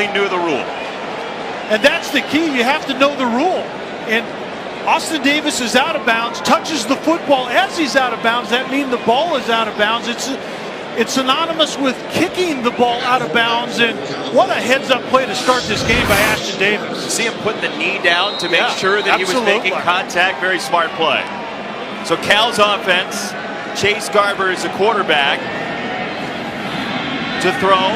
apparently knew the rule. And that's the key. You have to know the rule. And Austin Davis is out of bounds, touches the football as he's out of bounds. That means the ball is out of bounds. It's synonymous with kicking the ball out of bounds. And what a heads-up play to start this game by Ashton Davis. See him put the knee down to make sure that he was making contact. Very smart play. So Cal's offense, Chase Garber is the quarterback to throw.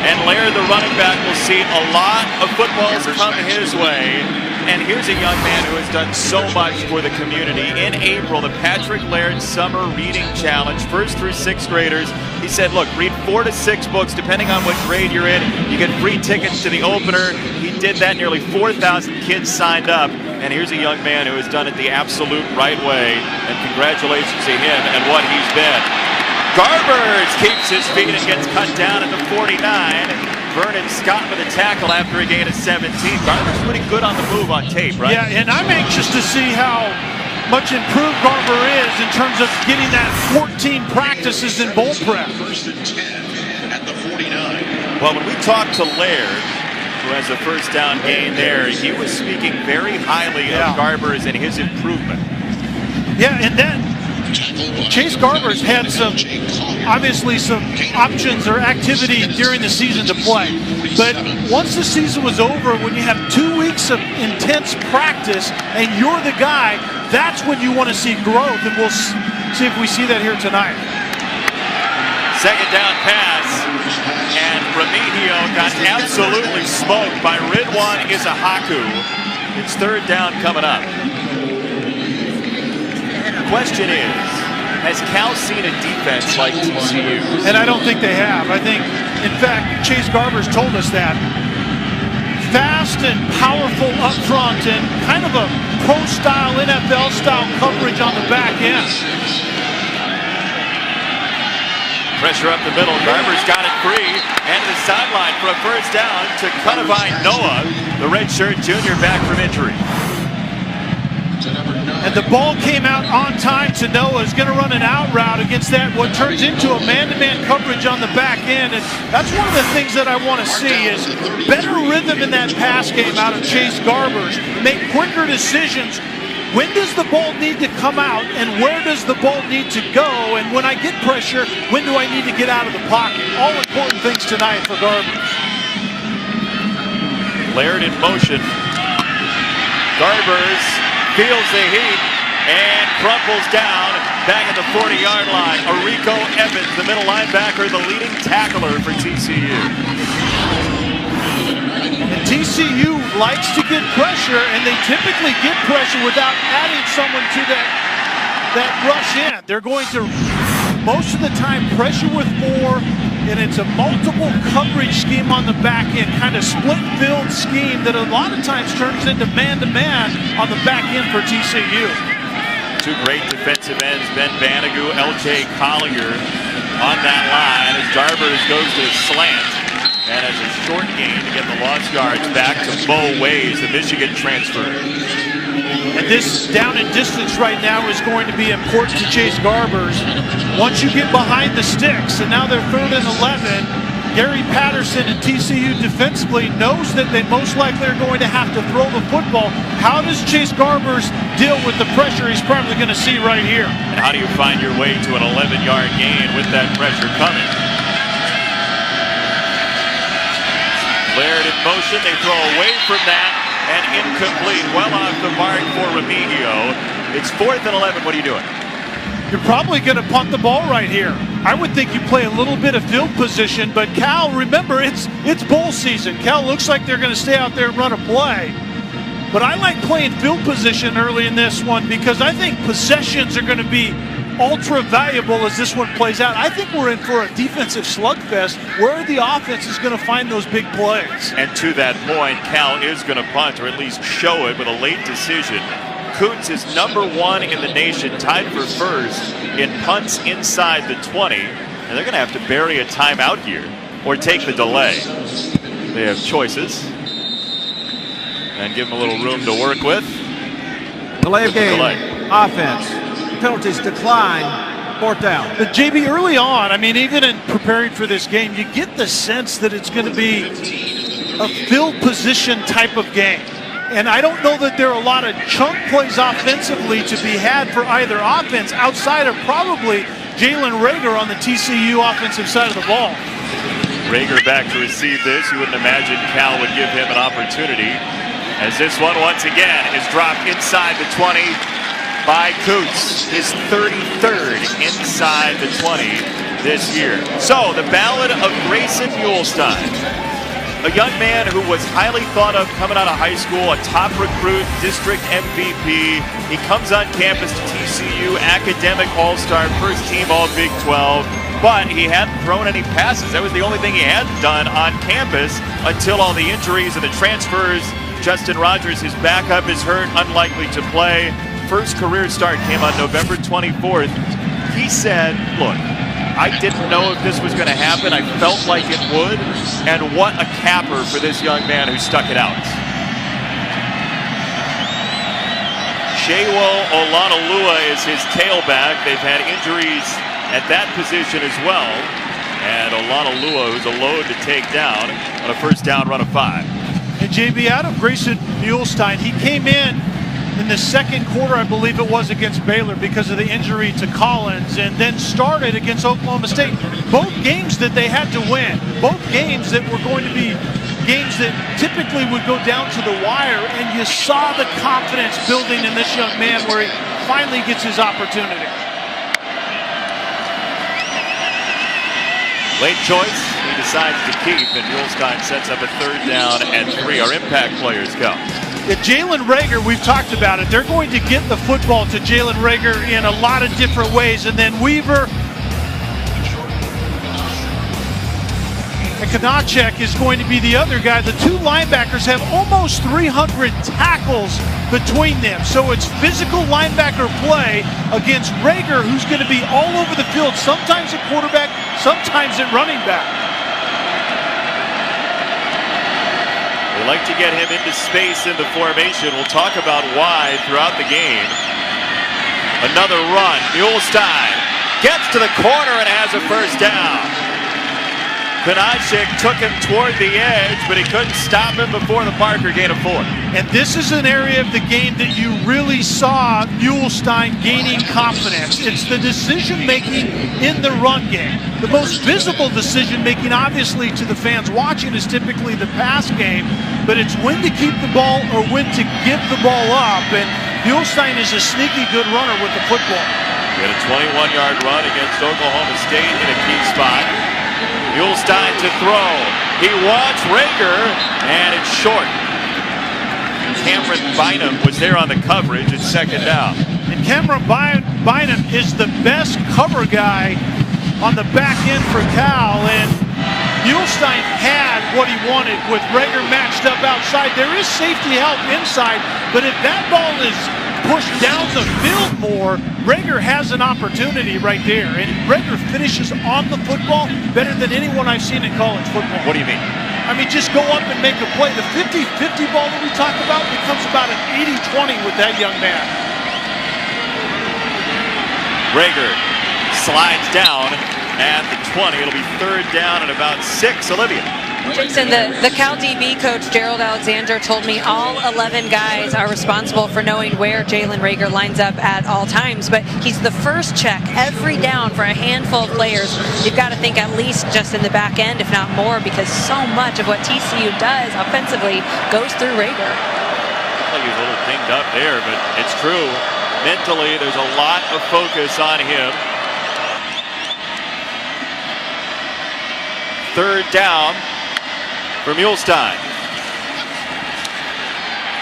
And Laird, the running back, will see a lot of footballs come his way. And here's a young man who has done so much for the community. In April, the Patrick Laird Summer Reading Challenge, 1st through 6th graders. He said, look, read 4 to 6 books, depending on what grade you're in. You get free tickets to the opener. He did that. Nearly 4,000 kids signed up. And here's a young man who has done it the absolute right way. And congratulations to him and what he's been. Garbers keeps his feet and gets cut down at the 49. Vernon Scott with a tackle after a gain of 17. Garber's pretty good on the move on tape, right? Yeah, and I'm anxious to see how much improved Garber is in terms of getting that 14 practices in bowl prep. First and 10 at the 49. Well, when we talked to Laird, who has a first down gain there, he was speaking very highly of Garber's and his improvement. Yeah, and then Chase Garber's had obviously some options or activity during the season to play. But once the season was over, when you have 2 weeks of intense practice and you're the guy, that's when you want to see growth. And we'll see if we see that here tonight. Second down pass, and Remigio got absolutely smoked by Ridwan Isahaku. It's third down coming up. Question is, has Cal seen a defense like TCU? And I don't think they have. I think, in fact, Chase Garber's told us that. Fast and powerful up front and kind of a pro-style, NFL-style coverage on the back end. Pressure up the middle. Garber's got it free. And to the sideline for a first down to Cunavine Noah, the redshirt junior back from injury. And the ball came out on time to Noah. Is going to run an out route against that, what turns into a man-to-man coverage on the back end. And that's one of the things that I want to see is better rhythm in that pass game out of Chase Garber's. Make quicker decisions. When does the ball need to come out and where does the ball need to go? And when I get pressure, when do I need to get out of the pocket? All important things tonight for Garber. Laird in motion. Garbers feels the heat and crumples down back at the 40-yard line. Arico Evans, the middle linebacker, the leading tackler for TCU. And TCU likes to get pressure, and they typically get pressure without adding someone to that rush in. They're going to, most of the time, pressure with 4, and it's a multiple coverage scheme on the back end, kind of split field scheme that a lot of times turns into man-to-man on the back end for TCU. Two great defensive ends, Ben Banigou, L.J. Collier on that line as Garbers goes to slant and has a short gain to get the lost yards back to Mo Ways, the Michigan transfer. And this down and distance right now is going to be important to Chase Garber's. Once you get behind the sticks, and now they're 3rd and 11, Gary Patterson and TCU defensively knows that they most likely are going to have to throw the football. How does Chase Garber's deal with the pressure he's probably going to see right here? And how do you find your way to an 11-yard gain with that pressure coming? Laird in motion, they throw away from that. And incomplete, well off the mark for Remigio. It's 4th and 11. What are you doing? You're probably going to punt the ball right here. I would think you play a little bit of field position, but Cal, remember, it's bowl season. Cal looks like they're going to stay out there and run a play. But I like playing field position early in this one because I think possessions are going to be ultra valuable as this one plays out. I think we're in for a defensive slugfest where the offense is going to find those big plays. And to that point, Cal is going to punt, or at least show it with a late decision. Coots is #1 in the nation, tied for first in punts inside the 20. And they're going to have to bury a timeout here or take the delay. They have choices. And give them a little room to work with. Delay of game, offense. Penalties decline, 4th down. But JB, early on, I mean, even in preparing for this game, you get the sense that it's going to be a field position type of game. And I don't know that there are a lot of chunk plays offensively to be had for either offense outside of probably Jalen Reagor on the TCU offensive side of the ball. Reagor back to receive this. You wouldn't imagine Cal would give him an opportunity, as this one once again is dropped inside the 20 by Coots, his 33rd inside the 20 this year. So the ballad of Grayson Muehlstein, a young man who was highly thought of coming out of high school, a top recruit, district MVP. He comes on campus to TCU, academic all-star, first team all Big 12, but he hadn't thrown any passes. That was the only thing he hadn't done on campus until all the injuries and the transfers. Justin Rogers, his backup, is hurt, unlikely to play. First career start came on November 24th. He said, look, I didn't know if this was going to happen. I felt like it would. And what a capper for this young man who stuck it out. Shewo Olanolua is his tailback. They've had injuries at that position as well. And Olanolua, who's a load to take down on a first down run of 5. And JB, out of Grayson Muehlstein, he came in the second quarter, I believe it was, against Baylor because of the injury to Collins, and then started against Oklahoma State. Both games that they had to win, both games that were going to be games that typically would go down to the wire, and you saw the confidence building in this young man where he finally gets his opportunity. Late choice, he decides to keep, and Muehlstein sets up a third down and 3. Our impact players go. If Jalen Reagor, we've talked about it, they're going to get the football to Jalen Reagor in a lot of different ways. And then Weaver and Konachek is going to be the other guy. The two linebackers have almost 300 tackles between them. So it's physical linebacker play against Reagor, who's going to be all over the field, sometimes at quarterback, sometimes at running back. They like to get him into space in the formation. We'll talk about why throughout the game. Another run. Muehlstein gets to the corner and has a first down. Konachek took him toward the edge, but he couldn't stop him before the Parker gain of 4. And this is an area of the game that you really saw Muehlstein gaining confidence. It's the decision-making in the run game. The most visible decision-making, obviously, to the fans watching is typically the pass game, but it's when to keep the ball or when to give the ball up. And Muehlstein is a sneaky good runner with the football. He had a 21-yard run against Oklahoma State in a key spot. Muehlstein to throw. He wants Reagor, and it's short. Cameron Bynum was there on the coverage at second down. And Cameron Bynum is the best cover guy on the back end for Cal, and Muehlstein had what he wanted with Reagor matched up outside. There is safety help inside, but if that ball is pushed down the field more, Reagor has an opportunity right there, and Reagor finishes on the football better than anyone I've seen in college football. What do you mean? I mean, just go up and make a play. The 50-50 ball that we talk about becomes about an 80-20 with that young man. Reagor slides down at the 20. It'll be third down and about 6. Olivia. Jason, the Cal DB coach, Gerald Alexander, told me all 11 guys are responsible for knowing where Jalen Reagor lines up at all times, but he's the first check every down for a handful of players. You've got to think at least just in the back end, if not more, because so much of what TCU does offensively goes through Reagor. Well, he's a little dinged up there, but it's true. Mentally, there's a lot of focus on him. Third down for Muehlstein.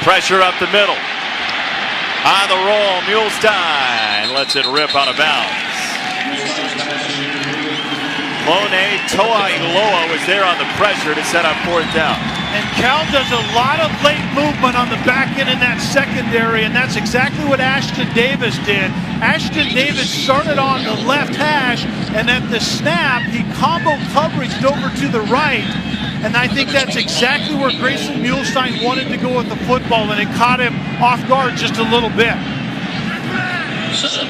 Pressure up the middle. On the roll, Muehlstein lets it rip out of bounds. Mone Toa-Iloa was there on the pressure to set up fourth down. And Cal does a lot of late movement on the back end in that secondary, and that's exactly what Ashton Davis did. Ashton Davis started on the left hash, and at the snap, he combo coveraged over to the right. And I think that's exactly where Grayson Muehlstein wanted to go with the football, and it caught him off guard just a little bit.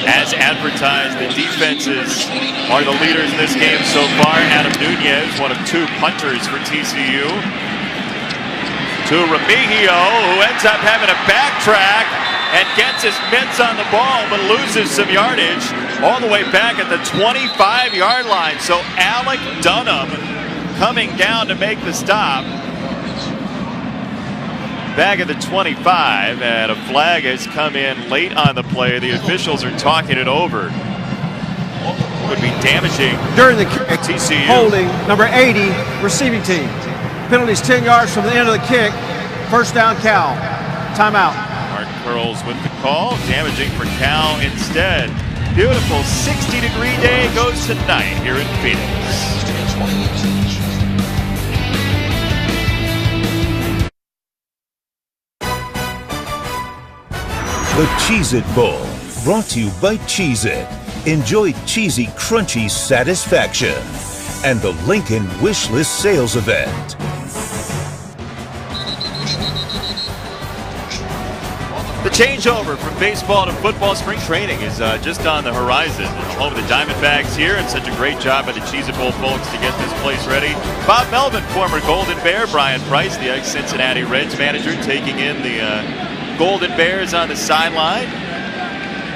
As advertised, the defenses are the leaders in this game so far. Adam Nunez, one of 2 punters for TCU. to Remigio, who ends up having to backtrack and gets his mitts on the ball, but loses some yardage all the way back at the 25-yard line. So Alec Dunham coming down to make the stop. Back at the 25, and a flag has come in late on the play. The officials are talking it over. Would be damaging During the kick, TCU. holding number 80, receiving team. Penalties 10 yards from the end of the kick. First down, Cal. Timeout. Mark Curls with the call. Damaging for Cal instead. Beautiful 60-degree day goes tonight here in Phoenix. The Cheez-It Bowl, brought to you by Cheez-It. Enjoy cheesy, crunchy satisfaction. And the Lincoln Wishlist Sales Event. The changeover from baseball to football. Spring training is just on the horizon. Home of the Diamondbacks here, and such a great job by the Cheez-It Bowl folks to get this place ready. Bob Melvin, former Golden Bear. Brian Price, the ex-Cincinnati Reds manager, taking in the Golden Bears on the sideline.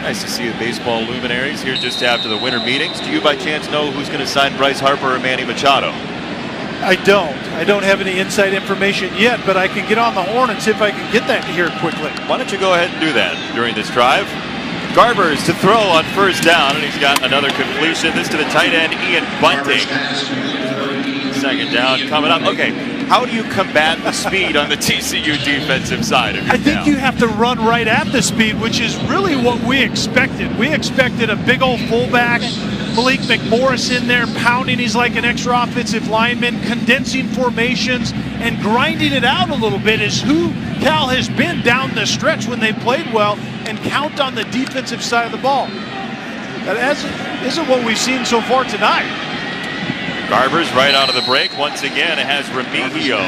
Nice to see the baseball luminaries here just after the winter meetings. Do you by chance know who's going to sign Bryce Harper or Manny Machado? I don't have any inside information yet, but I can get on the horn and see if I can get that here quickly. Why don't you go ahead and do that during this drive? Garbers to throw on first down, and he's got another completion. This to the tight end, Ian Bunting. Second down coming up. Okay, how do you combat the speed on the TCU defensive side of your I think you have to run right at the speed, which is really what we expected. We expected a big old fullback, Malik McMorris in there pounding. He's like an extra offensive lineman, condensing formations and grinding it out a little bit is who Cal has been down the stretch when they played well, and count on the defensive side of the ball. That isn't what we've seen so far tonight. Garbers right out of the break. Once again, it has Remigio,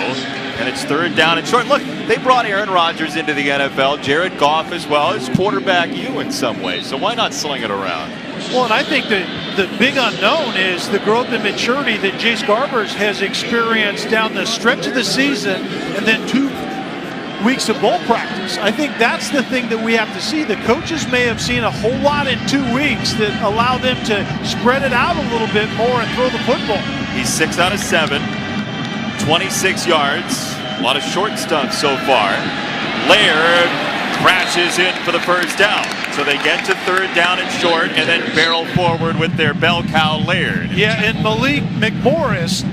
and it's third down and short. Look, they brought Aaron Rodgers into the NFL, Jared Goff as well. It's quarterback you in some ways, so why not sling it around? Well, and I think that the big unknown is the growth and maturity that Jace Garbers has experienced down the stretch of the season and then 2 weeks of bowl practice. I think that's the thing that we have to see. The coaches may have seen a whole lot in 2 weeks that allow them to spread it out a little bit more and throw the football. He's 6 out of 7, 26 yards, a lot of short stuff so far. Laird crashes in for the first down. So they get to third down and short and then barrel forward with their bell cow Laird. Yeah, and Malik McMorris,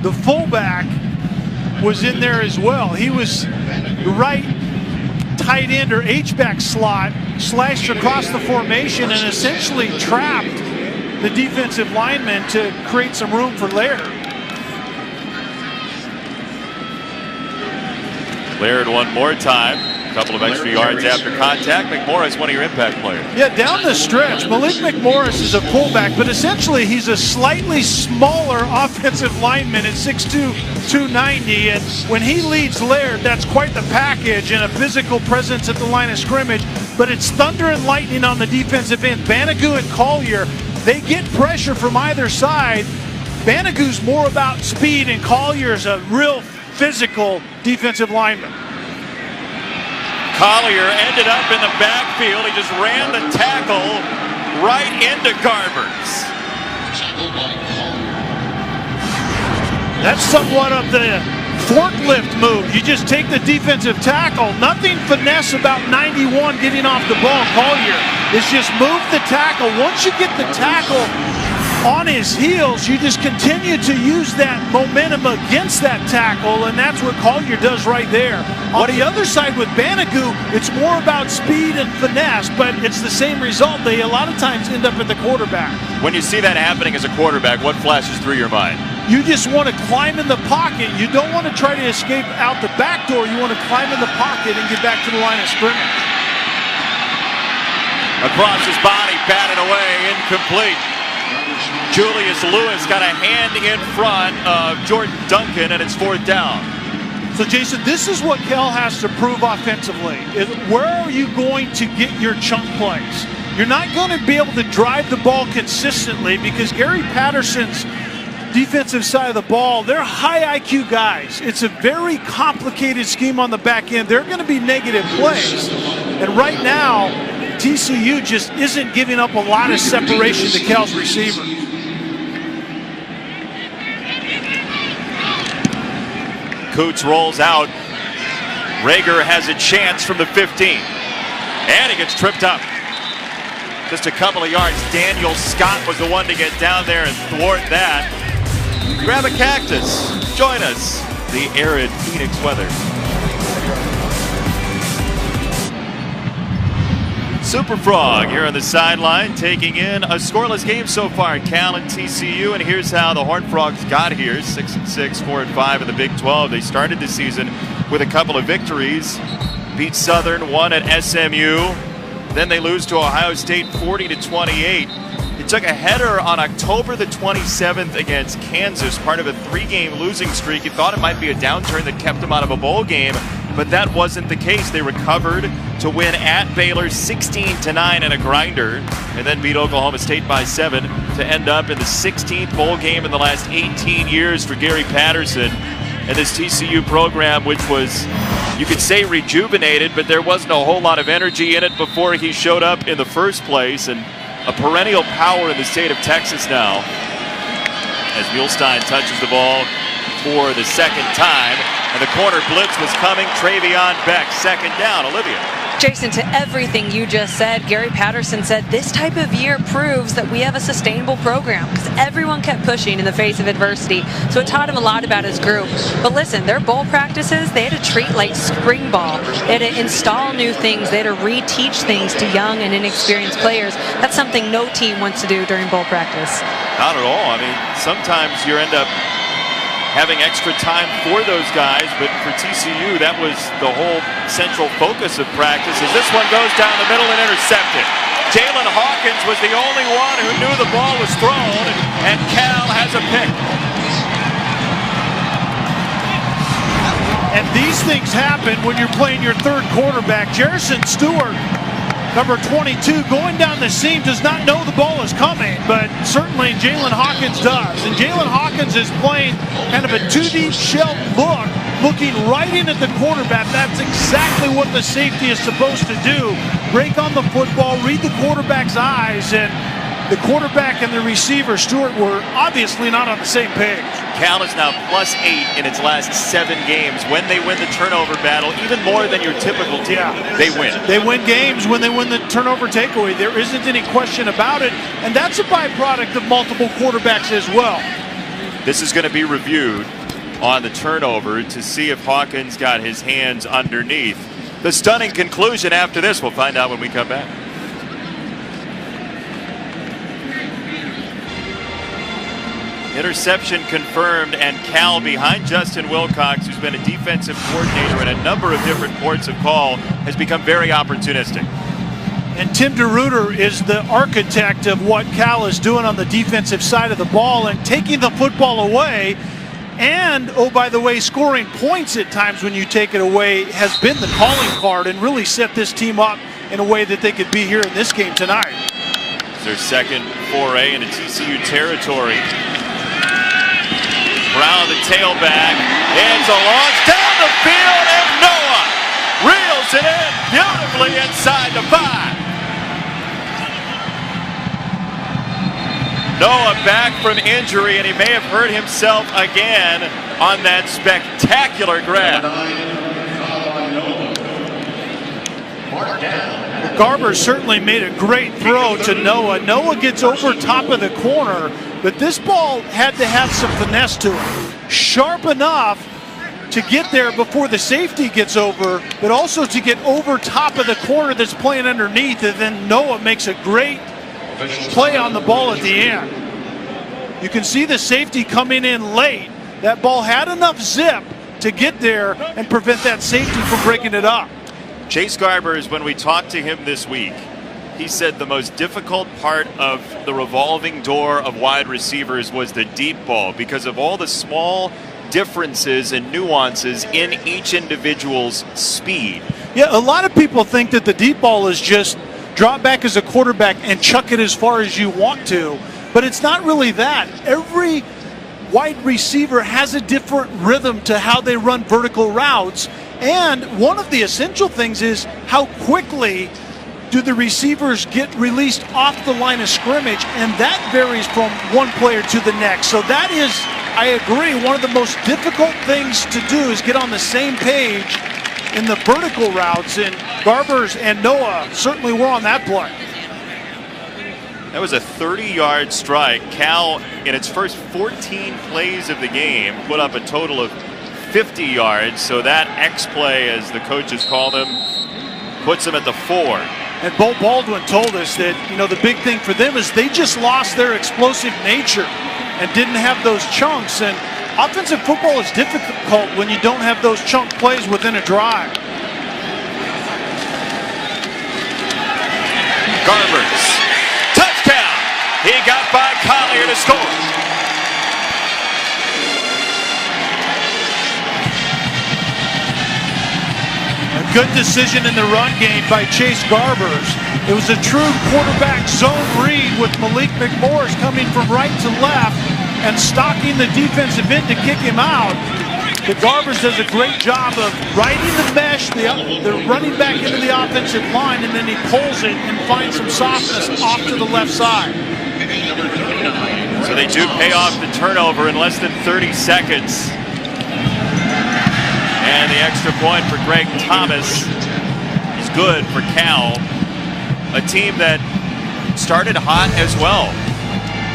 the fullback, was in there as well. He was right tight end or H-back slot, slashed across the formation and essentially trapped the defensive lineman to create some room for Laird. Laird one more time. A couple of extra yards after contact. McMorris, one of your impact players. Yeah, down the stretch, Malik McMorris is a fullback, but essentially he's a slightly smaller offensive lineman at 6'2", 290, and when he leads Laird, that's quite the package and a physical presence at the line of scrimmage, but it's thunder and lightning on the defensive end. Banagoo and Collier, they get pressure from either side. Banagoo's more about speed, and Collier's a real physical defensive lineman. Collier ended up in the backfield. He just ran the tackle right into Garbers. That's somewhat of the forklift move. You just take the defensive tackle. Nothing finesse about 91 getting off the ball. Collier is just move the tackle. Once you get the tackle on his heels, you just continue to use that momentum against that tackle, and that's what Collier does right there. On the other side with Banagoo, it's more about speed and finesse, but it's the same result. They a lot of times end up at the quarterback. When you see that happening as a quarterback, what flashes through your mind? You just want to climb in the pocket. You don't want to try to escape out the back door. You want to climb in the pocket and get back to the line of scrimmage. Across his body, batted away, incomplete. Julius Lewis got a hand in front of Jordan Duncan, and it's fourth down. So, Jason, this is what Cal has to prove offensively. Where are you going to get your chunk plays? You're not going to be able to drive the ball consistently because Gary Patterson's defensive side of the ball, they're high IQ guys. It's a very complicated scheme on the back end. They're going to be negative plays. And right now, TCU just isn't giving up a lot of separation to Cal's receiver. Coots rolls out. Rager has a chance from the 15. And he gets tripped up. Just a couple of yards. Daniel Scott was the one to get down there and thwart that. Grab a cactus. Join us. The arid Phoenix weather. Super Frog here on the sideline, taking in a scoreless game so far in Cal and TCU. And here's how the Horned Frogs got here: 6-6, 4-5 in the Big 12. They started the season with a couple of victories. Beat Southern, won at SMU. Then they lose to Ohio State 40-28. They took a header on October the 27th against Kansas, part of a 3-game losing streak. You thought it might be a downturn that kept them out of a bowl game, but that wasn't the case. They recovered to win at Baylor 16-9 in a grinder, and then beat Oklahoma State by 7 to end up in the 16th bowl game in the last 18 years for Gary Patterson and this TCU program, which was, you could say, rejuvenated, but there wasn't a whole lot of energy in it before he showed up in the first place, and a perennial power in the state of Texas now, as Muhlstein touches the ball for the second time. And the corner blitz was coming. Travion Beck, second down. Olivia. Jason, to everything you just said, Gary Patterson said this type of year proves that we have a sustainable program, because everyone kept pushing in the face of adversity. So it taught him a lot about his group. But listen, their bowl practices, they had to treat like spring ball. They had to install new things. They had to reteach things to young and inexperienced players. That's something no team wants to do during bowl practice. Not at all. I mean, sometimes you end up having extra time for those guys, but for TCU, that was the whole central focus of practice. As this one goes down the middle and intercepted. Jalen Hawkins was the only one who knew the ball was thrown, and Cal has a pick. And these things happen when you're playing your third quarterback. Jerison Stewart, number 22, going down the seam, does not know the ball is coming, but certainly Jalen Hawkins does. And Jalen Hawkins is playing kind of a 2-deep shell look, looking right in at the quarterback. That's exactly what the safety is supposed to do. Break on the football, read the quarterback's eyes, and the quarterback and the receiver, Stewart, were obviously not on the same page. Cal is now +8 in its last 7 games. When they win the turnover battle, even more than your typical team, they win. They win games when they win the turnover takeaway. There isn't any question about it, and that's a byproduct of multiple quarterbacks as well. This is going to be reviewed on the turnover to see if Hawkins got his hands underneath. The stunning conclusion after this, we'll find out when we come back. Interception confirmed, and Cal, behind Justin Wilcox, who's been a defensive coordinator in a number of different ports of call, has become very opportunistic. And Tim DeRuyter is the architect of what Cal is doing on the defensive side of the ball and taking the football away. And, oh, by the way, scoring points at times when you take it away has been the calling card and really set this team up in a way that they could be here in this game tonight. It's their second foray into TCU territory. Brown, the tailback, it's a launch down the field, and Noah reels it in beautifully inside the 5. Noah back from injury, and he may have hurt himself again on that spectacular grab. Garber certainly made a great throw to Noah. Noah gets over top of the corner, but this ball had to have some finesse to it. Sharp enough to get there before the safety gets over, but also to get over top of the corner that's playing underneath, and then Noah makes a great play on the ball at the end. You can see the safety coming in late. That ball had enough zip to get there and prevent that safety from breaking it up. Chase Garbers, when we talked to him this week, he said the most difficult part of the revolving door of wide receivers was the deep ball because of all the small differences and nuances in each individual's speed. Yeah, a lot of people think that the deep ball is just drop back as a quarterback and chuck it as far as you want to, but it's not really that. Every wide receiver has a different rhythm to how they run vertical routes. And one of the essential things is how quickly do the receivers get released off the line of scrimmage, and that varies from one player to the next. So that is, I agree, one of the most difficult things to do is get on the same page in the vertical routes, and Garbers and Noah certainly were on that play. That was a 30-yard strike. Cal, in its first 14 plays of the game, put up a total of 50 yards. So that X play, as the coaches call them, puts them at the 4. And Bo Baldwin told us that, you know, the big thing for them is they just lost their explosive nature and didn't have those chunks. And offensive football is difficult when you don't have those chunk plays within a drive. Garbers. Touchdown! He got by Collier to score. A good decision in the run game by Chase Garbers. It was a true quarterback zone read with Malik McMorris coming from right to left and stalking the defensive end to kick him out. The Garbers does a great job of riding the mesh, the running back into the offensive line, and then he pulls it and finds some softness off to the left side. So they do pay off the turnover in less than 30 seconds. And the extra point for Greg Thomas is good for Cal, a team that started hot as well.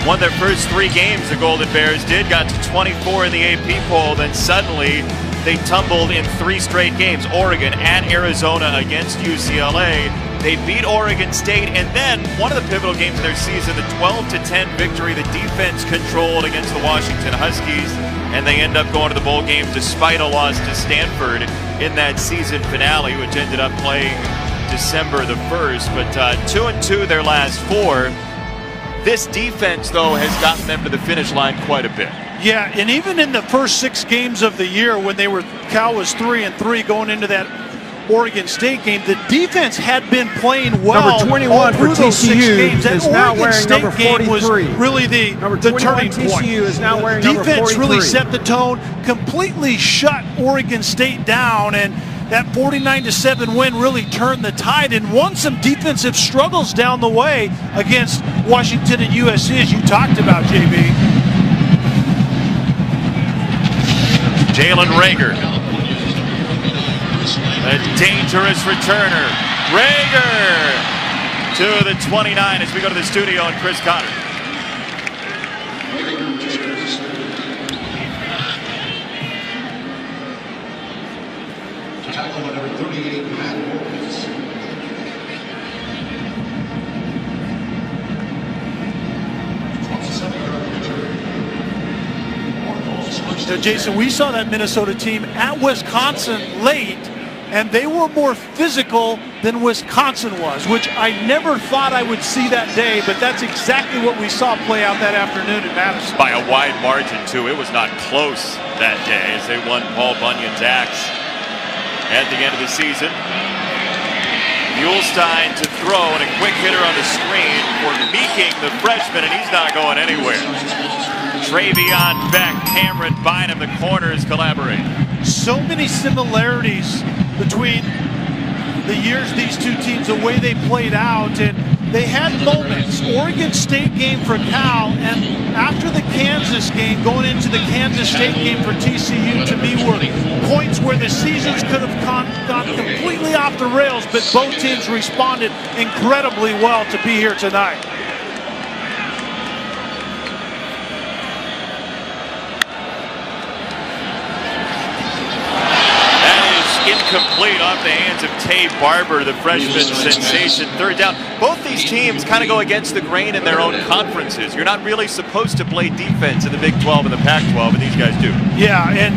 Won their first 3 games, the Golden Bears did, got to 24 in the AP poll, then suddenly they tumbled in 3 straight games. Oregon at Arizona against UCLA. They beat Oregon State, and then one of the pivotal games of their season, the 12-10 victory the defense controlled against the Washington Huskies, and they end up going to the bowl game despite a loss to Stanford in that season finale, which ended up playing December the 1st. But 2-2 their last 4. This defense, though, has gotten them to the finish line quite a bit. Yeah, and even in the first 6 games of the year when Cal was 3-3 going into that Oregon State game, the defense had been playing well. Number 21 for TCU is now wearing number 43. Was really the turning point. TCU is now wearing number 43. Defense really set the tone, completely shut Oregon State down, and that 49-7 win really turned the tide and won some defensive struggles down the way against Washington and USC, as you talked about, JB. Jalen Reagor, a dangerous returner. Reagor to the 29 as we go to the studio and Chris Cotter. So Jason, we saw that Minnesota team at Wisconsin late, and they were more physical than Wisconsin was, which I never thought I would see that day, but that's exactly what we saw play out that afternoon in Madison. By a wide margin, too. It was not close that day as they won Paul Bunyan's axe at the end of the season. Muhlstein to throw, and a quick hitter on the screen for Meeking, the freshman, and he's not going anywhere. Travion Beck, Cameron Bynum, the corners collaborate. So many similarities between the years these two teams, the way they played out, and they had moments. Oregon State game for Cal, and after the Kansas game, going into the Kansas State game for TCU, to me were points where the seasons could have gone completely off the rails, but both teams responded incredibly well to be here tonight. Incomplete off the hands of Tay Barber, the freshman sensation. Third down. Both these teams kind of go against the grain in their own conferences. You're not really supposed to play defense in the Big 12 and the Pac-12, and these guys do. Yeah, and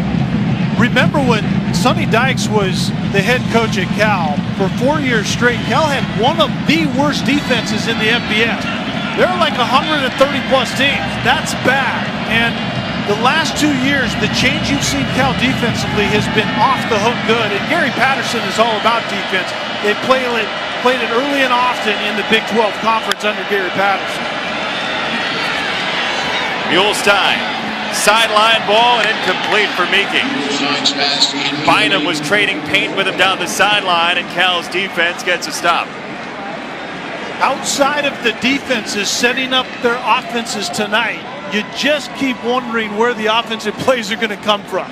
remember when Sonny Dykes was the head coach at Cal for 4 years straight, Cal had one of the worst defenses in the FBS. There are like 130-plus teams. That's bad. And the last 2 years, the change you've seen Cal defensively has been off the hook good, and Gary Patterson is all about defense. They played it early and often in the Big 12 Conference under Gary Patterson. Muhlstein Sideline ball and incomplete for Meeking. Bynum was trading paint with him down the sideline, and Cal's defense gets a stop. Outside of the defenses setting up their offenses tonight, you just keep wondering where the offensive plays are going to come from.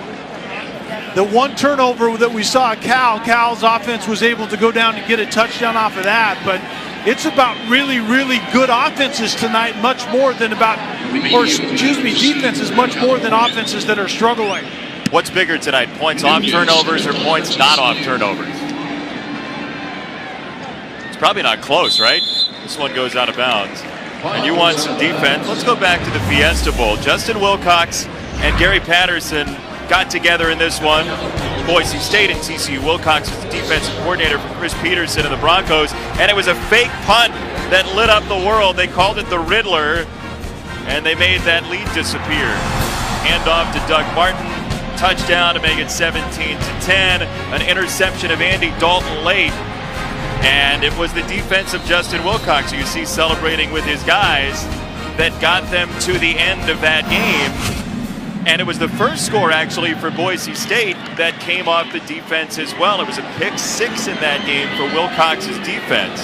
The one turnover that we saw at Cal's offense was able to go down and get a touchdown off of that, but it's about really, really good offenses tonight, much more than defenses much more than offenses that are struggling. What's bigger tonight, points off turnovers or points not off turnovers? It's probably not close, right? This one goes out of bounds. And you want some defense. Let's go back to the Fiesta Bowl. Justin Wilcox and Gary Patterson got together in this one. Boise State and TCU. Wilcox was the defensive coordinator for Chris Peterson and the Broncos, and it was a fake punt that lit up the world. They called it the Riddler, and they made that lead disappear. Handoff to Doug Martin, touchdown to make it 17-10. An interception of Andy Dalton late, and it was the defense of Justin Wilcox, who you see celebrating with his guys, that got them to the end of that game. And it was the first score, actually, for Boise State that came off the defense as well. It was a pick 6 in that game for Wilcox's defense.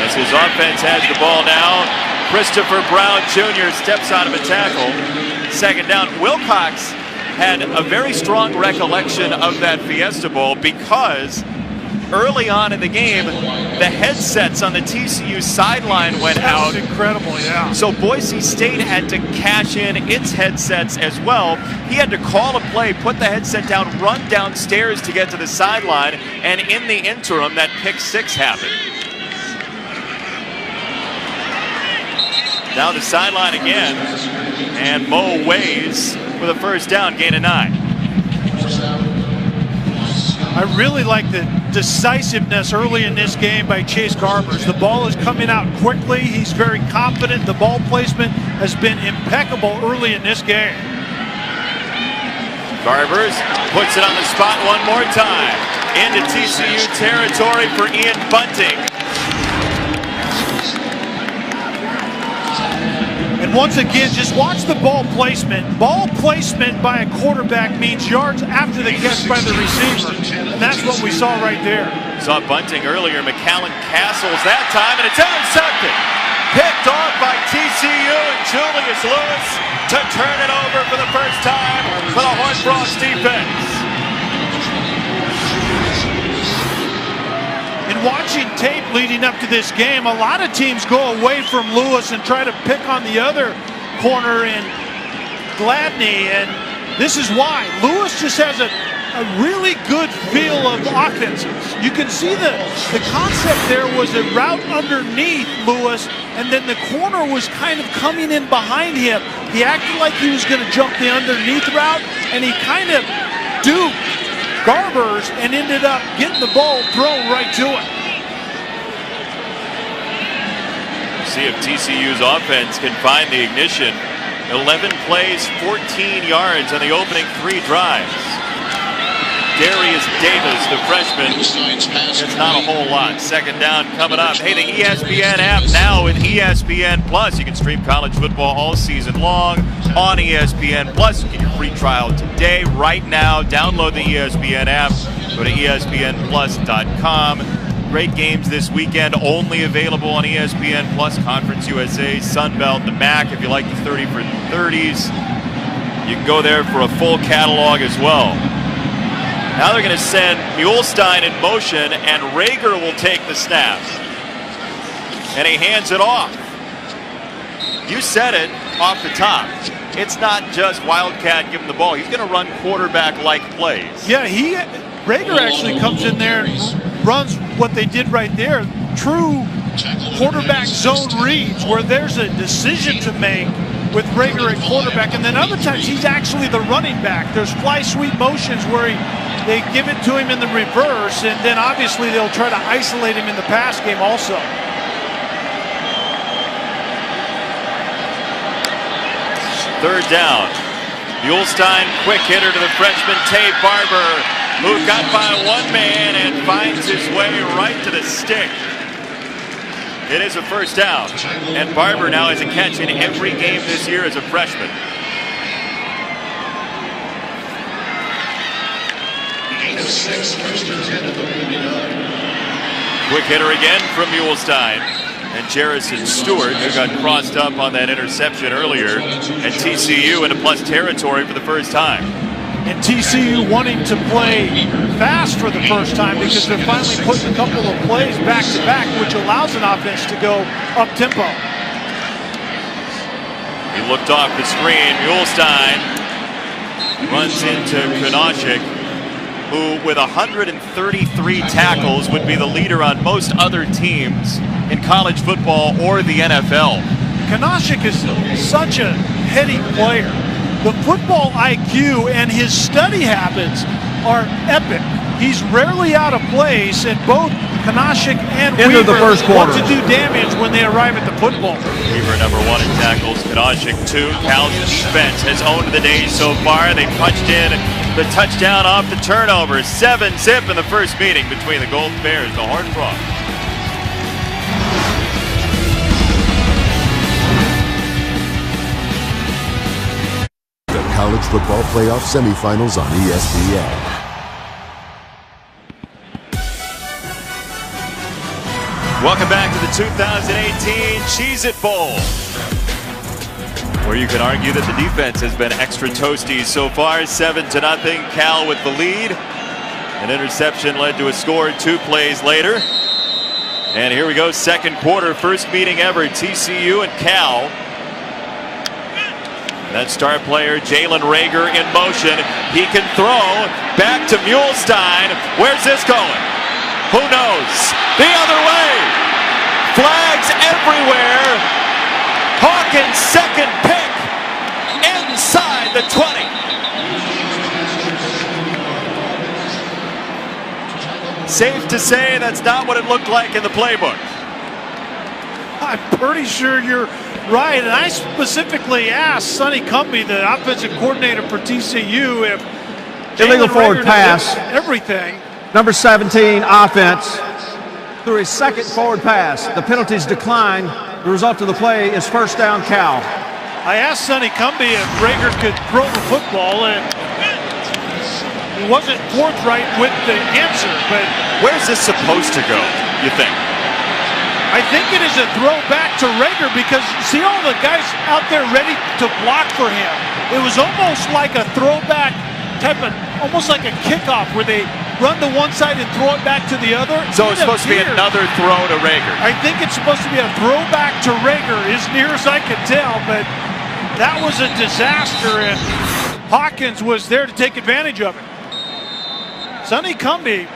As his offense has the ball now, Christopher Brown Jr. steps out of a tackle. Second down. Wilcox had a very strong recollection of that Fiesta Bowl because early on in the game, the headsets on the TCU sideline went out. That was incredible, yeah. So Boise State had to cash in its headsets as well. He had to call a play, put the headset down, run downstairs to get to the sideline, and in the interim, that pick 6 happened. Down the sideline again, and Mo Ways with a first down, gain of 9. I really like the decisiveness early in this game by Chase Garbers. The ball is coming out quickly. He's very confident. The ball placement has been impeccable early in this game. Garbers puts it on the spot one more time. Into TCU territory for Ian Bunting. And once again, just watch the ball placement. Ball placement by a quarterback means yards after the catch by the receiver. And that's what we saw right there. Saw Bunting earlier. McAllen Castles that time, and it's intercepted. Picked off by TCU and Julius Lewis to turn it over for the first time for the Horned Frogs defense. In watching tape leading up to this game, a lot of teams go away from Lewis and try to pick on the other corner in Gladney, and this is why. Lewis just has a really good feel of offenses. You can see the concept there was a route underneath Lewis, and then the corner was kind of coming in behind him. He acted like he was going to jump the underneath route, and he kind of duped Garbers and ended up getting the ball thrown right to him. See if TCU's offense can find the ignition. 11 plays, 14 yards on the opening 3 drives. Darius Davis, the freshman, it's not a whole lot. Second down coming up. Hey, the ESPN app now with ESPN Plus. You can stream college football all season long on ESPN Plus. You get your free trial today, right now. Download the ESPN app. Go to ESPNplus.com. Great games this weekend, only available on ESPN Plus. Conference USA, Sun Belt, the MAC. If you like the 30 for 30s, you can go there for a full catalog as well. Now they're going to send Muhlstein in motion, and Rager will take the snap. And he hands it off. You said it off the top. It's not just Wildcat giving the ball. He's going to run quarterback-like plays. Yeah, Rager actually comes in there and runs what they did right there. True quarterback zone reads where there's a decision to make with Rager at quarterback, and then other times he's actually the running back. There's fly sweep motions where they give it to him in the reverse, and then obviously they'll try to isolate him in the pass game also. Third down. Muhlstein, quick hitter to the freshman Tay Barber, who got by one man and finds his way right to the stick. It is a first down, and Barber now has a catch in every game this year as a freshman. gain of 6, first and 10 at the 49. Quick hitter again from Mulestein. And Jarrison Stewart, who got crossed up on that interception earlier, and TCU into plus territory for the first time. And TCU wanting to play fast for the first time because they're finally putting a couple of plays back to back, which allows an offense to go up tempo. He looked off the screen. Mulestein runs into Konashik, who with 133 tackles would be the leader on most other teams in college football or the NFL. Konashik is such a heady player. The football IQ and his study habits are epic. He's rarely out of place, and both Konashik and Into Weaver the first quarter. want to do damage when they arrive at the football. Weaver number 1 in tackles, Konashik 2. Cal's defense has owned the day so far. They punched in the touchdown off the turnover. 7-zip in the first meeting between the Golden Bears and the Horned Frogs. The College Football Playoff Semifinals on ESPN. Welcome back to the 2018 Cheez-It Bowl, where you can argue that the defense has been extra toasty so far. 7-0. Cal with the lead. An interception led to a score 2 plays later. And here we go, second quarter, first meeting ever, TCU and Cal. That star player, Jalen Reagor, in motion. He can throw back to Mulestein. Where's this going? Who knows? The other way. Flags everywhere. Hawkins' second pick inside the 20. Safe to say that's not what it looked like in the playbook. I'm pretty sure you're right, and I specifically asked Sonny Cumbie, the offensive coordinator for TCU, if Illegal Jalen forward Reagor pass. did everything. Number 17, offense, through his second forward pass. The penalties decline. The result of the play is first down, Cal. I asked Sonny Cumbie if Reagor could throw the football, and he wasn't forthright with the answer. But where's this supposed to go, you think? I think it is a throw back to Reagor because see all the guys out there ready to block for him. It was almost like a throwback type of, almost like a kickoff where they run to one side and throw it back to the other. So it's supposed to be another throw to Reagor. I think it's supposed to be a throwback to Reagor, as near as I could tell, but that was a disaster, and Hawkins was there to take advantage of it. Sonny Cumbie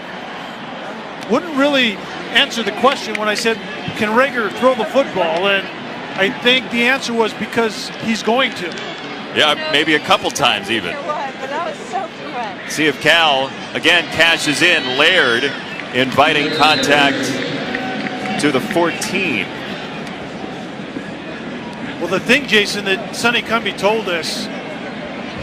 wouldn't really answer the question when I said, can Reagor throw the football? And I think the answer was because he's going to. Yeah, maybe a couple times even. See if Cal, again, cashes in. Laird inviting contact to the 14. Well, the thing, Jason, that Sonny Cumbie told us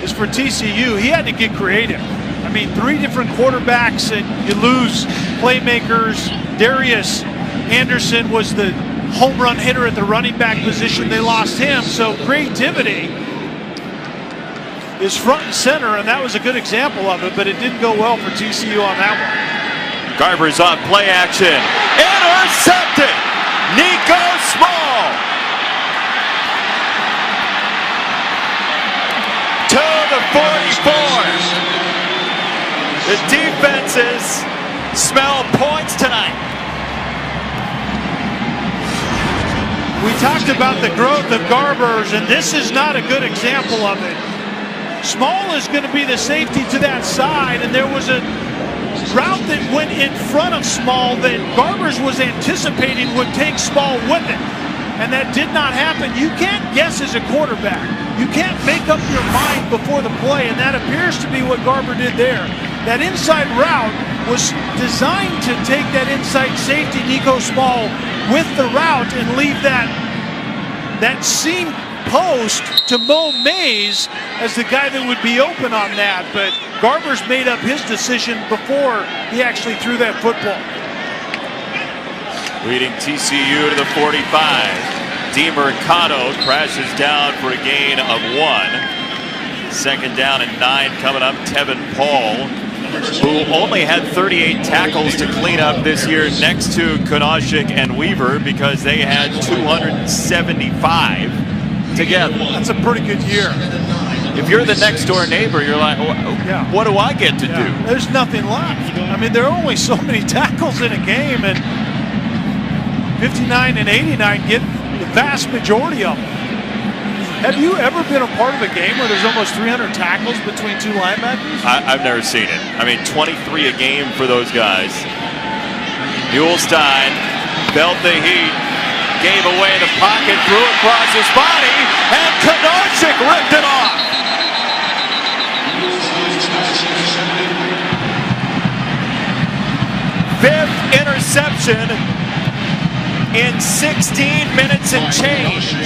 is for TCU, he had to get creative. I mean, 3 different quarterbacks, and you lose playmakers. Darius Anderson was the home run hitter at the running back position. They lost him, so creativity is front and center, and that was a good example of it, but it didn't go well for TCU on that one. Garber's on play action. Intercepted! Nico Small! To the 44. The defenses smell points tonight. We talked about the growth of Garber's, and this is not a good example of it. Small is going to be the safety to that side, and there was a route that went in front of Small that Garber's was anticipating would take Small with it, and that did not happen. You can't guess as a quarterback. You can't make up your mind before the play, and that appears to be what Garber did there. That inside route was designed to take that inside safety, Nico Small, with the route and leave that seam post to Mo Mays as the guy that would be open on that. But Garber's made up his decision before he actually threw that football. Leading TCU to the 45. DeMercado crashes down for a gain of 1. Second down and 9 coming up. Tevin Paul who only had 38 tackles to clean up this year next to Konashik and Weaver because they had 275 together. That's a pretty good year. If you're the next door neighbor, you're like, what do I get to do? There's nothing left. I mean, there are only so many tackles in a game, and 59 and 89 get the vast majority of them. Have you ever been a part of a game where there's almost 300 tackles between two linebackers? I've never seen it. I mean, 23 a game for those guys. Muehlstein felt the heat, gave away the pocket, threw across his body, and Konashik ripped it off. Fifth interception in 16 minutes and change.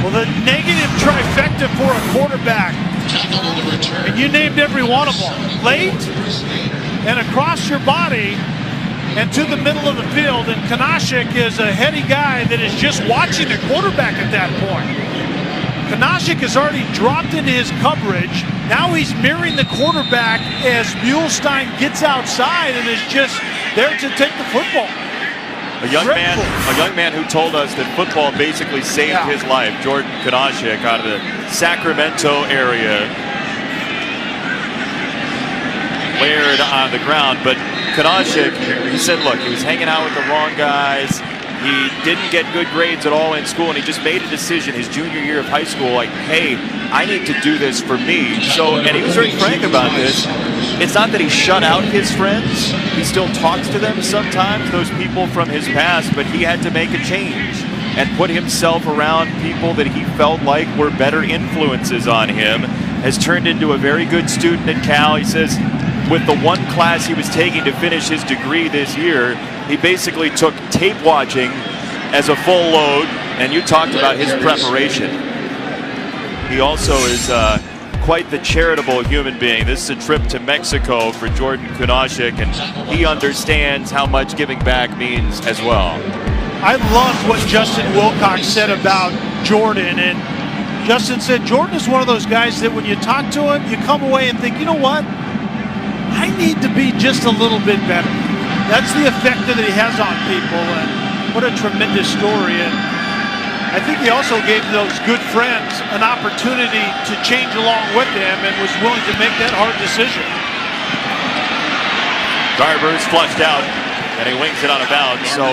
Well, the negative trifecta for a quarterback, and you named every one of them. Late and across your body and to the middle of the field, and Konashik is a heady guy that is just watching the quarterback at that point. Konashik has already dropped into his coverage. Now he's mirroring the quarterback as Muehlstein gets outside and is just there to take the football. A young man who told us that football basically saved his life, Jordan Konashik, out of the Sacramento area. Laird on the ground, but Konashik, he said, look, he was hanging out with the wrong guys. He didn't get good grades at all in school, and he just made a decision his junior year of high school, like, hey, I need to do this for me. So, and he was very frank about this. It's not that he shut out his friends. He still talks to them sometimes, those people from his past, but he had to make a change and put himself around people that he felt like were better influences on him. Has turned into a very good student at Cal. He says with the one class he was taking to finish his degree this year, he basically took tape watching as a full load, and you talked about his preparation. He also is quite the charitable human being. This is a trip to Mexico for Jordan Konashik, and he understands how much giving back means as well. I loved what Justin Wilcox said about Jordan, and Justin said Jordan is one of those guys that when you talk to him, you come away and think, you know what? I need to be just a little bit better. That's the effect that he has on people, and what a tremendous story. And I think he also gave those good friends an opportunity to change along with him and was willing to make that hard decision. Garber's flushed out, and he wings it out of bounds, so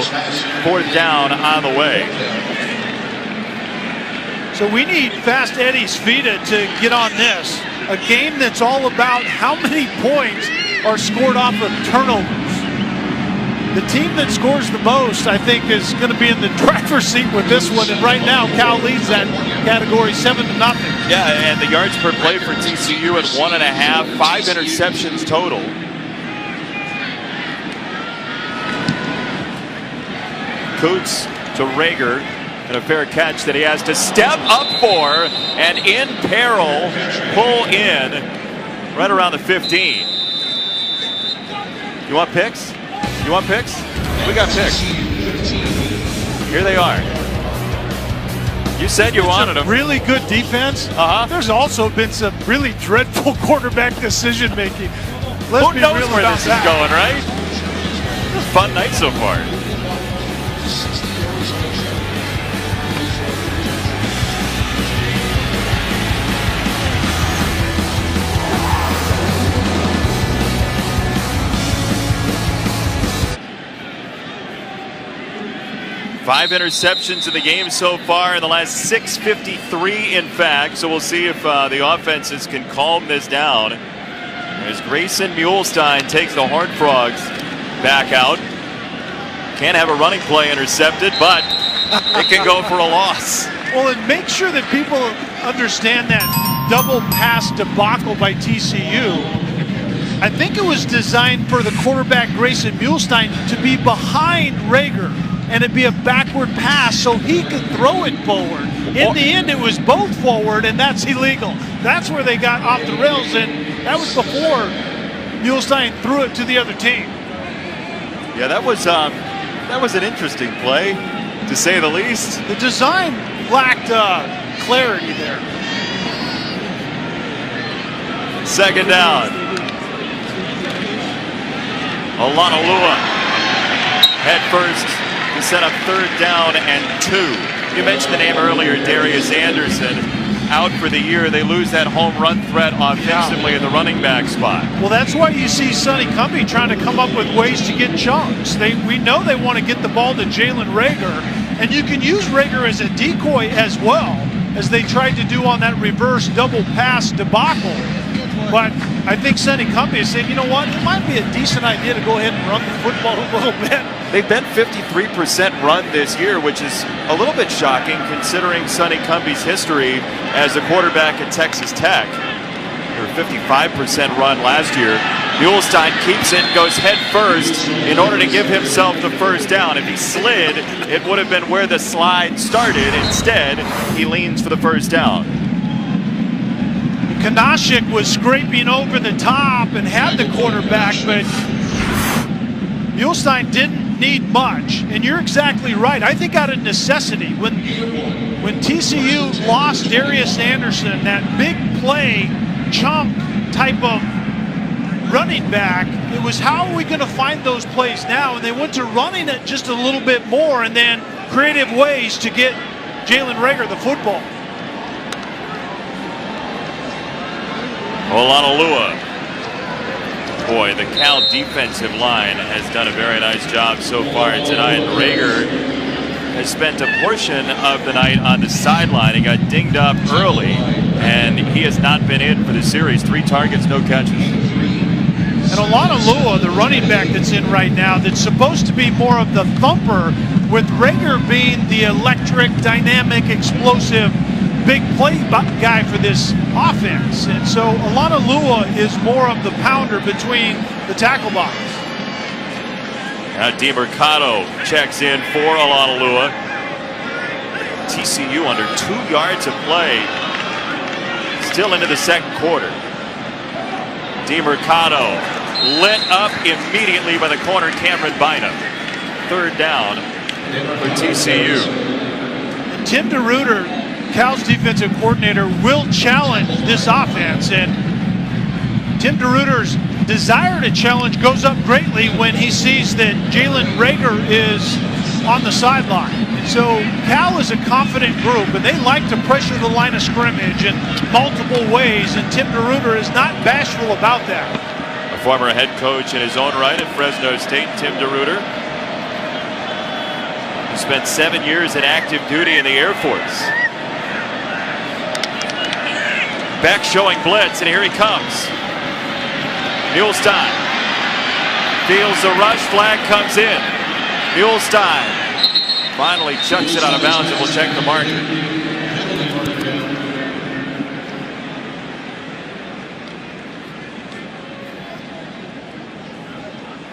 fourth down on the way. So we need Fast Eddie Svita to get on this. A game that's all about how many points are scored off of turnovers. The team that scores the most, I think, is going to be in the driver's seat with this one. And right now, Cal leads that category 7-0. Yeah, and the yards per play for TCU at 1.5, 5 interceptions total. Coots to Rager, and a fair catch that he has to step up for, and in peril, pull in right around the 15. You want picks? You want picks? We got picks. Here they are. You said you wanted them. Really good defense. There's also been some really dreadful quarterback decision making. Who knows where this is going, right? It's a fun night so far. Five interceptions in the game so far in the last 6:53, in fact. So we'll see if the offenses can calm this down. As Grayson Muehlstein takes the Horned Frogs back out. Can't have a running play intercepted, but it can go for a loss. Well, and make sure that people understand that double pass debacle by TCU. I think it was designed for the quarterback Grayson Muehlstein to be behind Rager, and it'd be a backward pass so he could throw it forward. In the end, it was both forward, and that's illegal. That's where they got off the rails, and that was before Muehlstein threw it to the other team. Yeah, that was an interesting play, to say the least. The design lacked clarity there. Second down. Olanolua head first to set up 3rd down and 2. You mentioned the name earlier, Darius Anderson, out for the year. They lose that home run threat offensively at the running back spot. Well, that's why you see Sonny Cumbie trying to come up with ways to get chunks. We know they want to get the ball to Jalen Reagor, and you can use Reagor as a decoy as well, as they tried to do on that reverse double pass debacle. But I think Sonny Cumbie is saying, you know what, it might be a decent idea to go ahead and run the football a little bit. They've been 53% run this year, which is a little bit shocking considering Sonny Cumbie's history as a quarterback at Texas Tech. They were 55% run last year. Muhlestein keeps it, goes head first in order to give himself the 1st down. If he slid, it would have been where the slide started. Instead, he leans for the 1st down. Kanashik was scraping over the top and had the quarterback, but Muhlestein didn't need much. And you're exactly right. I think out of necessity, when TCU lost Darius Anderson, that big play chunk type of running back, it was how are we going to find those plays now? And they went to running it just a little bit more and then creative ways to get Jalen Reagor the football. Olanolua. Boy, the Cal defensive line has done a very nice job so far tonight. Reagor has spent a portion of the night on the sideline. He got dinged up early, and he has not been in for the series. 3 targets, no catches. And Olanolua, the running back that's in right now, that's supposed to be more of the thumper, with Reagor being the electric, dynamic, explosive, big play guy for this offense. And so Olanolua is more of the pounder between the tackle box. Now DeMercado checks in for Olanolua. TCU under 2 yards of play. Still into the 2nd quarter. DeMercado lit up immediately by the corner Cameron Bynum. 3rd down for TCU. And Tim DeRuyter, Cal's defensive coordinator, will challenge this offense, and Tim DeRuyter's desire to challenge goes up greatly when he sees that Jalen Reagor is on the sideline. So Cal is a confident group, and they like to pressure the line of scrimmage in multiple ways, and Tim DeRuyter is not bashful about that. A former head coach in his own right at Fresno State, Tim DeRuyter. He spent 7 years in active duty in the Air Force. Beck showing blitz, and here he comes. Muhlestein feels the rush, flag comes in. Muhlestein finally chucks it out of bounds, and will check the marker.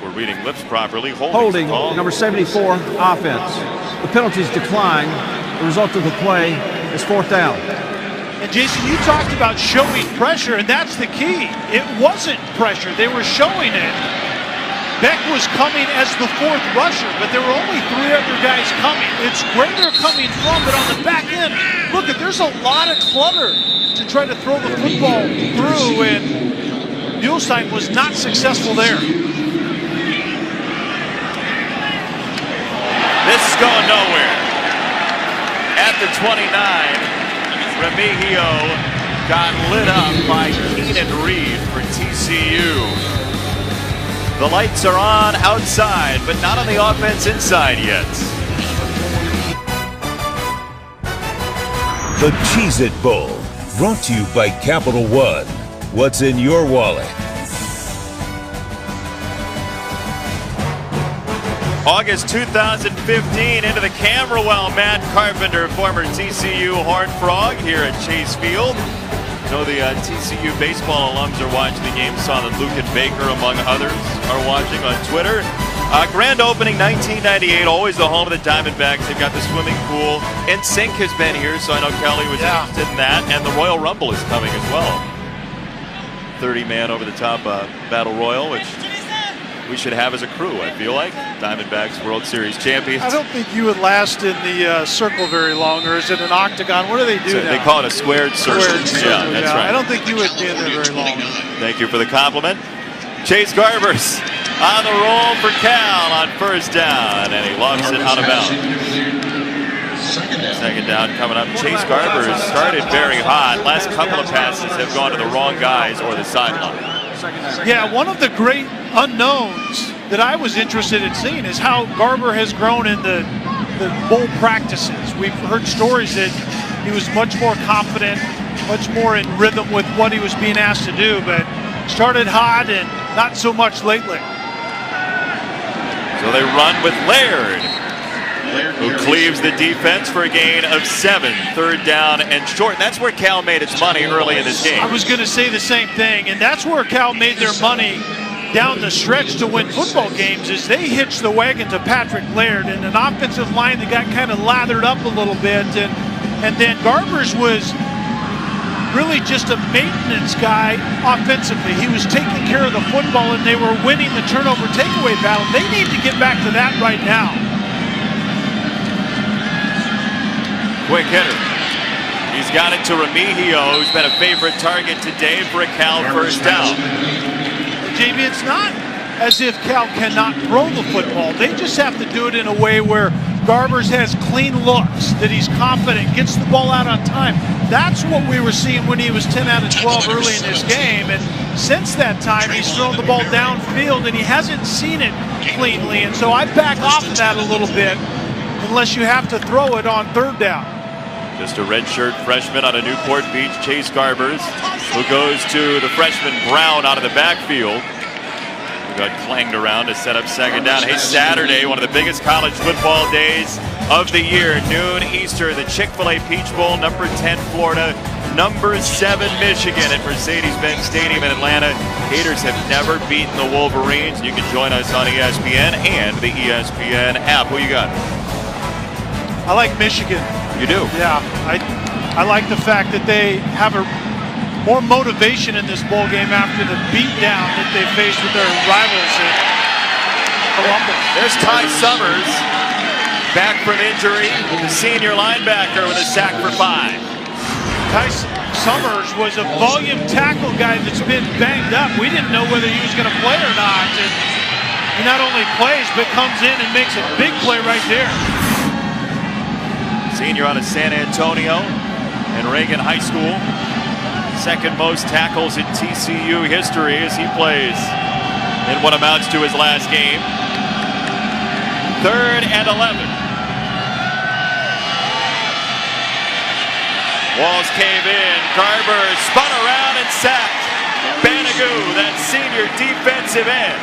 We're reading lips properly. Holding number 74, offense. The penalties decline. The result of the play is 4th down. And Jason, you talked about showing pressure, and that's the key. It wasn't pressure. They were showing it. Beck was coming as the 4th rusher, but there were only 3 other guys coming. It's where they're coming from, but on the back end, look, there's a lot of clutter to try to throw the football through, and Muhlestein was not successful there. This is going nowhere. At the 29, Remigio got lit up by Keenan Reed for TCU. The lights are on outside, but not on the offense inside yet. The Cheez-It Bowl, brought to you by Capital One. What's in your wallet? August 2015, into the camera well, Matt Carpenter, former TCU Horned Frog here at Chase Field. You know, the TCU baseball alums are watching the game. Saw that Luke and Baker, among others, are watching on Twitter. Grand opening 1998, always the home of the Diamondbacks. They've got the swimming pool. NSYNC has been here, so I know Kelly was interested in that. And the Royal Rumble is coming as well. 30-man over-the-top battle royal, which we should have as a crew, I feel like. Diamondbacks World Series champions. I don't think you would last in the circle very long, or is it an octagon? What do they do now? They call it a squared circle. Yeah, that's right. I don't think you would be in there very long. Thank you for the compliment. Chase Garbers On the roll for Cal on first down, and he lofts it out of bounds. Second down coming up. Chase Garber has started very hot. Last couple of passes have gone to the wrong guys or the sideline. Yeah, one of the great unknowns that I was interested in seeing is how Garber has grown in the bowl practices. We've heard stories that he was much more confident, much more in rhythm with what he was being asked to do, but started hot and not so much lately. So they run with Laird, who cleaves the defense for a gain of 7. Third down and short. And that's where Cal made its money early in this game. I was going to say the same thing, and that's where Cal made their money down the stretch to win football games, is they hitched the wagon to Patrick Laird and an offensive line that got kind of lathered up a little bit. And then Garber's was really just a maintenance guy offensively. He was taking care of the football, and they were winning the turnover takeaway battle. They need to get back to that right now. Quick hitter. He's got it to Remigio, who's been a favorite target today for a Cal first down. JB, it's not as if Cal cannot throw the football. They just have to do it in a way where Garbers has clean looks, that he's confident, gets the ball out on time. That's what we were seeing when he was 10 out of 12 early in this game. And since that time, he's thrown the ball downfield, and he hasn't seen it cleanly. And so I back off of that a little bit, unless you have to throw it on third down. Just a redshirt freshman out of Newport Beach, Chase Garbers, who goes to the freshman Brown out of the backfield. We got clanged around to set up second down. Hey, Saturday, one of the biggest college football days of the year, noon Eastern, the Chick-fil-A Peach Bowl, number 10 Florida, number 7 Michigan at Mercedes-Benz Stadium in Atlanta. Gators have never beaten the Wolverines. You can join us on ESPN and the ESPN app. Who you got? I like Michigan. You do? Yeah, I like the fact that they have more motivation in this bowl game after the beatdown that they faced with their rivals in Columbus. There's Ty Summers, back from injury, the senior linebacker with a sack for 5. Ty Summers was a volume tackle guy that's been banged up. We didn't know whether he was going to play or not. And he not only plays, but comes in and makes a big play right there. Senior out of San Antonio and Reagan High School. Second most tackles in TCU history as he plays in what amounts to his last game. 3rd and 11. Walls cave in. Garber spun around and sacked. Banagoo, that senior defensive end.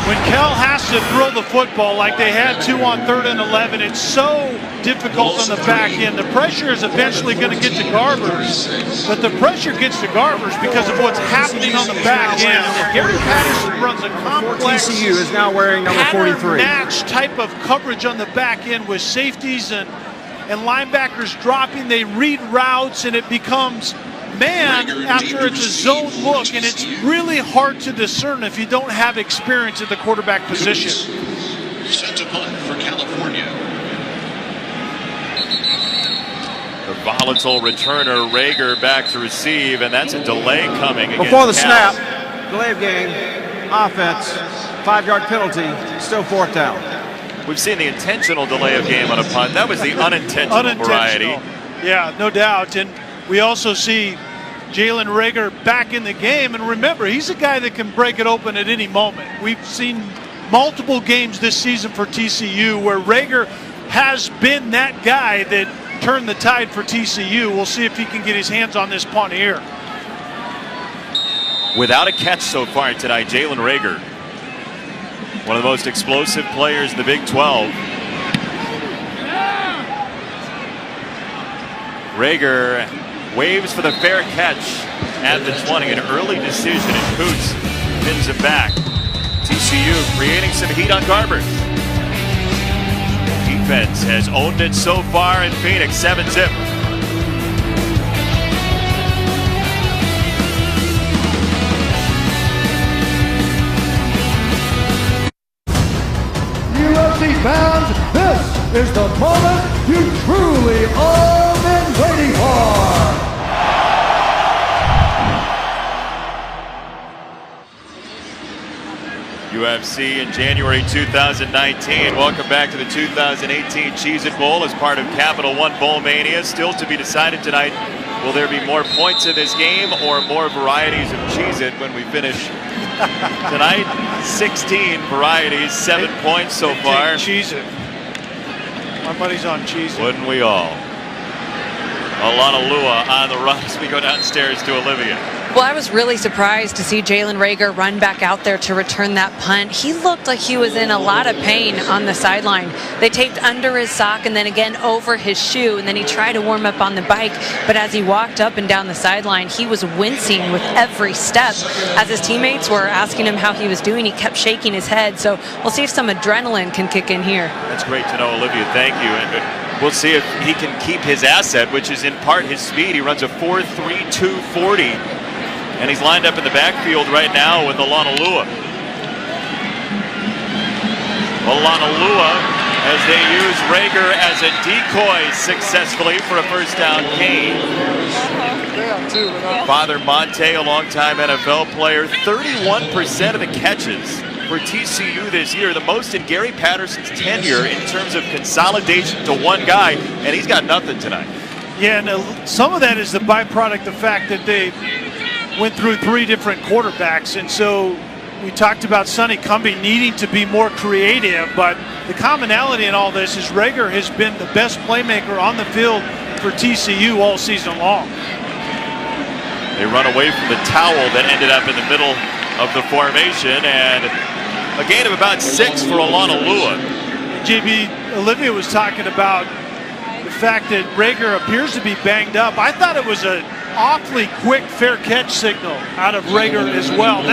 When Cal has to throw the football like they had to on 3rd and 11, it's so difficult on the back end. The pressure is eventually going to get to Garbers, but the pressure gets to Garbers because of what's happening on the back end. And Gary Patterson runs a complex TCU is now wearing number 43. match type of coverage on the back end with safeties and linebackers dropping. They read routes, and it becomes man after it's a zone look, and it's really hard to discern if you don't have experience at the quarterback position. Set to punt for California. The volatile returner Rager back to receive, and that's a delay coming against Before the Cal. snap, delay of game, offense, 5-yard penalty, still 4th down. We've seen the intentional delay of game on a punt. That was the unintentional variety. Yeah, no doubt. And we also see Jalen Rager back in the game. And remember, he's a guy that can break it open at any moment. We've seen multiple games this season for TCU where Rager has been that guy that turned the tide for TCU. We'll see if he can get his hands on this punt here. Without a catch so far tonight, Jalen Rager, one of the most explosive players in the Big 12. Rager waves for the fair catch at the 20. An early decision, and Coots pins him back. TCU creating some heat on Garber. Defense has owned it so far in Phoenix, 7-zip. UFC fans, this is the moment you truly all been waiting for. UFC in January 2019. Welcome back to the 2018 Cheez-It Bowl as part of Capital One Bowl Mania. Still to be decided tonight, will there be more points in this game or more varieties of Cheez-It when we finish tonight? 16 varieties, 7 points so far. Cheez-It. My money's on Cheez-It. Wouldn't we all? Alana Lua on the run as we go downstairs to Olivia. Well, I was really surprised to see Jalen Reagor run back out there to return that punt. He looked like he was in a lot of pain on the sideline. They taped under his sock and then again over his shoe, and then he tried to warm up on the bike. But as he walked up and down the sideline, he was wincing with every step. As his teammates were asking him how he was doing, he kept shaking his head. So we'll see if some adrenaline can kick in here. That's great to know, Olivia. Thank you. And we'll see if he can keep his asset, which is in part his speed. He runs a 4.32 40. And he's lined up in the backfield right now with Alana Lua. Alana Lua, as they use Reagor as a decoy successfully for a first down gain. Father Monte, a longtime NFL player, 31% of the catches for TCU this year, the most in Gary Patterson's tenure in terms of consolidation to one guy, and he's got nothing tonight. Yeah, and some of that is the byproduct of the fact that they went through 3 different quarterbacks, and so we talked about Sonny Cumbie needing to be more creative, but the commonality in all this is Reagor has been the best playmaker on the field for TCU all season long. They run away from the towel that ended up in the middle of the formation, and a gain of about 6 for Alana Lua. JB, Olivia was talking about the fact that Reagor appears to be banged up. I thought it was an awfully quick fair catch signal out of Reagor as well.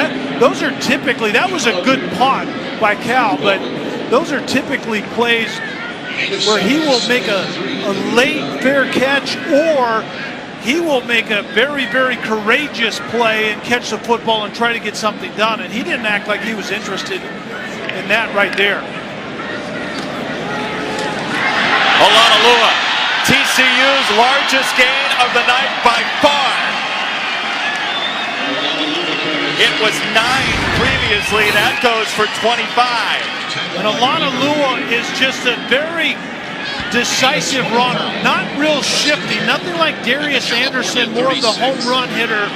Those are typically, that was a good punt by Cal, but those are typically plays where he will make a late fair catch, or he will make a very, very courageous play and catch the football and try to get something done. And he didn't act like he was interested in that right there. Alana Lua, TCU's largest gain of the night by far. It was 9 previously. That goes for 25. And Alana Lua is just a very decisive runner. Not real shifty. Nothing like Darius Anderson, more of the home run hitter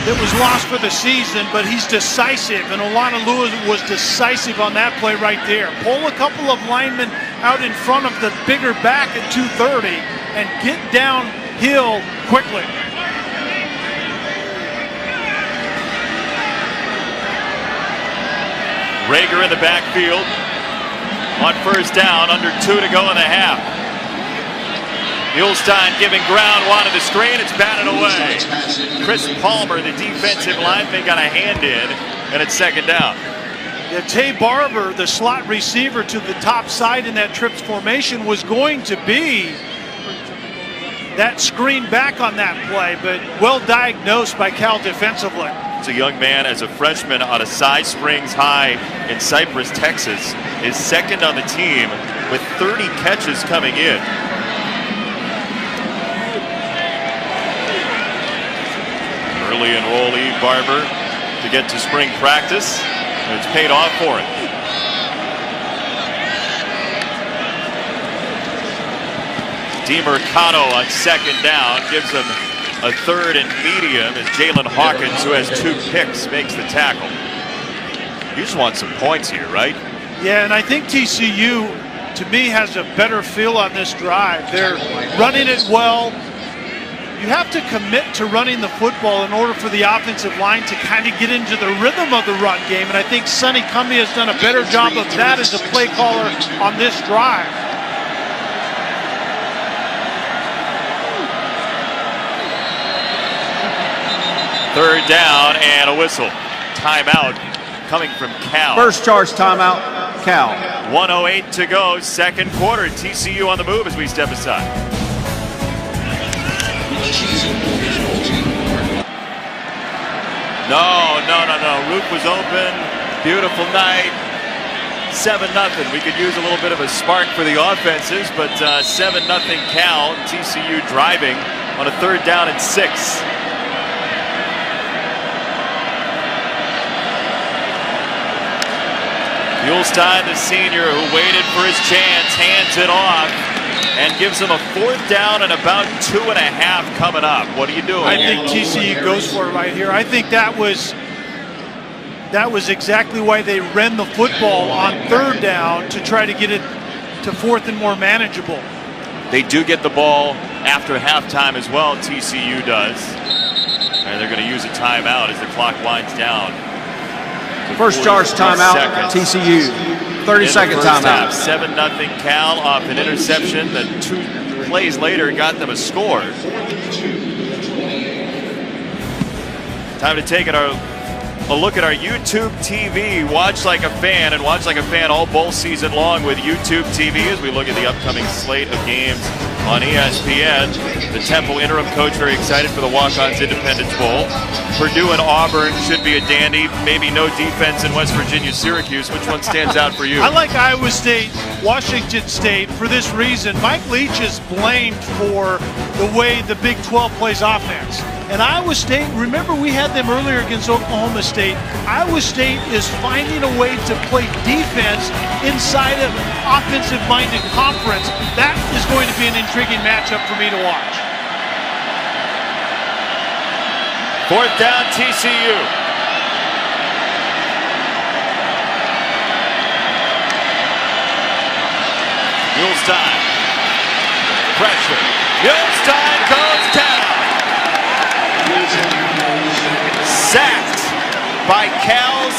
that was lost for the season, but he's decisive, and Alana Lua was decisive on that play right there. Pull a couple of linemen out in front of the bigger back at 230 and get downhill quickly. Reagor in the backfield on first down, under 2 to go in the half. Muhlstein giving ground, wanted the screen, it's batted away. Chris Palmer, the defensive lineman, got a hand in, and it's second down. Yeah, Tay Barber, the slot receiver to the top side in that trips formation, was going to be that screen back on that play, but well diagnosed by Cal defensively. It's a young man as a freshman out of Cy Springs High in Cypress, Texas, is second on the team with 30 catches coming in. Early enrollee Barber to get to spring practice, and it's paid off for him. DeMercado on second down gives him a 3rd and medium as Jalen Hawkins, who has 2 picks, makes the tackle. You just want some points here, right? Yeah, and I think TCU, to me, has a better feel on this drive. They're running it well. You have to commit to running the football in order for the offensive line to kind of get into the rhythm of the run game, and I think Sonny Cumbie has done a better job of that as a play caller on this drive. Third down and a whistle. Timeout coming from Cal. First charge timeout, Cal. 1:08 to go, second quarter. TCU on the move as we step aside. No. Roof was open. Beautiful night. 7-0. We could use a little bit of a spark for the offenses, but 7-0 Cal. TCU driving on a 3rd down and 6. Muhlstein, the senior who waited for his chance, hands it off and gives him a 4th down and about 2.5 coming up. What are you doing? I think TCU goes for it right here. I think that was exactly why they ran the football on 3rd down, to try to get it to 4th and more manageable. They do get the ball after halftime as well, TCU does. And they're going to use a timeout as the clock winds down. First charge timeout, TCU. 30-second timeout. 7-0 Cal off an interception that 2 plays later got them a score. Time to take a look at our YouTube TV. Watch like a fan, and watch like a fan all bowl season long with YouTube TV as we look at the upcoming slate of games on ESPN. The Temple interim coach very excited for the Walk-Ons Independence Bowl. Purdue and Auburn should be a dandy. Maybe no defense in West Virginia, Syracuse. Which one stands out for you? I like Iowa State, Washington State for this reason. Mike Leach is blamed for the way the Big 12 plays offense. And Iowa State, remember we had them earlier against Oklahoma State. Iowa State is finding a way to play defense inside of an offensive-minded conference. That is going to be an intriguing matchup for me to watch. 4th down, TCU. Muhlstein. Pressure. Muhlstein goes down. Sacked by Cal's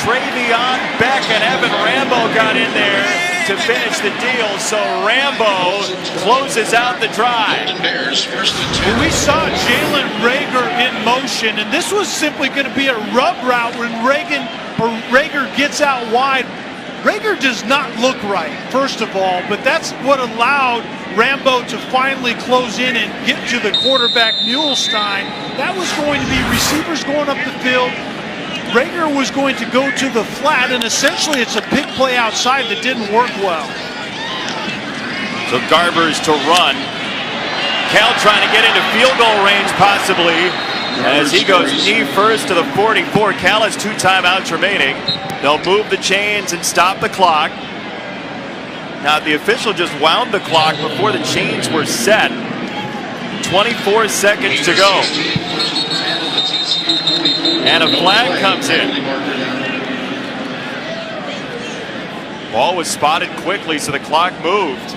Travion Beck, and Evan Rambo got in there to finish the deal, so Rambo closes out the drive. Well, we saw Jalen Reagor in motion, and this was simply going to be a rub route when Reagor gets out wide. Reagor does not look right, first of all, but that's what allowed Rambo to finally close in and get to the quarterback, Muhlstein. That was going to be receivers going up the field. Reagor was going to go to the flat, and essentially it's a big play outside that didn't work well. So Garbers to run. Cal trying to get into field goal range possibly as he goes knee first to the 44. Cal has 2 timeouts remaining. They'll move the chains and stop the clock. Now the official just wound the clock before the chains were set. 24 seconds to go. And a flag comes in. Ball was spotted quickly, so the clock moved.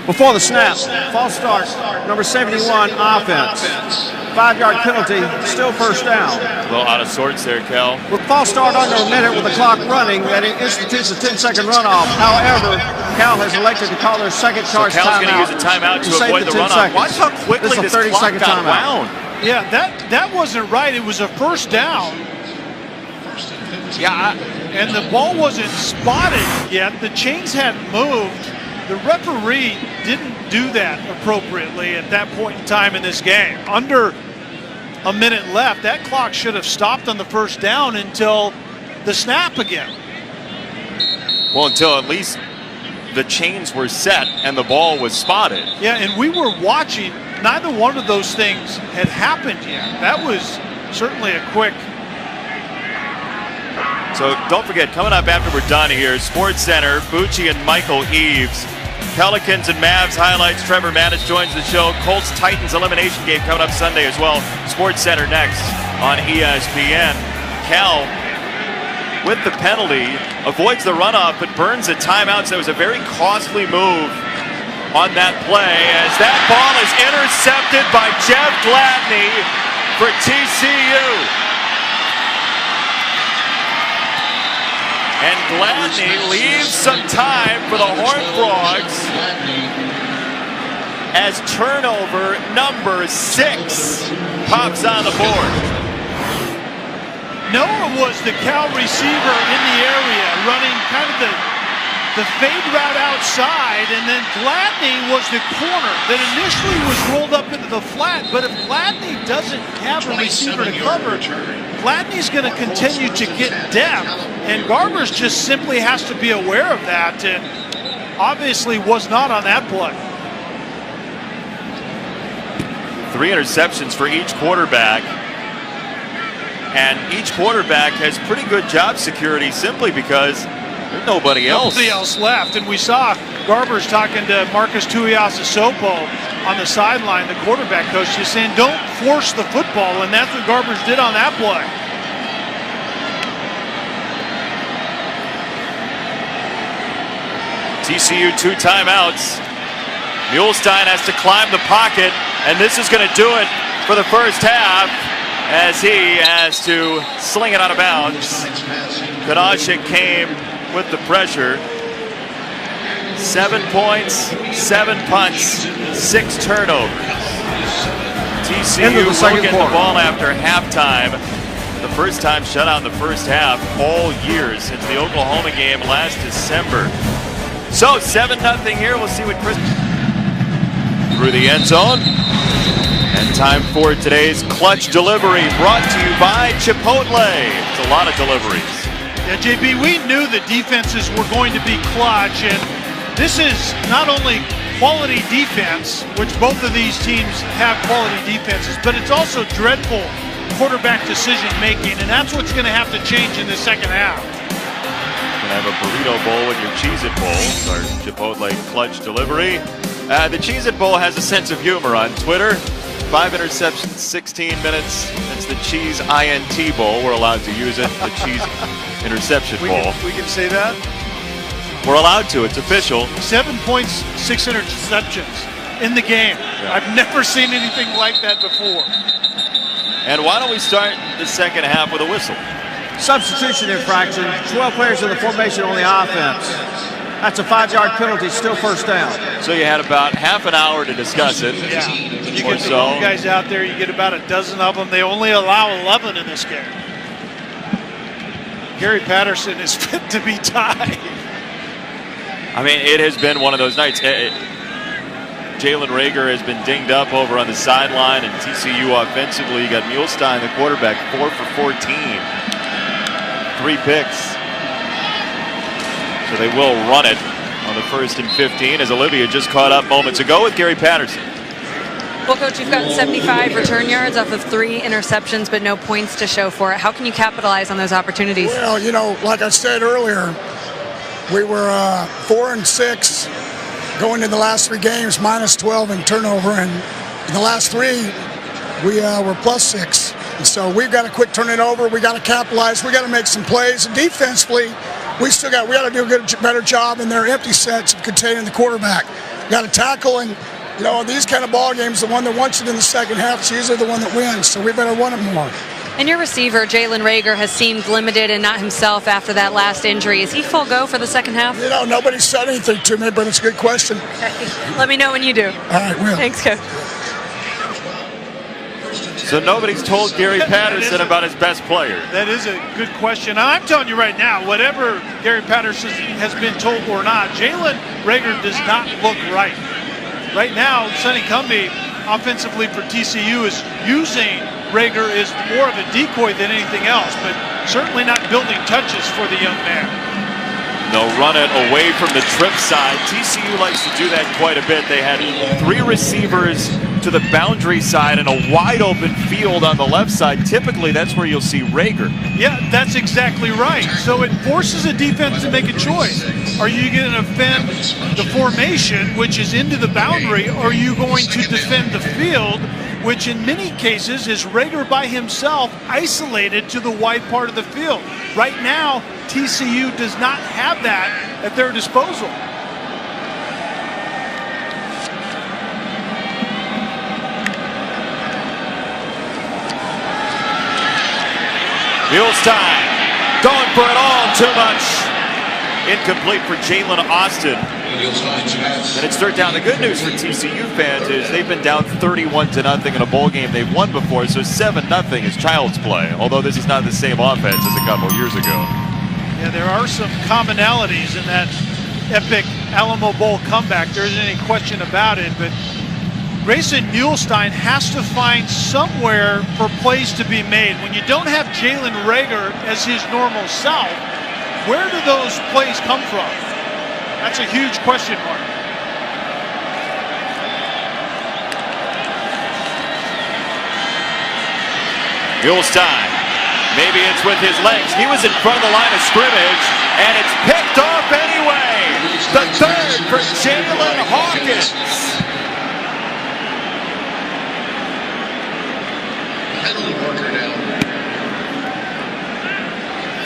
Before the snap, false start, number 71, offense. 5-yard penalty, still first down. A little out of sorts there, Cal. With false start under a minute with the clock running, that institutes a 10-second runoff. However, Cal has elected to call their second charge so Cal's timeout. Cal's going to use a timeout to avoid the runoff. Seconds. Watch how quickly this clock got wound. Yeah, that wasn't right. It was a first down. Yeah. And the ball wasn't spotted yet. The chains hadn't moved. The referee didn't do that appropriately at that point in time in this game. Under a minute left, that clock should have stopped on the first down until the snap again. Well, until at least the chains were set and the ball was spotted. Yeah, and we were watching. Neither one of those things had happened yet. That was certainly a quick. So don't forget, coming up after we're done here, Sports Center, Bucci and Michael Eaves. Pelicans and Mavs highlights. Trevor Mattis joins the show. Colts-Titans elimination game coming up Sunday as well. Sports Center next on ESPN. Cal, with the penalty, avoids the runoff but burns a timeout, so it was a very costly move on that play as that ball is intercepted by Jeff Gladney for TCU. And Gladney leaves some time for the Horned Frogs as turnover number 6 pops on the board. Noah was the Cal receiver in the area running kind of the fade route outside, and then Gladney was the corner that initially was rolled up into the flat. But if Gladney doesn't have a receiver to cover, Gladney's going to continue to get depth, and Garbers just simply has to be aware of that, and obviously was not on that play. 3 interceptions for each quarterback. And each quarterback has pretty good job security simply because there's nobody else. Nobody else left. And we saw Garbers talking to Marcus Tuiasosopo on the sideline, the quarterback coach, just saying, don't force the football. And that's what Garbers did on that play. TCU 2 timeouts. Muhlstein has to climb the pocket, and this is going to do it for the first half as he has to sling it out of bounds. Kadashik came with the pressure. 7 points, 7 punts, 6 turnovers. TCU will get the ball after halftime. The first time shutout in the first half all year since the Oklahoma game last December. So 7-0 here. We'll see what Chris through the end zone. And time for today's clutch delivery brought to you by Chipotle. It's a lot of deliveries. Yeah, JB, we knew the defenses were going to be clutch, and this is not only quality defense, which both of these teams have quality defenses, but it's also dreadful quarterback decision making, and that's what's going to have to change in the second half. You're going to have a burrito bowl with your Cheez-It bowl. It's our Chipotle clutch delivery. The Cheez-It bowl has a sense of humor on Twitter. 5 interceptions, 16 minutes. It's the Cheese INT bowl. We're allowed to use it. The Cheese interception bowl. We can say that? We're allowed to. It's official. 7 points, 6 interceptions in the game. Yeah. I've never seen anything like that before. And why don't we start the second half with a whistle? Substitution infraction. 12 players in the formation on the offense. That's a 5-yard penalty, still first down. So you had about half an hour to discuss it. Yeah. You get the young guys out there, you get about a dozen of them. They only allow 11 in this game. Gary Patterson is fit to be tied. I mean, it has been one of those nights. Jalen Reagor has been dinged up over on the sideline, and TCU offensively, you got Muhlstein, the quarterback, 4 for 14. 3 picks. So they will run it on the 1st and 15 as Olivia just caught up moments ago with Gary Patterson. Well, Coach, you've gotten 75 return yards off of 3 interceptions, but no points to show for it. How can you capitalize on those opportunities? Well, you know, like I said earlier, we were 4 and 6 going in the last 3 games, minus 12 in turnover, and in the last 3, we were plus 6. And so we've got to quit turning over. We got to capitalize. We got to make some plays. And defensively, we got to do a better job in their empty sets of containing the quarterback. We got to tackle, and you know, these kind of ball games, the one that wants it in the second half is usually the one that wins. So we better want it more. And your receiver, Jalen Reagor, has seemed limited and not himself after that last injury. Is he full go for the second half? You know, nobody said anything to me, but it's a good question. Okay. Let me know when you do. All right, will. Thanks, Coach. So nobody's told Gary Patterson about his best player. That is a good question. I'm telling you right now, whatever Gary Patterson has been told or not, Jalen Reagor does not look right. Right now, Sonny Cumbie, offensively for TCU, is using Reagor as more of a decoy than anything else, but certainly not building touches for the young man. They'll run it away from the trip side. TCU likes to do that quite a bit. They had 3 receivers to the boundary side and a wide open field on the left side. Typically, that's where you'll see Reagor. Yeah, that's exactly right. So it forces a defense to make a choice. Are you going to defend the formation, which is into the boundary, or are you going to defend the field, which in many cases is Reagor by himself, isolated to the wide part of the field? Right now, TCU does not have that at their disposal. Muhlstein going for it all, too much. Incomplete for Jalen Austin. And it's third down. The good news for TCU fans is they've been down 31-0 in a bowl game they've won before, so 7-0 is child's play, although this is not the same offense as a couple years ago. Yeah, there are some commonalities in that epic Alamo Bowl comeback. There isn't any question about it, but Grayson Muhlstein has to find somewhere for plays to be made. When you don't have Jalen Reagor as his normal self, where do those plays come from? That's a huge question mark. Muhlstein, maybe it's with his legs. He was in front of the line of scrimmage, and it's picked off anyway. The third for Jalen Hawkins. Penalty marker now.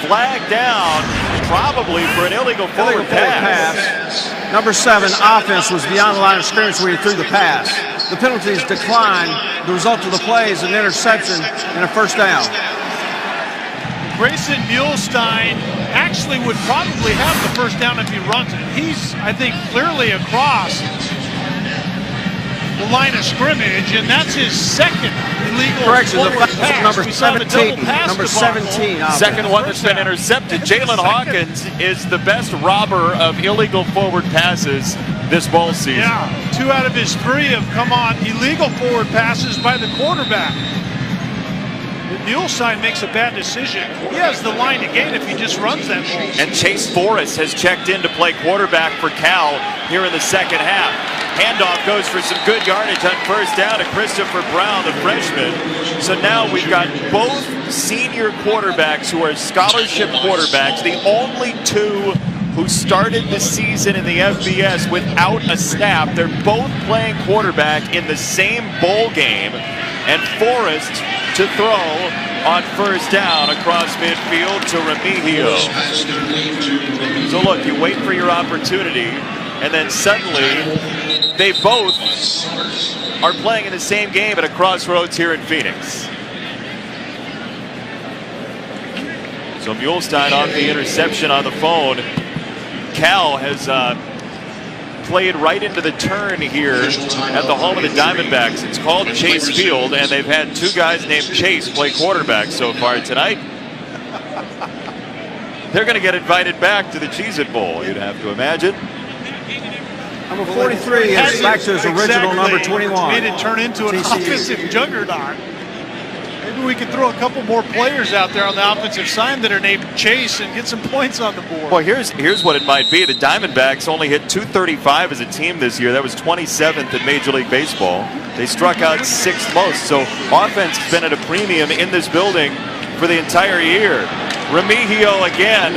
Flag down, probably for an illegal forward pass. Number 7, offense, was beyond the line of scrimmage where he threw the pass. The penalties declined. The result of the play is an interception and a first down. Grayson Muhlstein actually would probably have the first down if he runs it. He's, I think, clearly across the line of scrimmage, and that's his second illegal Correction, the forward pass pass. number We saw the 17. double pass Number debacle. 17. Second one that's been intercepted. Jalen Hawkins is the best robber of illegal forward passes this bowl season. Yeah, 2 out of his 3 have come on illegal forward passes by the quarterback. Muhlstein makes a bad decision. He has the line to gain if he just runs that ball. And Chase Forrest has checked in to play quarterback for Cal here in the second half. Handoff goes for some good yardage on first down to Christopher Brown, the freshman. So now we've got both senior quarterbacks who are scholarship quarterbacks, the only 2 who started the season in the FBS without a snap. They're both playing quarterback in the same bowl game. And Forrest to throw on first down across midfield to Remigio. So look, you wait for your opportunity, and then suddenly they both are playing in the same game at a crossroads here in Phoenix. So Muhlstein off the interception on the phone. Cal has played right into the turn here at the home of the Diamondbacks. It's called Chase Field, and they've had 2 guys named Chase play quarterback so far tonight. They're going to get invited back to the Cheez-It Bowl, you'd have to imagine. Number 43 is back to his original number 21. Made it turn into an offensive juggernaut. Maybe we could throw a couple more players out there on the offensive side that are named Chase and get some points on the board. Well, here's what it might be. The Diamondbacks only hit .235 as a team this year. That was 27th in Major League Baseball. They struck out 6th most. So offense has been at a premium in this building for the entire year. Remigio again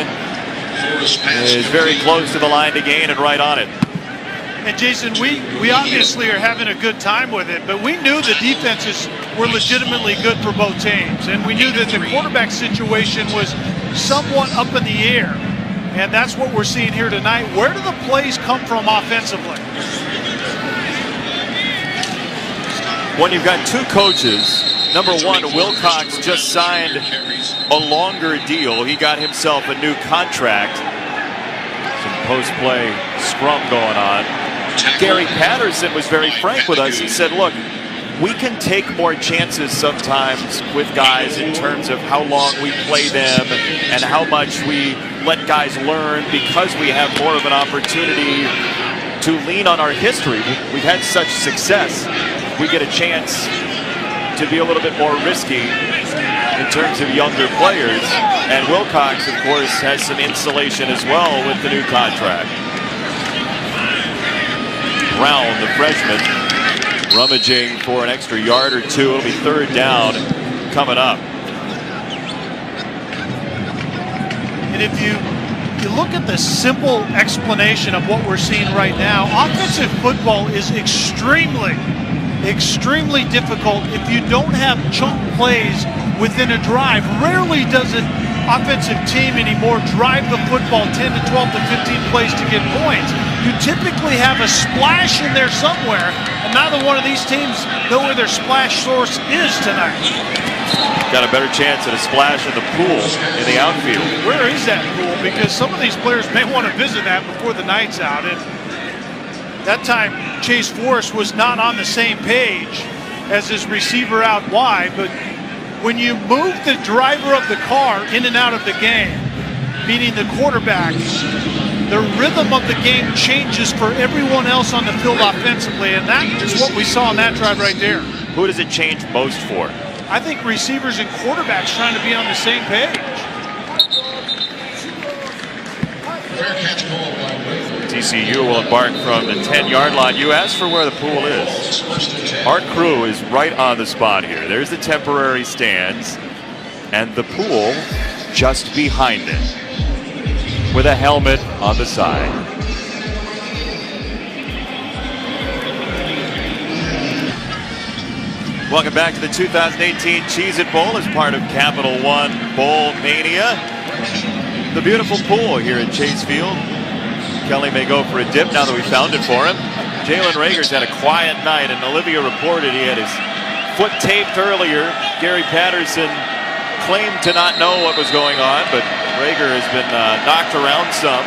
is very close to the line to gain and right on it. And Jason, we obviously are having a good time with it, but we knew the defenses were legitimately good for both teams, and we knew that the quarterback situation was somewhat up in the air, and that's what we're seeing here tonight. Where do the plays come from offensively? When you've got 2 coaches, number 1, Wilcox just signed a longer deal. He got himself a new contract. Some post-play scrum going on. Gary Patterson was very frank with us. He said, look, we can take more chances sometimes with guys in terms of how long we play them and how much we let guys learn because we have more of an opportunity to lean on our history. We've had such success. We get a chance to be a little bit more risky in terms of younger players. And Wilcox, of course, has some insulation as well with the new contract. Brown, the freshman, rummaging for an extra yard or 2. It'll be 3rd down coming up. And if you look at the simple explanation of what we're seeing right now, offensive football is extremely difficult if you don't have chunk plays within a drive. Rarely does an offensive team anymore drive the football 10 to 12 to 15 plays to get points. You typically have a splash in there somewhere, and neither one of these teams know where their splash source is tonight. Got a better chance at a splash in the pool in the outfield. Where is that pool? Because some of these players may want to visit that before the night's out. And that time, Chase Forrest was not on the same page as his receiver out wide, but when you move the driver of the car in and out of the game, meaning the quarterback, the rhythm of the game changes for everyone else on the field offensively, and that is what we saw on that drive right there. Who does it change most for? I think receivers and quarterbacks trying to be on the same page. TCU will embark from the 10-yard line. You asked for where the pool is. Our crew is right on the spot here. There's the temporary stands. and the pool just behind it with a helmet on the side. Welcome back to the 2018 Cheez-It Bowl as part of Capital One Bowl Mania. The beautiful pool here at Chase Field. Kelly may go for a dip now that we found it for him. Jalen Reagor's had a quiet night, and Olivia reported he had his foot taped earlier. Gary Patterson claimed to not know what was going on, but Reagor has been knocked around some.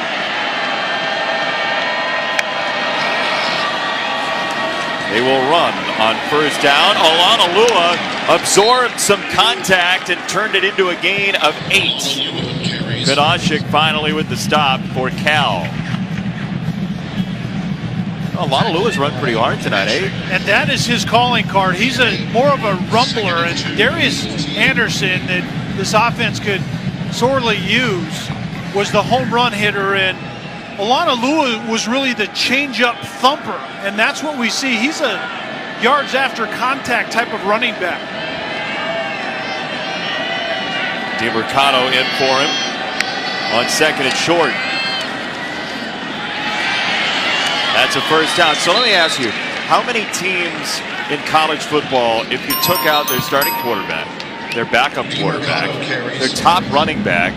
They will run on first down. Olanolua absorbed some contact and turned it into a gain of 8. Kadashik finally with the stop for Cal. Olaoluwa's run pretty hard tonight, eh? And that is his calling card. He's more of a rumbler, and Darius Anderson that this offense could sorely use was the home run hitter, and Olanolua was really the change-up thumper, and that's what we see. He's a yards after contact type of running back. DeMercado in for him on second and short. That's a first down. So let me ask you, how many teams in college football, if you took out their starting quarterback, their backup quarterback, their top running back,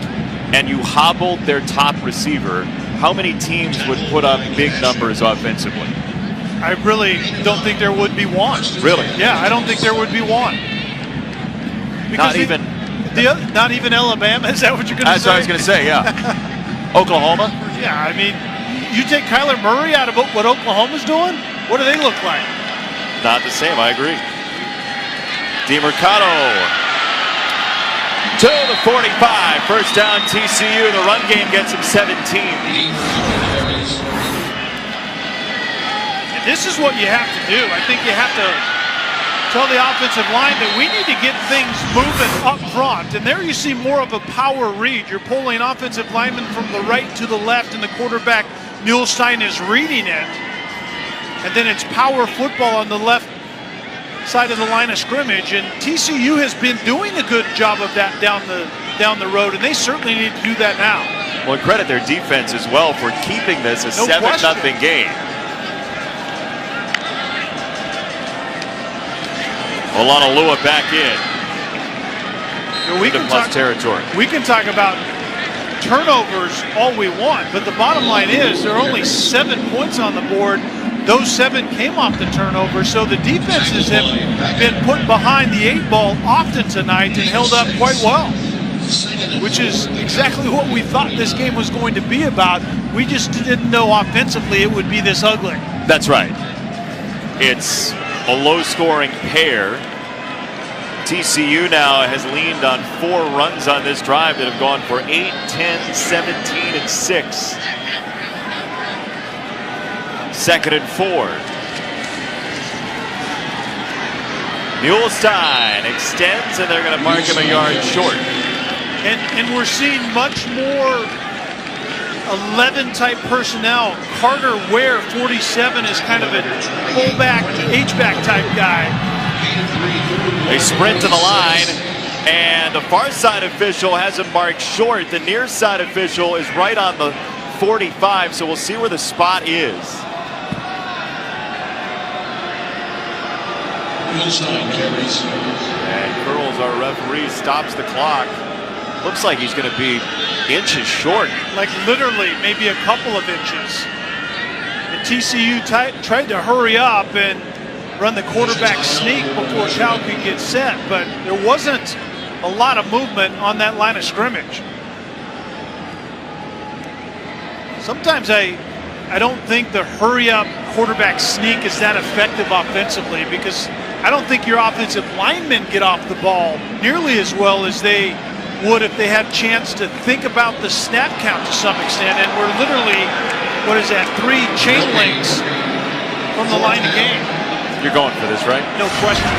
and you hobbled their top receiver, how many teams would put up big numbers offensively? I really don't think there would be one. Really? Yeah, I don't think there would be one. Not even Alabama? Is that what you're going to say? That's what I was going to say, yeah. Oklahoma? Yeah, I mean, you take Kyler Murray out of what Oklahoma's doing, what do they look like? Not the same, I agree. DeMercado to the 45. First down, TCU. The run game gets him 17. And this is what you have to do. I think you have to tell the offensive line that we need to get things moving up front. And there you see more of a power read. You're pulling offensive linemen from the right to the left, and the quarterback, Muehlstein, is reading it. And then it's power football on the left side of the line of scrimmage, and TCU has been doing a good job of that down the road, and they certainly need to do that now. Well, credit their defense as well for keeping this a 7-0 game. Olanolua back in. We can plus territory. We can talk about turnovers all we want, but the bottom line is there are only 7 points on the board. Those 7 came off the turnover, so the defenses have been put behind the 8 ball often tonight and held up quite well, which is exactly what we thought this game was going to be about. We just didn't know offensively it would be this ugly. That's right. It's a low-scoring pair. TCU now has leaned on 4 runs on this drive that have gone for 8, 10, 17, and 6. Second and 4. Muehlstein extends, and they're going to mark him a yard short. And we're seeing much more 11-type personnel. Carter Ware, 47, is kind of a fullback, H-back type guy. They sprint to the line, and the far side official has him marked short. The near side official is right on the 45, so we'll see where the spot is. And Curls, our referee, stops the clock. Looks like he's going to be inches short. Like literally, maybe a couple of inches. And TCU tried to hurry up and run the quarterback sneak before Cal could get set, but there wasn't a lot of movement on that line of scrimmage. Sometimes I don't think the hurry-up quarterback sneak is that effective offensively, because I don't think your offensive linemen get off the ball nearly as well as they would if they had a chance to think about the snap count to some extent. And we're literally, 3 chain links from the line of game. You're going for this, right? No question.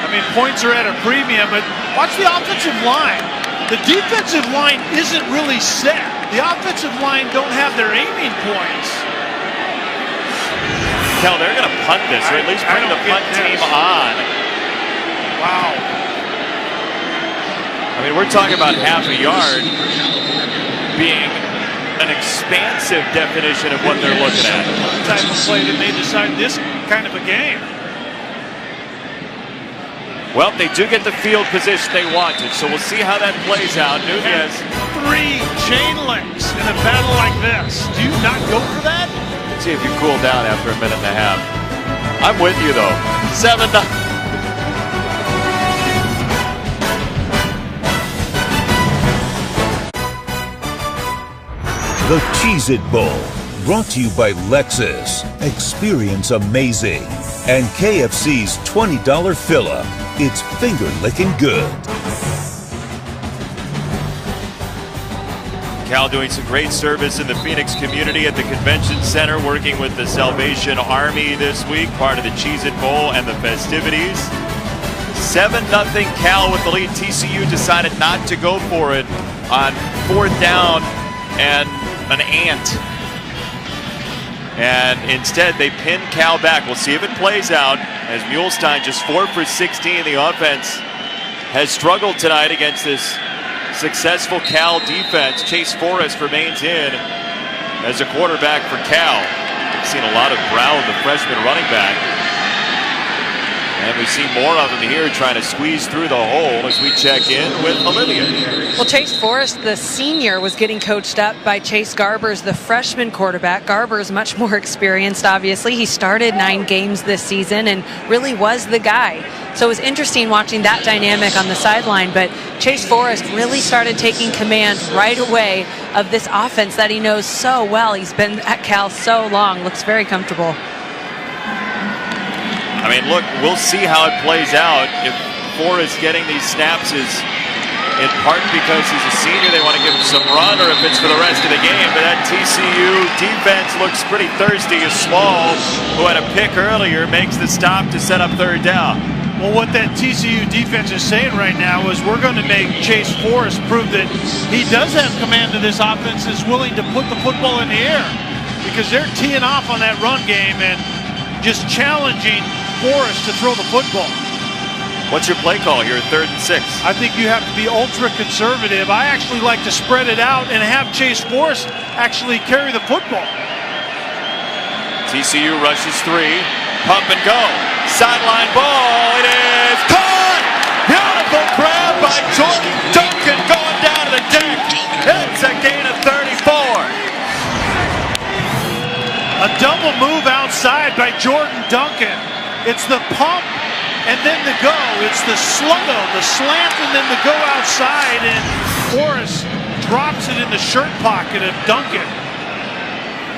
I mean, points are at a premium, but watch the offensive line. The defensive line isn't really set. The offensive line don't have their aiming points. Cal, they're going to punt this, or at least bring the punt team on. Wow. I mean, we're talking about half a yard being an expansive definition of what they're looking at. The type of play that they decide this kind of a game. Well, they do get the field position they wanted, so we'll see how that plays out. Nunez. 3 chain links in a battle like this. Do you not go for that? Let's see if you cool down after a minute and a half. I'm with you, though. 7-0. The Cheez-It Bowl, brought to you by Lexus. Experience amazing. And KFC's $20 fill-up. It's finger-licking good. Cal doing some great service in the Phoenix community at the Convention Center, working with the Salvation Army this week, part of the Cheez-It Bowl and the festivities. 7-0 Cal with the lead. TCU decided not to go for it on 4th down and an ant. And instead, they pin Cal back. We'll see if it plays out as Muhlstein just 4 for 16. The offense has struggled tonight against this successful Cal defense. Chase Forrest remains in as a quarterback for Cal. We've seen a lot of Brown, the freshman running back. And we see more of him here trying to squeeze through the hole as we check in with Olivia. Well, Chase Forrest, the senior, was getting coached up by Chase Garbers, the freshman quarterback. Garbers much more experienced, obviously. He started 9 games this season and really was the guy. So it was interesting watching that dynamic on the sideline, but Chase Forrest really started taking command right away of this offense that he knows so well. He's been at Cal so long, looks very comfortable. I mean, look, we'll see how it plays out. If Forrest getting these snaps is in part because he's a senior, they want to give him some run, or if it's for the rest of the game. But that TCU defense looks pretty thirsty. As Small, who had a pick earlier, makes the stop to set up 3rd down. Well, what that TCU defense is saying right now is we're going to make Chase Forrest prove that he does have command of this offense, is willing to put the football in the air, because they're teeing off on that run game and just challenging Forrest to throw the football. What's your play call here, 3rd and 6? I think you have to be ultra conservative. I actually like to spread it out and have Chase Forrest actually carry the football. TCU rushes 3, pump and go. Sideline ball, it is caught! Beautiful grab by Jordan Duncan going down to the deck. It's a gain of 34. A double move outside by Jordan Duncan. It's the pump and then the go. It's the sluggo, the slant, and then the go outside, and Forrest drops it in the shirt pocket of Duncan.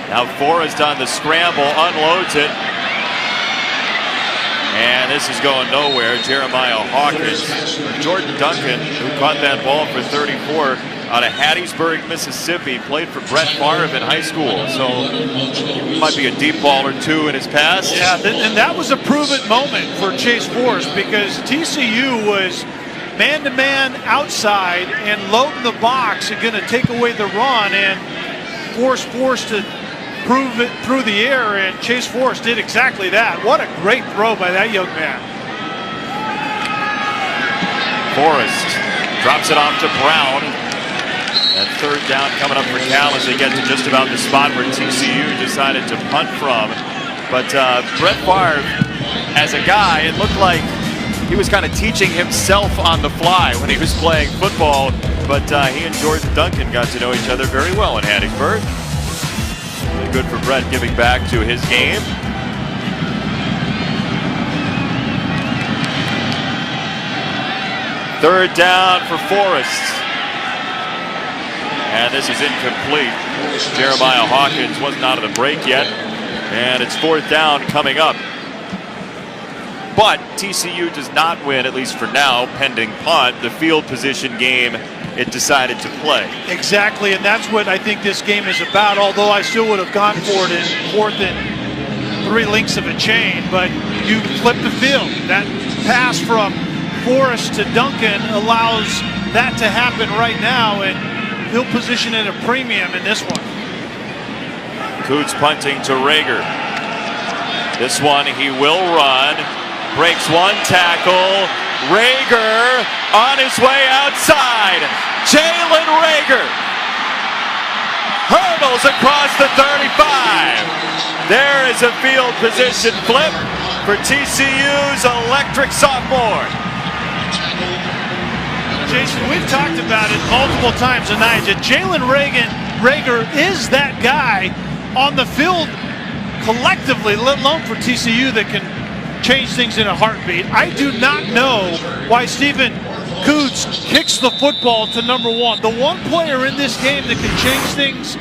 Now Forrest on the scramble, unloads it. And this is going nowhere. Jeremiah Hawkins. Jordan Duncan, who caught that ball for 34 out of Hattiesburg, Mississippi, played for Brett Favre in high school. So he might be a deep ball or 2 in his past. Yeah, and that was a proven moment for Chase Forrest, because TCU was man-to-man outside and loading the box and going to take away the run and force Forrest to prove it through the air, and Chase Forrest did exactly that. What a great throw by that young man. Forrest drops it off to Brown. And 3rd down coming up for Cal as they get to just about the spot where TCU decided to punt from. But Brett Favre, as a guy, it looked like he was kind of teaching himself on the fly when he was playing football. But he and Jordan Duncan got to know each other very well in Hattiesburg. Really good for Brett giving back to his game. Third down for Forrest. And this is incomplete. Jeremiah Hawkins wasn't out of the break yet. And it's 4th down coming up. But TCU does not win, at least for now, pending punt, the field position game it decided to play. Exactly, and that's what I think this game is about, although I still would have gone for it in 4th and 3 links of a chain. But you flip the field. That pass from Forrest to Duncan allows that to happen right now, and he'll position at a premium in this one. Coots punting to Rager. This one he will run. Breaks 1 tackle. Reagor on his way outside. Jalen Reagor hurdles across the 35. There is a field position flip for TCU's electric sophomore. Jason, we've talked about it multiple times tonight that Jalen Reagor is that guy on the field collectively, let alone for TCU, that can change things in a heartbeat. I do not know why Stephen Coots kicks the football to number one. The one player in this game that can change things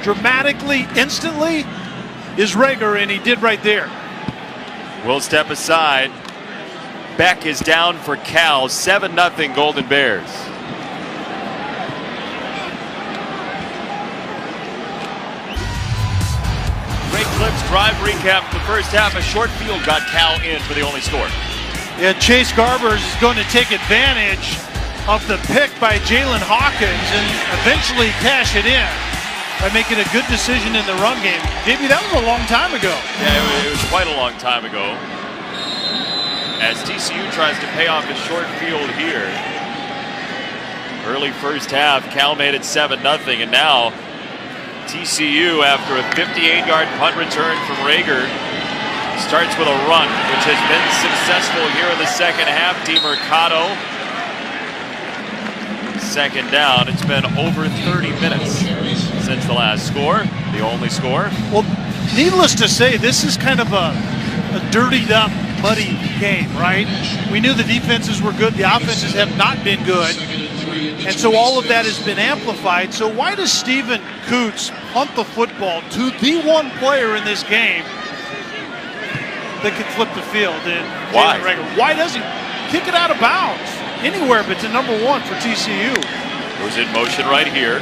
dramatically, instantly, is Reagor, and he did right there. We'll step aside. Beck is down for Cal. 7-0 Golden Bears. Great Clips drive recap of the first half. A short field got Cal in for the only score. Yeah, Chase Garbers is going to take advantage of the pick by Jalen Hawkins and eventually cash it in by making a good decision in the run game. JB, that was a long time ago. Yeah, it was quite a long time ago. As TCU tries to pay off a short field here. Early first half, Cal made it 7-0, and now TCU, after a 58-yard punt return from Reagor, starts with a run, which has been successful here in the second half. DeMercado, second down. It's been over 30 minutes since the last score, the only score. Well, needless to say, this is kind of a dirtied up, muddy game, right? We knew the defenses were good. The offenses have not been good. And so all of that has been amplified. So why does Stephen Coots punt the football to the one player in this game that can flip the field? And why? Why doesn't he kick it out of bounds anywhere but to number one for TCU? Goes in motion right here.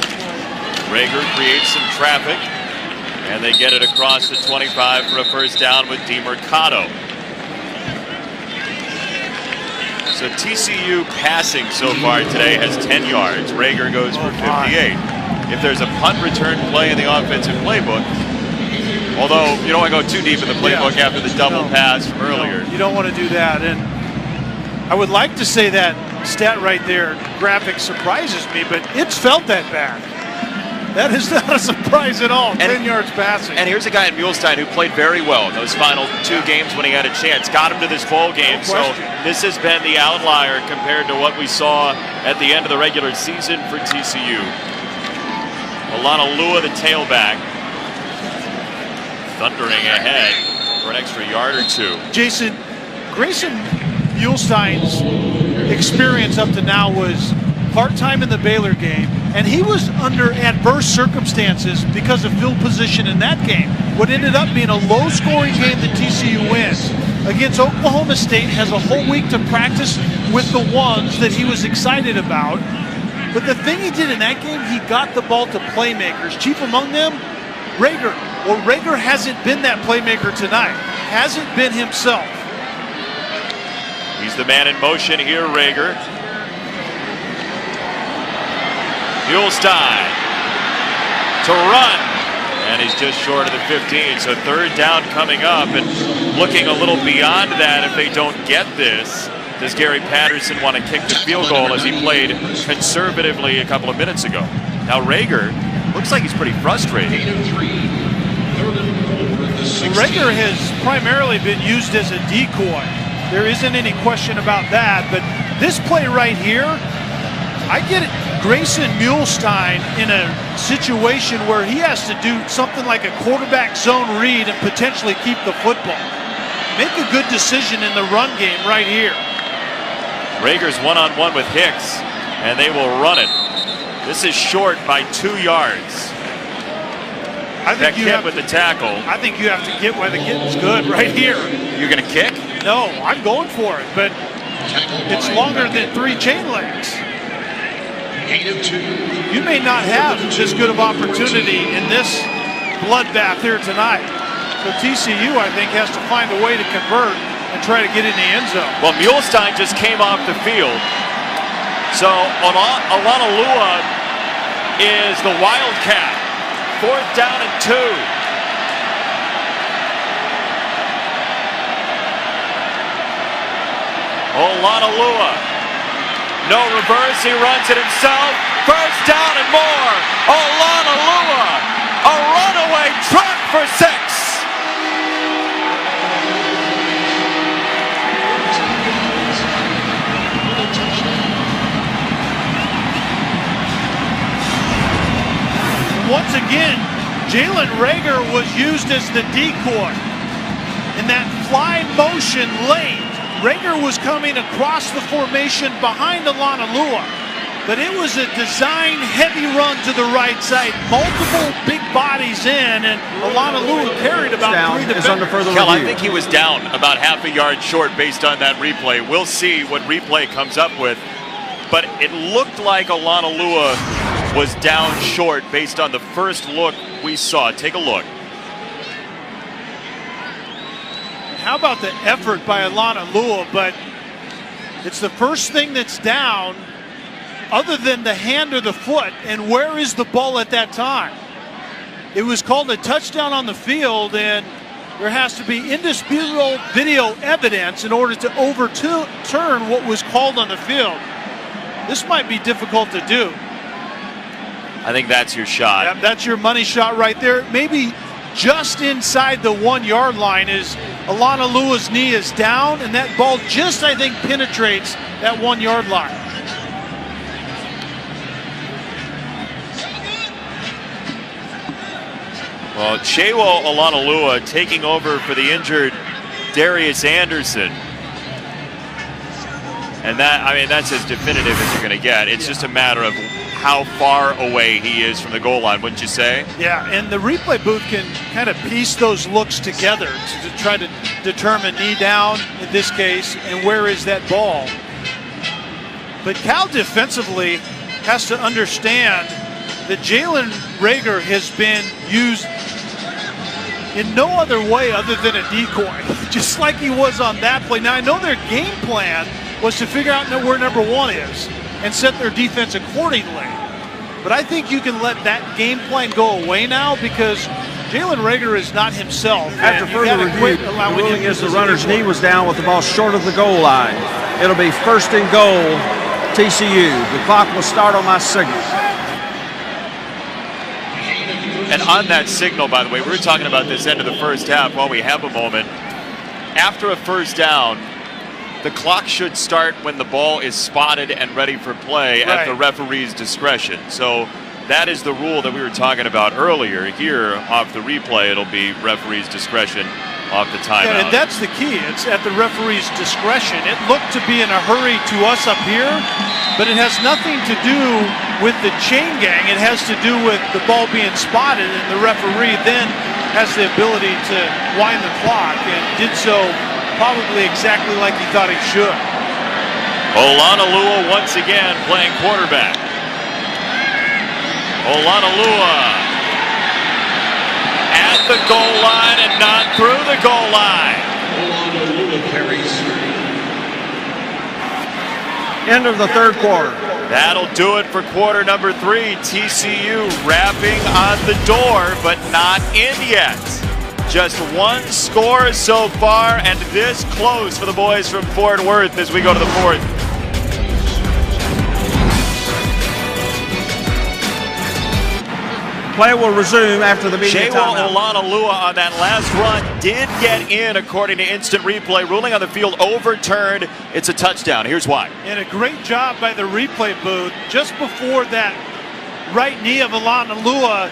Reagor creates some traffic, and they get it across the 25 for a first down with DeMercado. So TCU passing so far today has 10 yards. Reagor goes for 58. If there's a punt return play in the offensive playbook, although you don't want to go too deep in the playbook after the double pass from earlier. You don't want to do that. And I would like to say that stat right there, graphic, surprises me, but it's felt that bad. That is not a surprise at all. 10 yards passing. And here's a guy in Muhlstein who played very well in those final two games when he had a chance. Got him to this bowl game. So this has been the outlier compared to what we saw at the end of the regular season for TCU. Olanolua, the tailback, thundering ahead for an extra yard or two. Jason, Grayson Muhlstein's experience up to now was part-time in the Baylor game, and he was under adverse circumstances because of field position in that game. What ended up being a low-scoring game that TCU wins against Oklahoma State, has a whole week to practice with the ones that he was excited about. But the thing he did in that game, he got the ball to playmakers. Chief among them, Reagor. Well, Reagor hasn't been that playmaker tonight. Hasn't been himself. He's the man in motion here, Reagor. Muhlstein to run, and he's just short of the 15. So third down coming up, and looking a little beyond that if they don't get this. Does Gary Patterson want to kick the field goal as he played conservatively a couple of minutes ago? Now Reagor looks like he's pretty frustrated. Reagor has primarily been used as a decoy. There isn't any question about that, but this play right here, I get it. Grayson Muhlstein in a situation where he has to do something like a quarterback zone read and potentially keep the football. Make a good decision in the run game right here. Reagor's one-on-one with Hicks, and they will run it. This is short by 2 yards. I think you have with the tackle. I think you have to get where the getting's good right here. You're going to kick? No, I'm going for it, but it's longer than 3 chain legs. You may not have this good of opportunity in this bloodbath here tonight. So TCU, I think, has to find a way to convert and try to get in the end zone. Well, Muhlstein just came off the field. So Olanolua is the Wildcat. 4th down and 2. Olanalua. No reverse, he runs it himself. First down and more. Olanalua, a runaway truck for 6. Once again, Jalen Reagor was used as the decoy. In that fly motion late, Reagor was coming across the formation behind Olanalua, but it was a design heavy run to the right side. Multiple big bodies in, and Olanalua carried about 3 defenders. Kel, I think he was down about half a yard short based on that replay. We'll see what replay comes up with, but it looked like Olanalua was down short based on the first look we saw. Take a look. How about the effort by Olanalua, but it's the first thing that's down other than the hand or the foot, and where is the ball at that time? It was called a touchdown on the field, and there has to be indisputable video evidence in order to overturn what was called on the field. This might be difficult to do. I think that's your shot. Yep, that's your money shot right there. Maybe just inside the 1 yard line is Olanalua's knee is down, and that ball just, I think, penetrates that 1 yard line. Well, Chewo Olanalua taking over for the injured Darius Anderson. And that, I mean, that's as definitive as you're going to get. It's just a matter of how far away he is from the goal line, wouldn't you say? Yeah, and the replay booth can kind of piece those looks together to try to determine knee down in this case and where is that ball. But Cal defensively has to understand that Jalen Reagor has been used in no other way other than a decoy, just like he was on that play. Now, I know their game plan was to figure out where number 1 is and set their defense accordingly. But I think you can let that game plan go away now because Jalen Reagor is not himself. After further review, the ruling is the runner's knee was down with the ball short of the goal line. It'll be first and goal, TCU. The clock will start on my signal. And on that signal, by the way, we were talking about this end of the first half while we have a moment. After a first down, the clock should start when the ball is spotted and ready for play at the referee's discretion. So that is the rule that we were talking about earlier. Here, off the replay, it'll be referee's discretion off the timeout. Yeah, and that's the key. It's at the referee's discretion. It looked to be in a hurry to us up here, but it has nothing to do with the chain gang. It has to do with the ball being spotted, and the referee then has the ability to wind the clock, and did so probably exactly like he thought he should. Olanalua once again playing quarterback. Olanalua at the goal line and not through the goal line. Olanalua carries. End of the third quarter. That'll do it for quarter number 3. TCU wrapping on the door, but not in yet. Just one score so far, and this close for the boys from Fort Worth as we go to the 4th. Play will resume after the media timeout. Olanalua on that last run did get in, according to instant replay. Ruling on the field overturned. It's a touchdown. Here's why. And a great job by the replay booth. Just before that right knee of Olanalua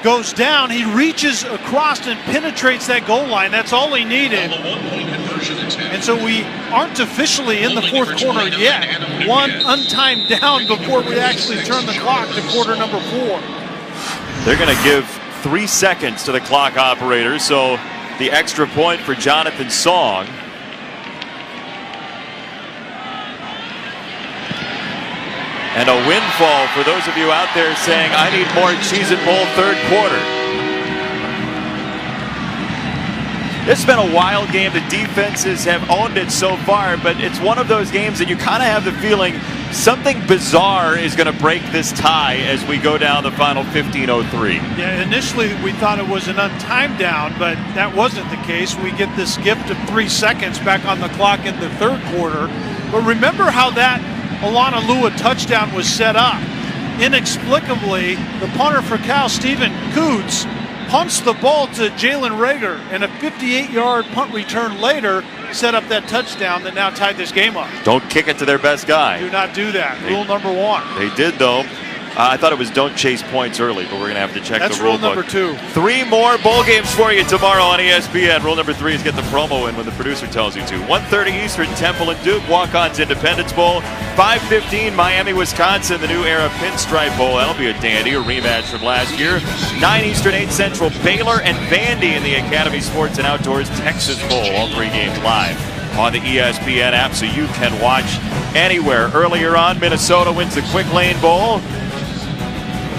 goes down, he reaches across and penetrates that goal line. That's all he needed. And so we aren't officially in the 4th quarter yet. One untimed down before we actually turn the clock to quarter number 4. They're going to give 3 seconds to the clock operator, so the extra point for Jonathan Song. And a windfall for those of you out there saying, I need more Cheez-It Bowl 3rd quarter. This has been a wild game. The defenses have owned it so far, but it's one of those games that you kind of have the feeling something bizarre is going to break this tie as we go down the final 15:03. Yeah, initially we thought it was an untimed down, but that wasn't the case. We get this gift of 3 seconds back on the clock in the third quarter. But remember how that Alana Lua touchdown was set up. Inexplicably, the punter for Cal, Stephen Coots, punts the ball to Jalen Rager, and a 58-yard punt return later set up that touchdown that now tied this game up. Don't kick it to their best guy. Do not do that. Rule number 1. They did, though. I thought it was don't chase points early, but we're going to have to check That's the rule rule book. number 2. 3 more bowl games for you tomorrow on ESPN. Rule number 3 is get the promo in when the producer tells you to. 1:30 Eastern, Temple and Duke, Walk-Ons Independence Bowl. 5:15 Miami, Wisconsin, the New Era Pinstripe Bowl. That'll be a dandy, a rematch from last year. 9 Eastern, 8 Central, Baylor and Vandy in the Academy Sports and Outdoors Texas Bowl. All 3 games live on the ESPN app, so you can watch anywhere. Earlier on, Minnesota wins the Quick Lane Bowl.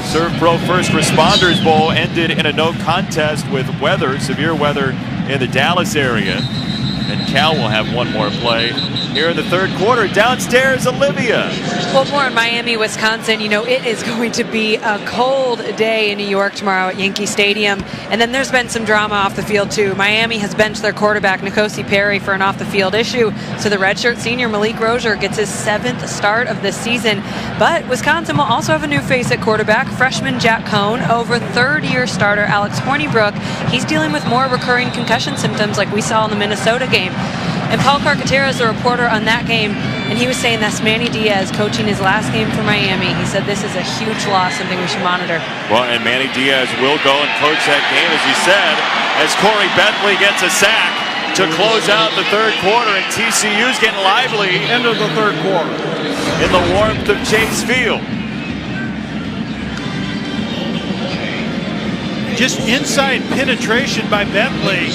Serve Pro First Responders Bowl ended in a no contest with weather, severe weather in the Dallas area. And Cal will have one more play here in the third quarter. Downstairs, Olivia. Well, more in Miami, Wisconsin. You know, it is going to be a cold day in New York tomorrow at Yankee Stadium. And then there's been some drama off the field, too. Miami has benched their quarterback, Nkosi Perry, for an off-the-field issue. So the redshirt senior, Malik Rozier, gets his 7th start of this season. But Wisconsin will also have a new face at quarterback, freshman Jack Cohn, over third-year starter Alex Hornibrook. He's dealing with more recurring concussion symptoms like we saw in the Minnesota game. And Paul Carcaterra is the reporter on that game, and he was saying that's Manny Diaz coaching his last game for Miami. He said this is a huge loss, something we should monitor. Well, and Manny Diaz will go and coach that game, as you said, as Corey Bentley gets a sack to close out the third quarter, and TCU's getting lively. End of the third quarter. In the warmth of Chase Field. Just inside penetration by Bentley.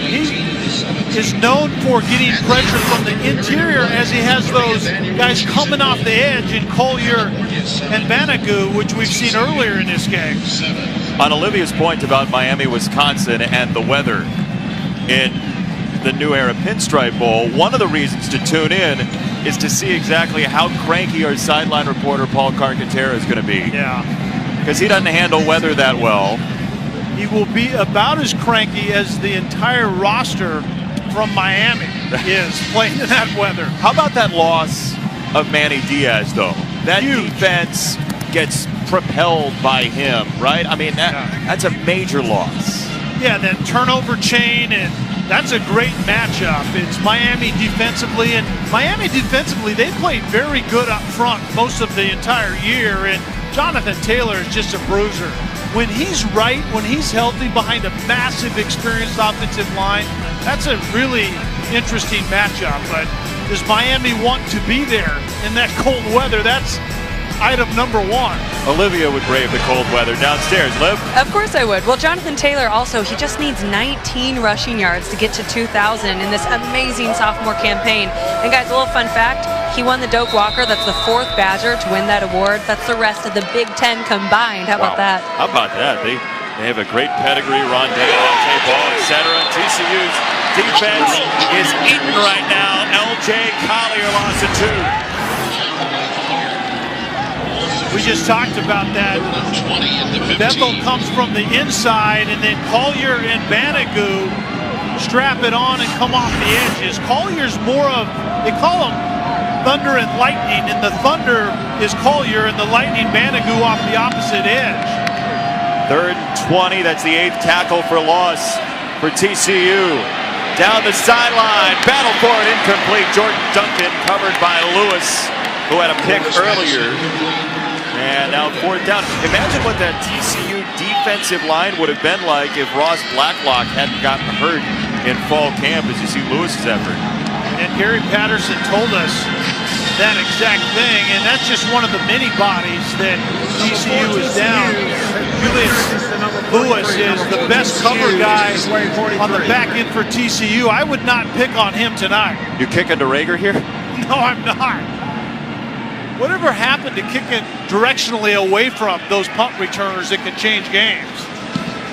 He is known for getting pressure from the interior as he has those guys coming off the edge in Collier and Banagoo, which we've seen earlier in this game. On Olivia's point about Miami, Wisconsin, and the weather in the New Era Pinstripe Bowl, one of the reasons to tune in is to see exactly how cranky our sideline reporter Paul Carcaterra is going to be. Yeah. Because he doesn't handle weather that well. He will be about as cranky as the entire roster from Miami is playing in that weather. How about that loss of Manny Diaz, though? That Huge. defense gets propelled by him, right? I mean, that's a major loss. Yeah, that turnover chain, and that's a great matchup. It's Miami defensively, and Miami defensively, they played very good up front most of the entire year, and Jonathan Taylor is just a bruiser. When he's right, when he's healthy behind a massive experienced offensive line, that's a really interesting matchup. But does Miami want to be there in that cold weather? That's item number 1. Olivia would brave the cold weather. Downstairs, Liv? Of course I would. Well, Jonathan Taylor also, he just needs 19 rushing yards to get to 2,000 in this amazing sophomore campaign. And guys, a little fun fact, he won the Doak Walker. That's the 4th Badger to win that award. That's the rest of the Big Ten combined. How about that? How about that? They have a great pedigree. Rondé, LJ Ball, etc. TCU's defense is eaten right now. LJ Collier lost it 2. We just talked about that. Bethel comes from the inside, and then Collier and Banagoo strap it on and come off the edges. Collier's more of, they call him Thunder and Lightning, and the Thunder is Collier, and the Lightning Banagoo off the opposite edge. 3rd and 20, that's the 8th tackle for loss for TCU. Down the sideline, battle for it, incomplete. Jordan Duncan covered by Lewis, who had a pick earlier. And now 4th down. Imagine what that TCU defensive line would have been like if Ross Blacklock hadn't gotten hurt in fall camp, as you see Lewis's effort. And Gary Patterson told us that exact thing, and that's just one of the many bodies that TCU is down. Julius Lewis is the best cover guy on the back end for TCU. I would not pick on him tonight. You kicking to Rager here? No, I'm not. Whatever happened to kicking directionally away from those punt returners that can change games?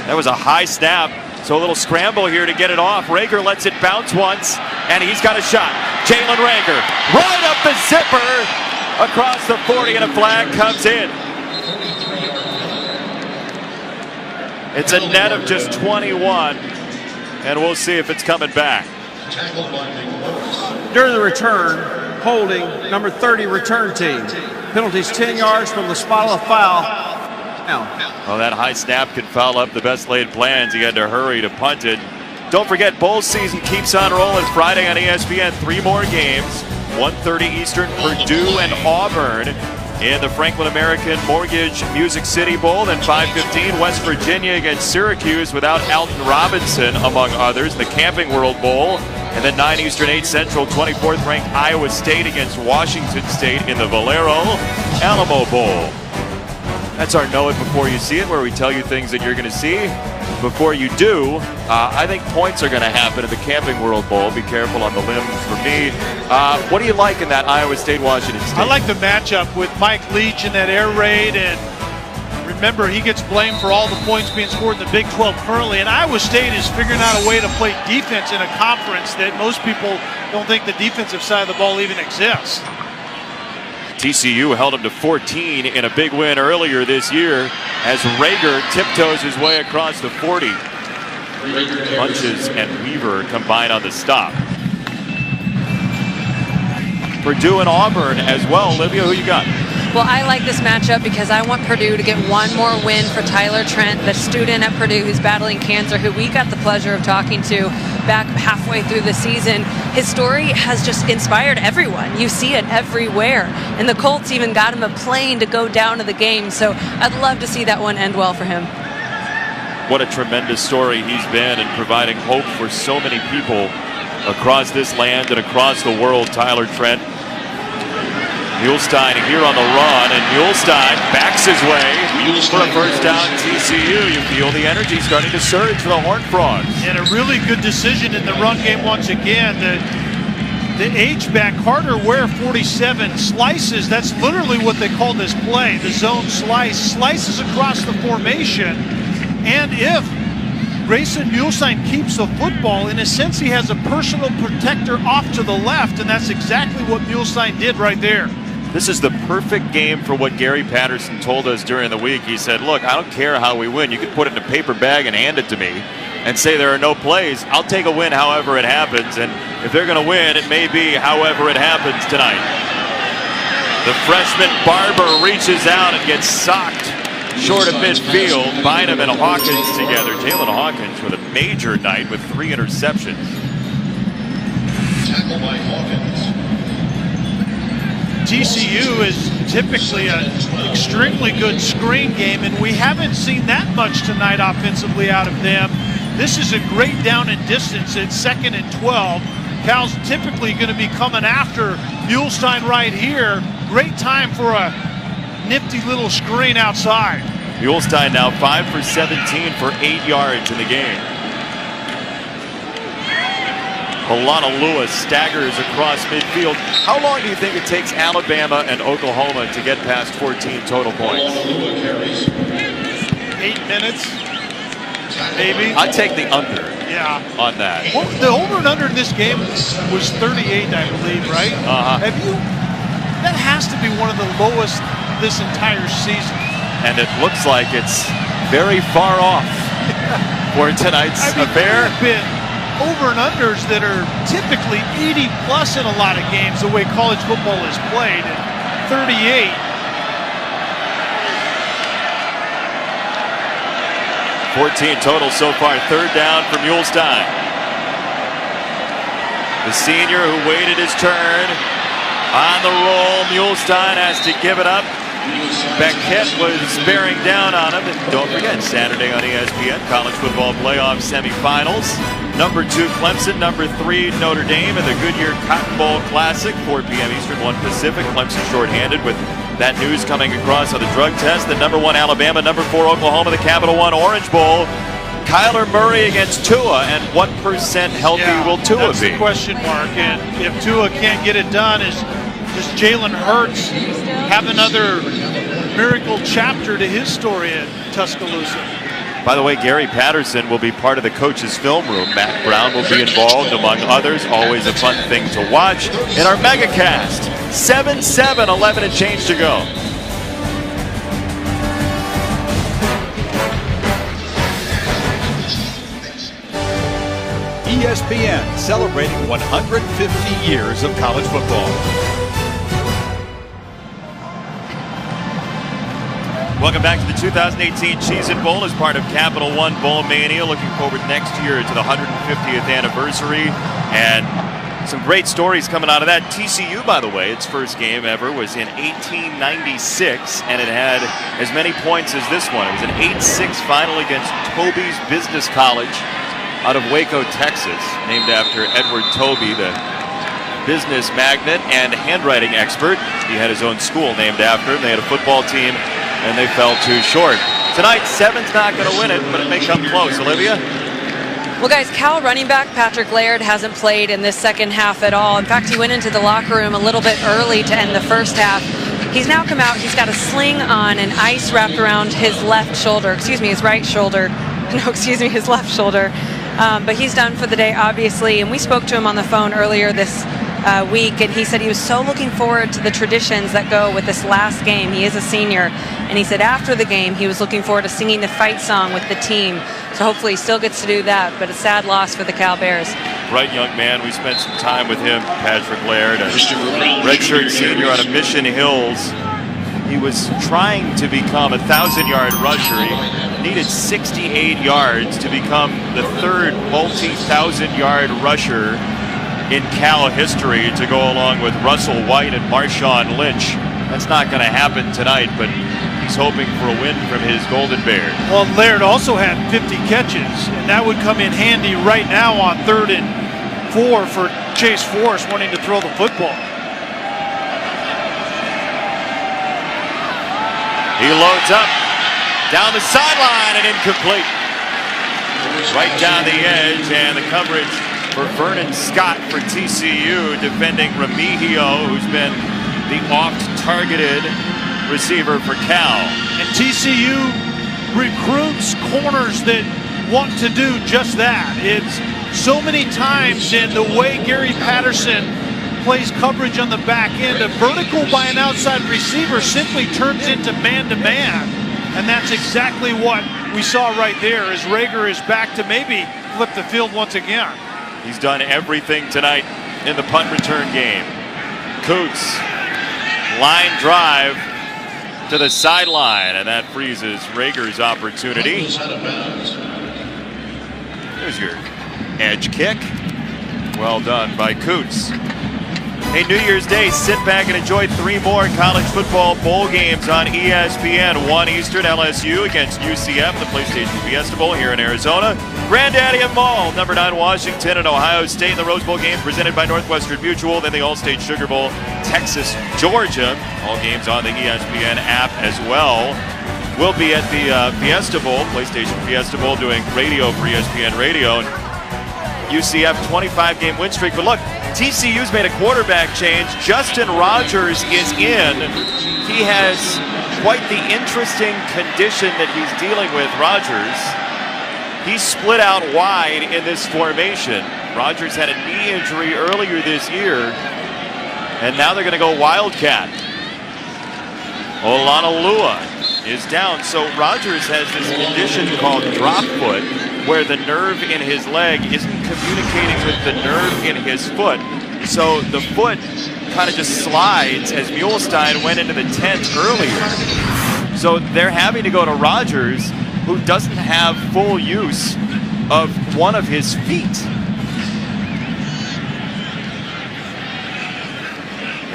That was a high snap. So a little scramble here to get it off. Rager lets it bounce once, and he's got a shot. Jalen Rager, right up the zipper, across the 40, and a flag comes in. It's a net of just 21, and we'll see if it's coming back. During the return, holding number 30 return team. Penalties 10 yards from the spot of the foul. Oh, that high snap could foul up the best laid plans. He had to hurry to punt it. Don't forget, bowl season keeps on rolling. Friday on ESPN, 3 more games. 1:30 Eastern, Purdue and Auburn in the Franklin American Mortgage Music City Bowl. Then 5:15, West Virginia against Syracuse without Alton Robinson, among others, the Camping World Bowl. And then 9 Eastern, 8 Central, 24th ranked Iowa State against Washington State in the Valero Alamo Bowl. That's our Know It Before You See It, where we tell you things that you're going to see before you do. I think points are going to happen at the Camping World Bowl. Be careful on the limbs for me. What do you like in that Iowa State-Washington State? I like the matchup with Mike Leach in that air raid, and remember, he gets blamed for all the points being scored in the Big 12 currently, and Iowa State is figuring out a way to play defense in a conference that most people don't think the defensive side of the ball even exists. TCU held him to 14 in a big win earlier this year as Rager tiptoes his way across the 40. Bunches and Weaver combine on the stop. Purdue and Auburn as well. Olivia, who you got? Well, I like this matchup because I want Purdue to get one more win for Tyler Trent, the student at Purdue who's battling cancer, who we got the pleasure of talking to back halfway through the season. His story has just inspired everyone. You see it everywhere. And the Colts even got him a plane to go down to the game. So I'd love to see that one end well for him. What a tremendous story he's been in providing hope for so many people across this land and across the world. Tyler Trent. Muhlstein here on the run, and Muhlstein backs his way for a first down. TCU, you feel the energy starting to surge for the Horned Frogs. And a really good decision in the run game once again. The H-back, Carter Ware, 47, slices. That's literally what they call this play, the zone slice. Slices across the formation, and if Grayson Muhlstein keeps the football, in a sense he has a personal protector off to the left, and that's exactly what Muhlstein did right there. This is the perfect game for what Gary Patterson told us during the week. He said, look, I don't care how we win. You can put it in a paper bag and hand it to me and say there are no plays. I'll take a win however it happens. And if they're going to win, it may be however it happens tonight. The freshman Barber reaches out and gets socked short of midfield. Bynum and Hawkins together. Jalen Hawkins with a major night with 3 interceptions. Tackle by Hawkins. TCU is typically an extremely good screen game, and we haven't seen that much tonight offensively out of them. This is a great down and distance at 2nd and 12. Cal's typically going to be coming after Muhlstein right here. Great time for a nifty little screen outside. Muhlstein now 5 for 17 for 8 yards in the game. Alana Lewis staggers across midfield. How long do you think it takes Alabama and Oklahoma to get past 14 total points? 8 minutes, maybe. I'd take the under on that. Well, the over and under in this game was 38, I believe, right? Have you? That has to be one of the lowest this entire season. And it looks like it's very far off for tonight's affair. There have been over and unders that are typically 80 plus in a lot of games, the way college football is played. And 38. 14 total so far. 3rd down for Muhlstein. The senior who waited his turn on the roll. Muhlstein has to give it up. Beckett was bearing down on him. And don't forget, Saturday on ESPN, college football playoff semifinals. Number 2 Clemson, number 3 Notre Dame in the Goodyear Cotton Bowl Classic, 4 p.m. Eastern, 1 Pacific. Clemson shorthanded with that news coming across on the drug test. The number 1 Alabama, number 4 Oklahoma, the Capital One Orange Bowl. Kyler Murray against Tua, and what % healthy will Tua that's be? The question mark, and if Tua can't get it done, does Jalen Hurts have another miracle chapter to his story at Tuscaloosa? By the way, Gary Patterson will be part of the coach's film room. Matt Brown will be involved, among others. Always a fun thing to watch in our megacast. 7-7, 11 and change to go. ESPN celebrating 150 years of college football. Welcome back to the 2018 Cheez-It Bowl as part of Capital One Bowl Mania. Looking forward next year to the 150th anniversary and some great stories coming out of that. TCU, by the way, its first game ever was in 1896, and it had as many points as this one. It was an 8-6 final against Toby's Business College out of Waco, Texas, named after Edward Toby, the business magnate and handwriting expert. He had his own school named after him. They had a football team, and they fell too short. Tonight, 7's not going to win it, but it may come close. Olivia? Well, guys, Cal running back Patrick Laird hasn't played in this second half at all. In fact, he went into the locker room a little bit early to end the first half. He's now come out. He's got a sling on and ice wrapped around his left shoulder. Excuse me, his right shoulder. No, excuse me, his left shoulder. But he's done for the day, obviously. And we spoke to him on the phone earlier this week, and he said he was so looking forward to the traditions that go with this last game. He is a senior, and he said after the game he was looking forward to singing the fight song with the team. So hopefully he still gets to do that, but a sad loss for the Cal Bears. Bright young man. We spent some time with him, Patrick Laird, a redshirt senior out of Mission Hills. He was trying to become a 1,000-yard rusher. He needed 68 yards to become the third multi-1,000-yard rusher in Cal history, to go along with Russell White and Marshawn Lynch. That's not going to happen tonight, but he's hoping for a win from his Golden Bears. Well, Laird also had 50 catches, and that would come in handy right now on 3rd and 4 for Chase Forrest wanting to throw the football. He loads up down the sideline and incomplete. Right down the edge, and the coverage for Vernon Scott for TCU, defending Remigio, who's been the oft-targeted receiver for Cal. And TCU recruits corners that want to do just that. It's so many times in the way Gary Patterson plays coverage on the back end, a vertical by an outside receiver simply turns into man-to-man. And that's exactly what we saw right there as Rager is back to maybe flip the field once again. He's done everything tonight in the punt return game. Coots, line drive to the sideline, and that freezes Rager's opportunity. There's your edge kick. Well done by Coots. Hey, New Year's Day, sit back and enjoy 3 more college football bowl games on ESPN. 1 Eastern, LSU against UCF, the PlayStation Fiesta Bowl here in Arizona. Granddaddy and Mall, number 9 Washington and Ohio State in the Rose Bowl game presented by Northwestern Mutual. Then the All-State Sugar Bowl, Texas, Georgia. All games on the ESPN app as well. We'll be at the Fiesta Bowl, PlayStation Fiesta Bowl, doing radio for ESPN Radio. UCF 25-game win streak. But look, TCU's made a quarterback change. Justin Rogers is in. He has quite the interesting condition that he's dealing with, Rogers. He's split out wide in this formation. Rogers had a knee injury earlier this year, and now they're going to go Wildcat. Olanalua is down. So Rogers has this condition called drop foot, where the nerve in his leg isn't communicating with the nerve in his foot. So the foot kind of just slides, as Muhlestein went into the tent earlier. So they're having to go to Rogers, who doesn't have full use of one of his feet.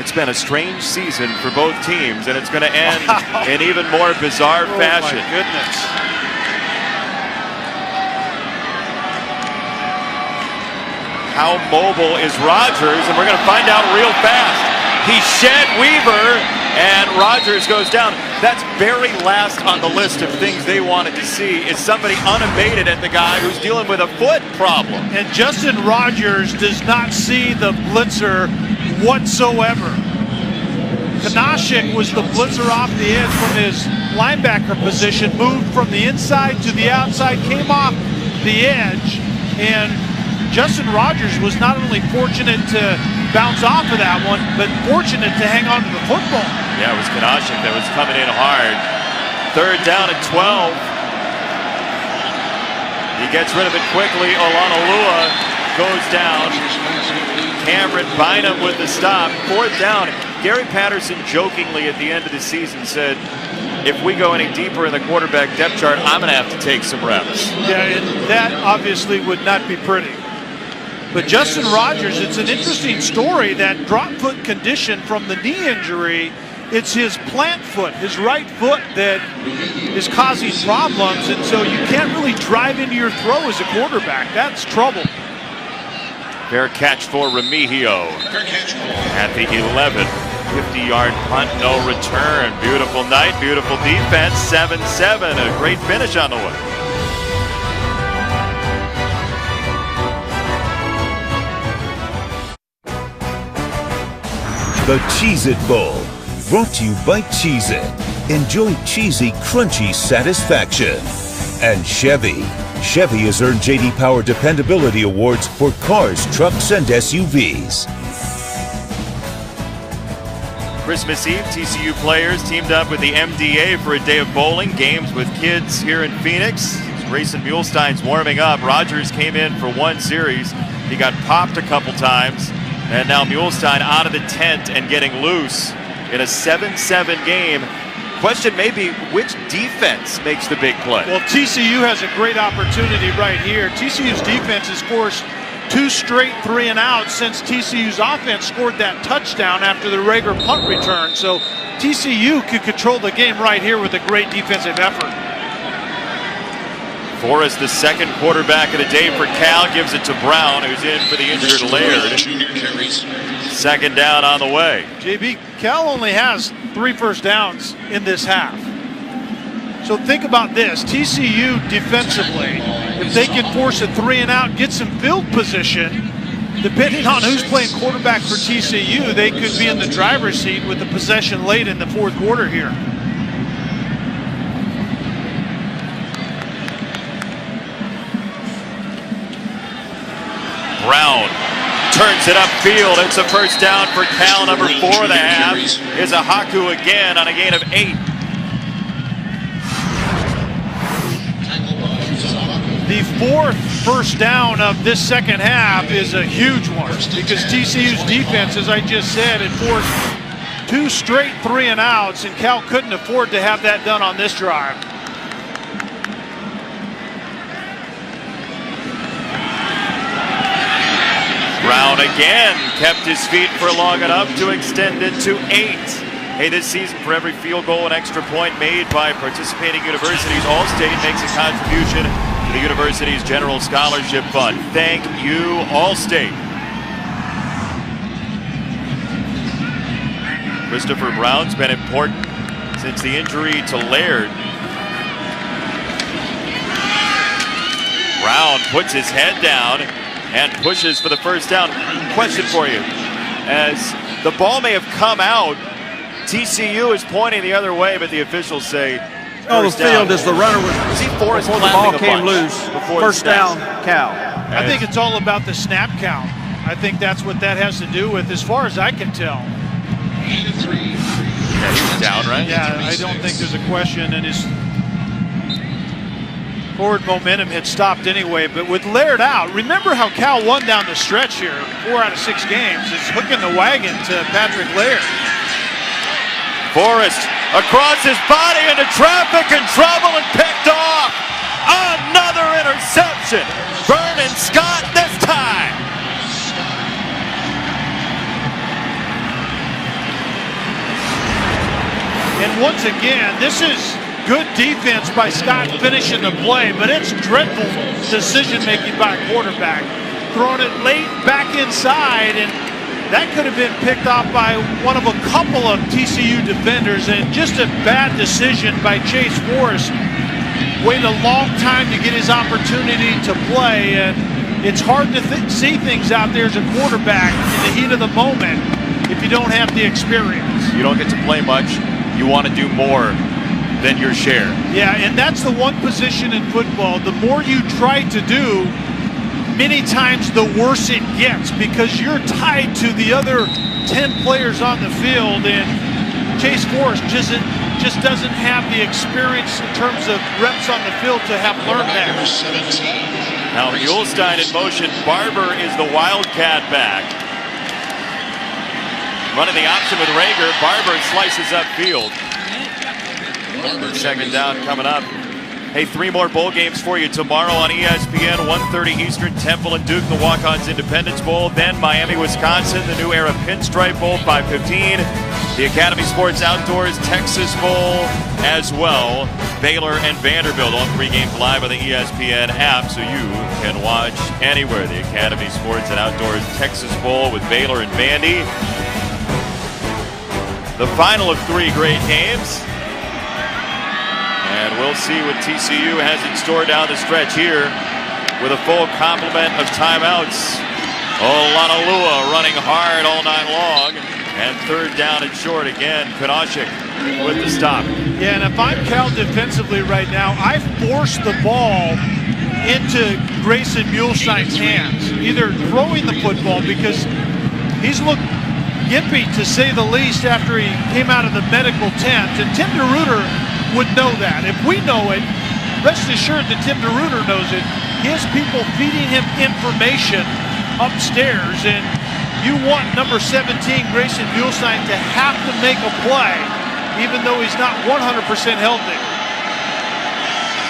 It's been a strange season for both teams, and it's going to end in even more bizarre fashion. My goodness. How mobile is Rogers? And we're going to find out real fast. He shed Weaver, and Rogers goes down. That's very last on the list of things they wanted to see, is somebody unabated at the guy who's dealing with a foot problem. And Justin Rogers does not see the blitzer whatsoever. Kanashik was the blitzer off the edge from his linebacker position, moved from the inside to the outside, came off the edge, and Justin Rogers was not only fortunate to bounce off of that one, but fortunate to hang on to the football. Yeah, it was Kanashik that was coming in hard. 3rd down and 12. He gets rid of it quickly. Olanolua goes down. Cameron Bynum with the stop. 4th down. Gary Patterson jokingly at the end of the season said, if we go any deeper in the quarterback depth chart, I'm going to have to take some reps. Yeah, and that obviously would not be pretty. But Justin Rogers, it's an interesting story, that drop foot condition from the knee injury. It's his plant foot, his right foot, that is causing problems, and so you can't really drive into your throw as a quarterback. That's trouble. Fair catch for Remigio at the 11. 50-yard punt, no return. Beautiful night, beautiful defense. 7-7, a great finish on the way. The Cheez-It Bowl, brought to you by Cheez-It. Enjoy cheesy, crunchy satisfaction. And Chevy. Chevy has earned J.D. Power Dependability Awards for cars, trucks, and SUVs. Christmas Eve, TCU players teamed up with the MDA for a day of bowling, games with kids here in Phoenix. Grayson Muhlstein's warming up. Rogers came in for one series. He got popped a couple times. And now Muhlstein out of the tent and getting loose in a 7-7 game. Question may be, which defense makes the big play? Well, TCU has a great opportunity right here. TCU's defense has forced 2 straight 3-and-outs since TCU's offense scored that touchdown after the Rager punt return. So TCU could control the game right here with a great defensive effort. Forrest, the second quarterback of the day for Cal, gives it to Brown, who's in for the injured Laird. 2nd down on the way. JB, Cal only has 3 first downs in this half. So think about this. TCU defensively, if they can force a 3-and-out, get some field position, depending on who's playing quarterback for TCU, they could be in the driver's seat with the possession late in the 4th quarter here. Brown turns it upfield. It's a first down for Cal. Number 4 of the half is a Haku again on a gain of 8. The 4th first down of this second half is a huge one because TCU's defense, as I just said, had forced 2 straight 3-and-outs, and Cal couldn't afford to have that done on this drive. Brown again kept his feet for long enough to extend it to 8. Hey, this season, for every field goal and extra point made by participating universities, Allstate makes a contribution to the university's General Scholarship Fund. Thank you, Allstate. Christopher Brown's been important since the injury to Laird. Brown puts his head down and pushes for the first down. Question for you. As the ball may have come out, TCU is pointing the other way, but the officials say the field as the runner was he Forrest before the ball came loose. First down, Cal. I think it's all about the snap count. I think that's what that has to do with, as far as I can tell. Yeah, he was down, right? Yeah, I don't think there's a question, and his forward momentum had stopped anyway. But with Laird out, remember how Cal won down the stretch here, 4 out of 6 games. It's hooking the wagon to Patrick Laird. Forrest across his body into traffic and trouble and picked off. Another interception. Vernon Scott this time. And once again, this is good defense by Scott finishing the play, but it's dreadful decision-making by a quarterback. Throwing it late back inside, and that could have been picked off by one of a couple of TCU defenders, and just a bad decision by Chase Forrest. Waited a long time to get his opportunity to play, and it's hard to see things out there as a quarterback in the heat of the moment if you don't have the experience. You don't get to play much. You want to do more than your share. Yeah, and that's the one position in football. The more you try to do, many times the worse it gets because you're tied to the other 10 players on the field, and Chase Forrest just doesn't have the experience in terms of reps on the field to have learned that. Now Muhlstein in motion. Barber is the Wildcat back. Running the option with Rager. Barber slices upfield. Second down coming up. Hey, 3 more bowl games for you tomorrow on ESPN, 1:30 Eastern. Temple and Duke, the Walk-Ons Independence Bowl. Then Miami, Wisconsin, the New Era Pinstripe Bowl, 5:15. The Academy Sports Outdoors Texas Bowl as well. Baylor and Vanderbilt, all 3 games live on the ESPN app, so you can watch anywhere. The Academy Sports and Outdoors Texas Bowl with Baylor and Vandy. The final of 3 great games. And we'll see what TCU has in store down the stretch here with a full complement of timeouts. Olanolua running hard all night long. And 3rd down and short again. Konoshik with the stop. Yeah, and if I'm Cal defensively right now, I force the ball into Grayson Muhlstein's hands. Either throwing the football because he's looked gimpy to say the least after he came out of the medical tent. And Tim DeRuyter would know that. If we know it, rest assured that Tim DeRuyter knows it. He has people feeding him information upstairs, and you want number 17, Grayson Muhlstein, to have to make a play, even though he's not 100% healthy.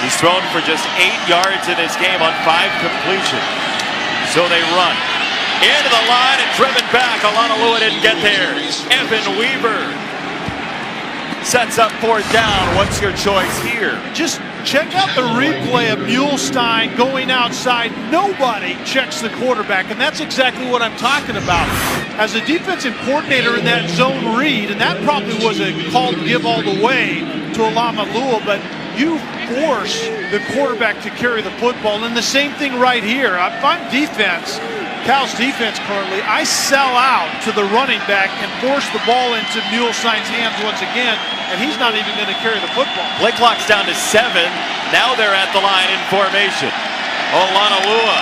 He's thrown for just 8 yards in this game on 5 completions. So they run into the line and driven back. Olanolua didn't get there. Evan Weaver sets up 4th down. What's your choice here? Just check out the replay of Muhlstein going outside. Nobody checks the quarterback, and that's exactly what I'm talking about. As a defensive coordinator in that zone read, and that probably was a call to give all the way to Olanolua, but you force the quarterback to carry the football. And the same thing right here. If I'm defense, Cal's defense currently, I sell out to the running back and force the ball into Muhlstein's hands once again, and he's not even going to carry the football. Play clock's down to 7. Now they're at the line in formation. Olanolua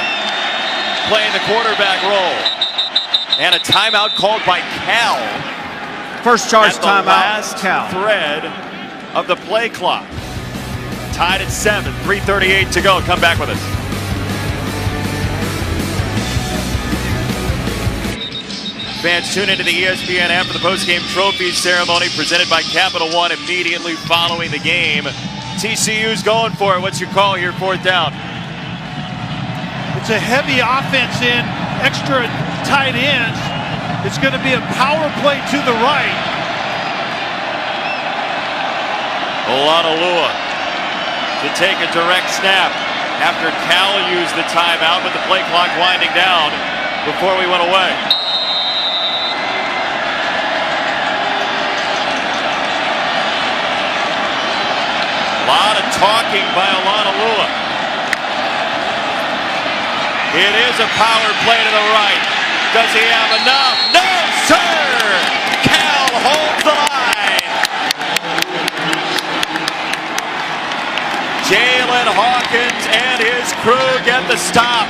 playing the quarterback role. And a timeout called by Cal. First charge timeout. Last Cal. thread of the play clock. Tied at 7. 3:38 to go. Come back with us. Fans tune into the ESPN app for the post-game trophy ceremony presented by Capital One immediately following the game. TCU's going for it. What's your call here, 4th down? It's a heavy offense in, extra tight ends. It's going to be a power play to the right. Olanolua to take a direct snap after Cal used the timeout, with the play clock winding down before we went away. A lot of talking by Olanolua. It is a power play to the right. Does he have enough? No, sir! Cal holds the line. Jalen Hawkins and his crew get the stop.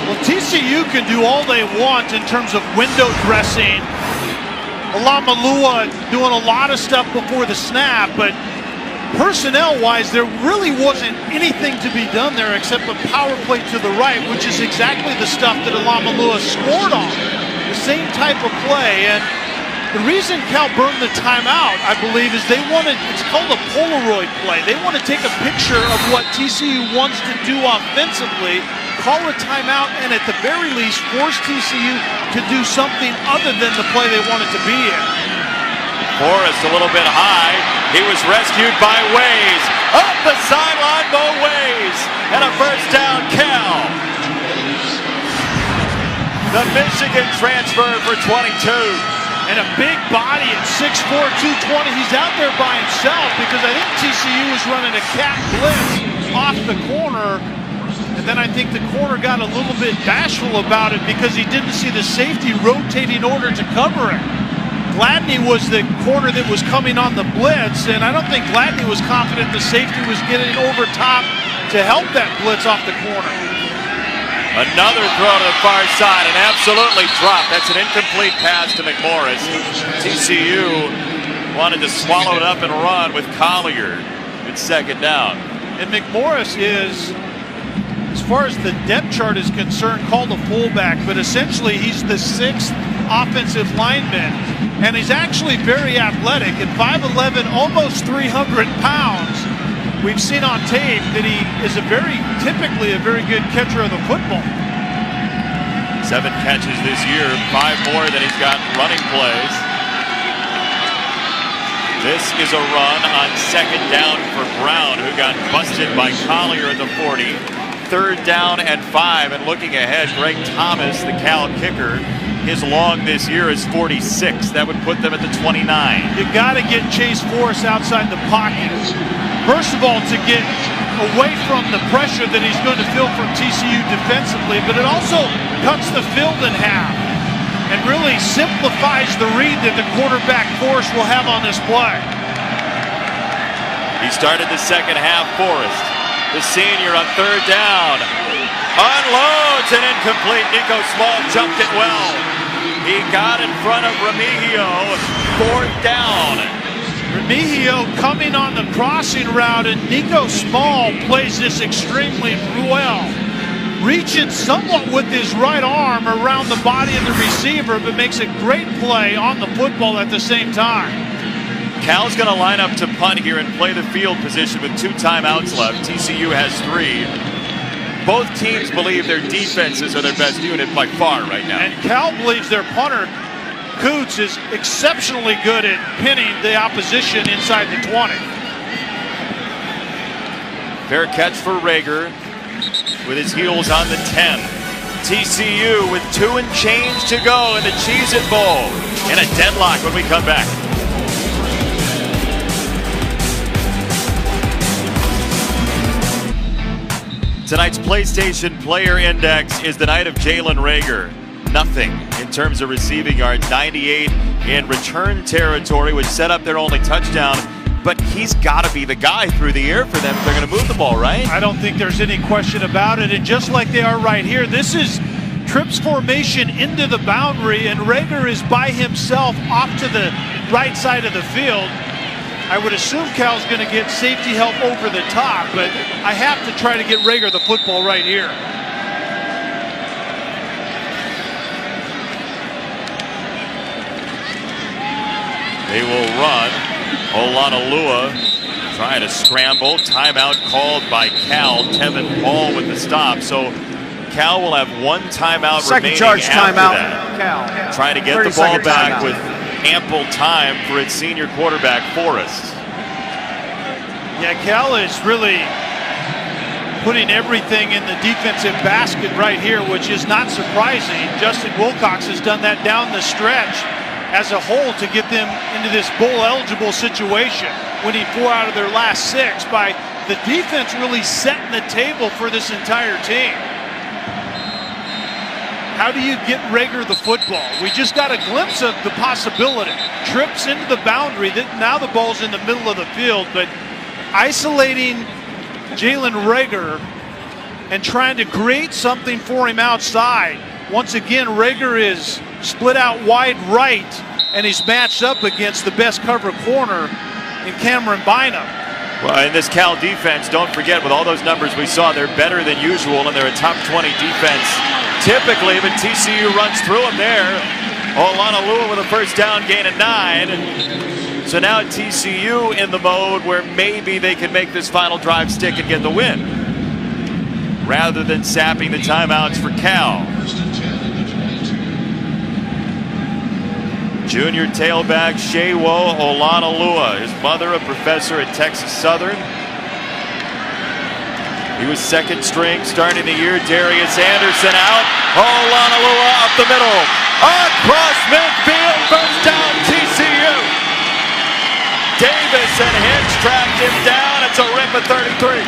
Well, TCU can do all they want in terms of window dressing. Olanolua doing a lot of stuff before the snap, but personnel-wise, there really wasn't anything to be done there except a power play to the right, which is exactly the stuff that Olanolua scored on. The same type of play, and the reason Cal burned the timeout, I believe, is they wanted, it's called a Polaroid play. They want to take a picture of what TCU wants to do offensively, call a timeout, and at the very least, force TCU to do something other than the play they wanted to be in. Forrest a little bit high. He was rescued by Ways. Up the sideline, Bo Ways. And a first down, Cal. The Michigan transfer for 22. And a big body at 6'4", 220. He's out there by himself because I think TCU was running a cat blitz off the corner. And then I think the corner got a little bit bashful about it because he didn't see the safety rotating in order to cover it. Gladney was the corner that was coming on the blitz, and I don't think Gladney was confident the safety was getting over top to help that blitz off the corner. Another throw to the far side and absolutely dropped. That's an incomplete pass to McMorris. TCU wanted to swallow it up and run with Collier. It's second down. And McMorris is, as far as the depth chart is concerned, called a fullback, but essentially he's the 6th offensive lineman, and he's actually very athletic. At 5'11", almost 300 pounds, we've seen on tape that he is typically a very good catcher of the football. 7 catches this year, 5 more than he's got running plays. This is a run on second down for Brown, who got busted by Collier at the 40. Third down and 5, and looking ahead, Greg Thomas, the Cal kicker, his long this year is 46. That would put them at the 29. You got to get Chase Forrest outside the pocket. First of all, to get away from the pressure that he's going to feel from TCU defensively, but it also cuts the field in half and really simplifies the read that the quarterback Forrest will have on this play. He started the second half, Forrest, the senior, on third down. Unloads and incomplete. Nico Small jumped it well. He got in front of Remigio. Fourth down. Remigio coming on the crossing route, and Nico Small plays this extremely well. Reaching somewhat with his right arm around the body of the receiver, but makes a great play on the football at the same time. Cal's going to line up to punt here and play the field position with 2 timeouts left. TCU has 3. Both teams believe their defenses are their best unit by far right now. And Cal believes their punter, Coots, is exceptionally good at pinning the opposition inside the 20. Fair catch for Rager with his heels on the 10. TCU with 2 and change to go in the Cheez-It Bowl. In a deadlock when we come back. Tonight's PlayStation Player Index is the night of Jalen Rager. Nothing in terms of receiving yards, 98 in return territory, which set up their only touchdown. But he's got to be the guy through the air for them if they're going to move the ball, right? I don't think there's any question about it. And just like they are right here, this is trips formation into the boundary, and Rager is by himself off to the right side of the field. I would assume Cal's going to get safety help over the top, but I have to try to get Rager the football right here. They will run. Olanalua trying to scramble. Timeout called by Cal. Tevin Paul with the stop. So Cal will have 1 timeout remaining charge after timeout. that. Cal. Trying to get the ball back with ample time for its senior quarterback, Forrest. Yeah, Cal is really putting everything in the defensive basket right here, which is not surprising. Justin Wilcox has done that down the stretch as a whole to get them into this bowl-eligible situation, winning 4 out of their last 6 by the defense really setting the table for this entire team. How do you get Rager the football? We just got a glimpse of the possibility. Trips into the boundary. Now the ball's in the middle of the field, but isolating Jalen Rager and trying to create something for him outside. Once again, Rager is split out wide right, and he's matched up against the best cover corner in Cameron Bynum. Well, in this Cal defense, don't forget, with all those numbers we saw, they're better than usual, and they're a top 20 defense typically, but TCU runs through them there. Olanalua with a first down gain of 9. So now TCU in the mode where maybe they can make this final drive stick and get the win, rather than sapping the timeouts for Cal. Junior tailback Shewo Olanalua, his mother a professor at Texas Southern. He was second string starting the year. Darius Anderson out. Olanalua up the middle. Across midfield, first down TCU. Davis and Hicks tracked him down. It's a rip at 33.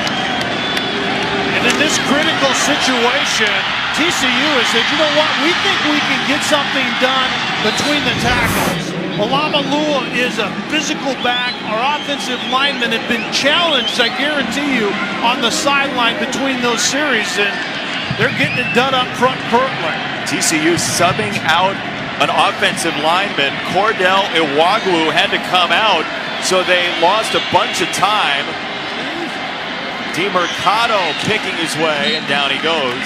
And in this critical situation, TCU has said, you know what, we think we can get something done between the tackles. Olamalua is a physical back. Our offensive linemen have been challenged, I guarantee you, on the sideline between those series, and they're getting it done up front currently. TCU subbing out an offensive lineman. Cordell Iwagwu had to come out, so they lost a bunch of time. DeMercado picking his way, and down he goes.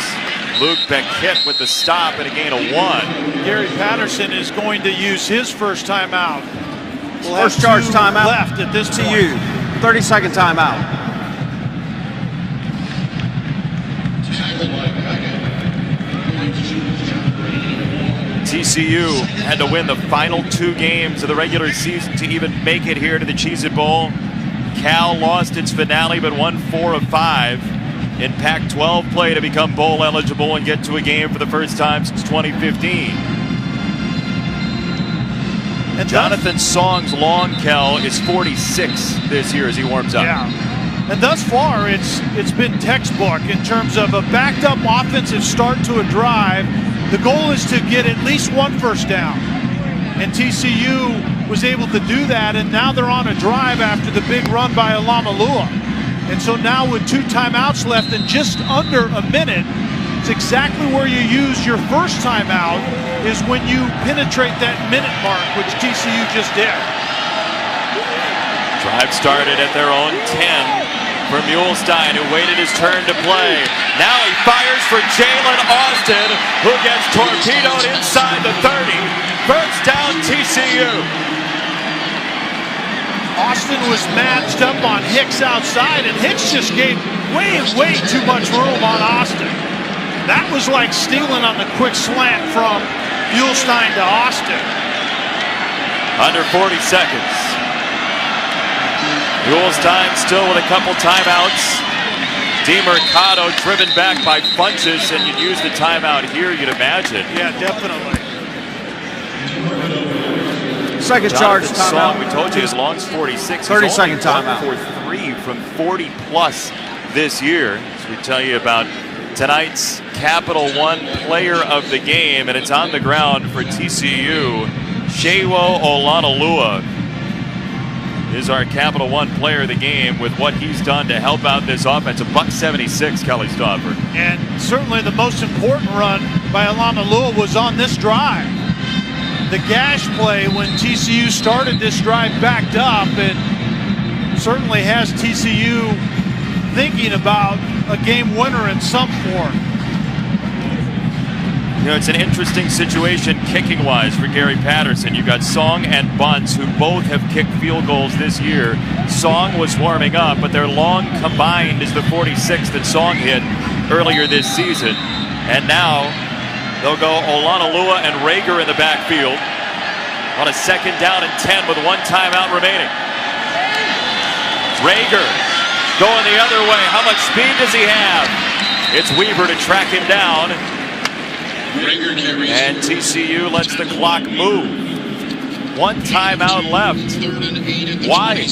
Luke Beckett with the stop and a gain of 1. Gary Patterson is going to use his first timeout. We'll First charge timeout left at this point. TCU. 30-second timeout. TCU had to win the final 2 games of the regular season to even make it here to the Cheez-It Bowl. Cal lost its finale but won 4 of 5 in Pac-12 play to become bowl eligible and get to a game for the first time since 2015. And Jonathan Song's long, Cal, is 46 this year as he warms up. Yeah. And thus far, it's been textbook in terms of a backed up offensive start to a drive. The goal is to get at least 1 first down. And TCU was able to do that, and now they're on a drive after the big run by Olamalua. And so now with 2 timeouts left and just under a minute, it's exactly where you use your first timeout, is when you penetrate that minute mark, which TCU just did. Drive started at their own 10 for Muhlstein, who waited his turn to play. Now he fires for Jalen Austin, who gets torpedoed inside the 30. First down, TCU. Austin was matched up on Hicks outside, and Hicks just gave way too much room on Austin. That was like stealing on the quick slant from Muhlstein to Austin. Under 40 seconds. Muhlstein still with a couple timeouts. DeMercado driven back by Funches, and you'd use the timeout here, you'd imagine. Yeah, definitely. Second charge timeout. We told you as long as 46. 30-second timeout. For 3 from 40 plus this year. As we tell you about tonight's Capital One player of the game, and it's on the ground for TCU. Shewo Olamalua is our Capital One player of the game with what he's done to help out this offense. $176, Kelly Stauffer. And certainly the most important run by Olamalua was on this drive. The gash play when TCU started this drive backed up, and certainly has TCU thinking about a game winner in some form. You know, it's an interesting situation kicking-wise for Gary Patterson. You've got Song and Bunce, who both have kicked field goals this year. Song was warming up, but their long combined is the 46 that Song hit earlier this season. And now they'll go Olamalua and Rager in the backfield on a 2nd down and 10 with 1 timeout remaining. Rager going the other way. How much speed does he have? It's Weaver to track him down. And TCU lets the clock move. 1 timeout left. Why?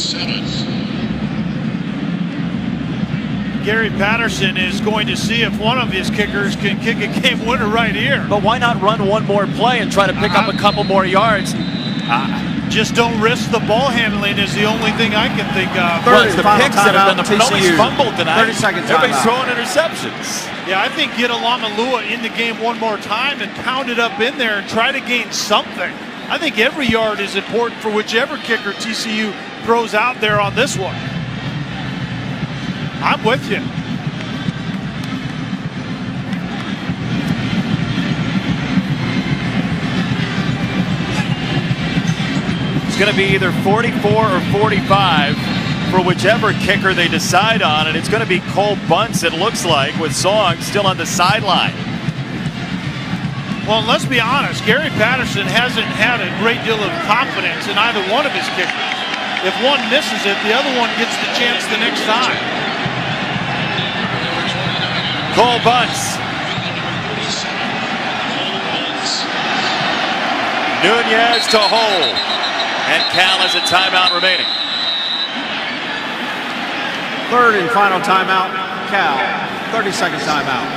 Gary Patterson is going to see if one of his kickers can kick a game winner right here. But why not run 1 more play and try to pick up a couple more yards? Just don't risk the ball handling is the only thing I can think of. Well, it's the picks that have done. Nobody's fumbled tonight. 30-second Everybody's timeout. throwing interceptions. Yeah, I think get Olamalua in the game 1 more time and pound it up in there and try to gain something. I think every yard is important for whichever kicker TCU throws out there on this one. I'm with you. It's going to be either 44 or 45 for whichever kicker they decide on, and it's going to be Cole Bunce, it looks like, with Song still on the sideline. Well, let's be honest, Gary Patterson hasn't had a great deal of confidence in either one of his kickers. If one misses it, the other one gets the chance the next time. Cole Bunce. Nunez to hold. And Cal has a timeout remaining. 3rd and final timeout, Cal. 30-second timeout.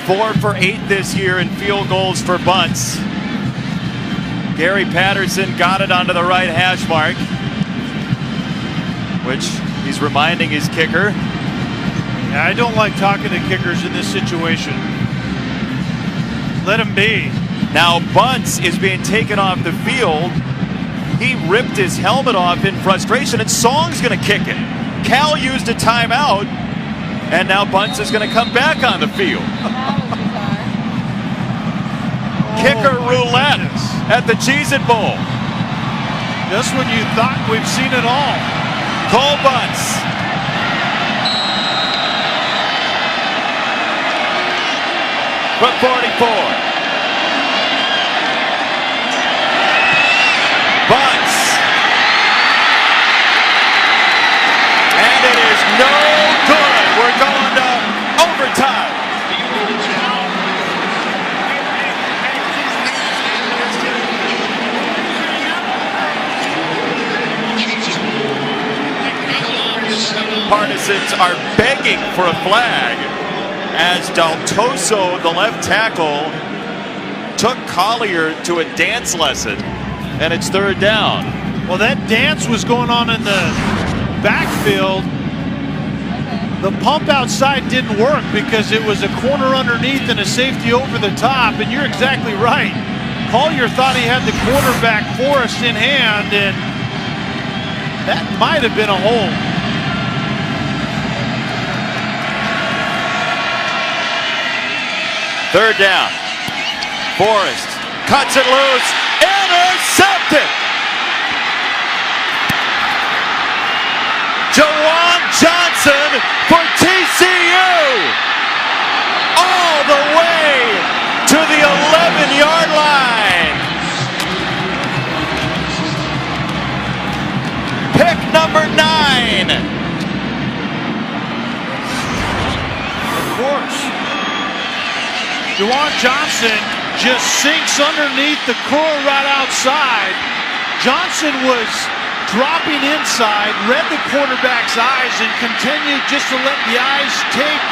4 for 8 this year in field goals for bunts. Gary Patterson got it onto the right hash mark, which he's reminding his kicker. Yeah, I don't like talking to kickers in this situation. Let him be. Now Bunts is being taken off the field. He ripped his helmet off in frustration, and Song's going to kick it. Cal used a timeout, and now Bunts is going to come back on the field. Kicker roulette at the Cheez-It Bowl. Just when you thought we've seen it all. Cole Bunts. From 44. Bunts. And it is no good. We're going to overtime. Partisans are begging for a flag as Daltoso, the left tackle, took Collier to a dance lesson, and it's 3rd down. Well, that dance was going on in the backfield. The pump outside didn't work because it was a corner underneath and a safety over the top, and you're exactly right. Collier thought he had the quarterback Forrest in hand, and that might have been a hold. Third down. Forrest cuts it loose. Intercepted. Jawan Johnson for TCU. All the way to the 11-yard line. Pick number 9. Of course. Jawan Johnson just sinks underneath the core right outside. Johnson was dropping inside, read the quarterback's eyes, and continued just to let the eyes take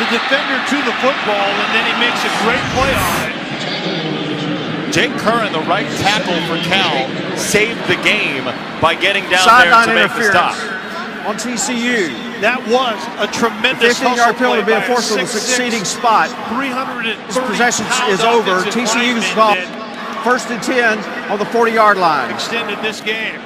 the defender to the football, and then he makes a great play on it. Jake Curran, the right tackle for Cal, saved the game by getting down Sideline there to make the stop. on TCU. That was a tremendous 15-yard penalty being by forced to the 6'6", succeeding spot. 330 This possession is over. TCU's got 1st and 10 on the 40-yard line. Extended this game.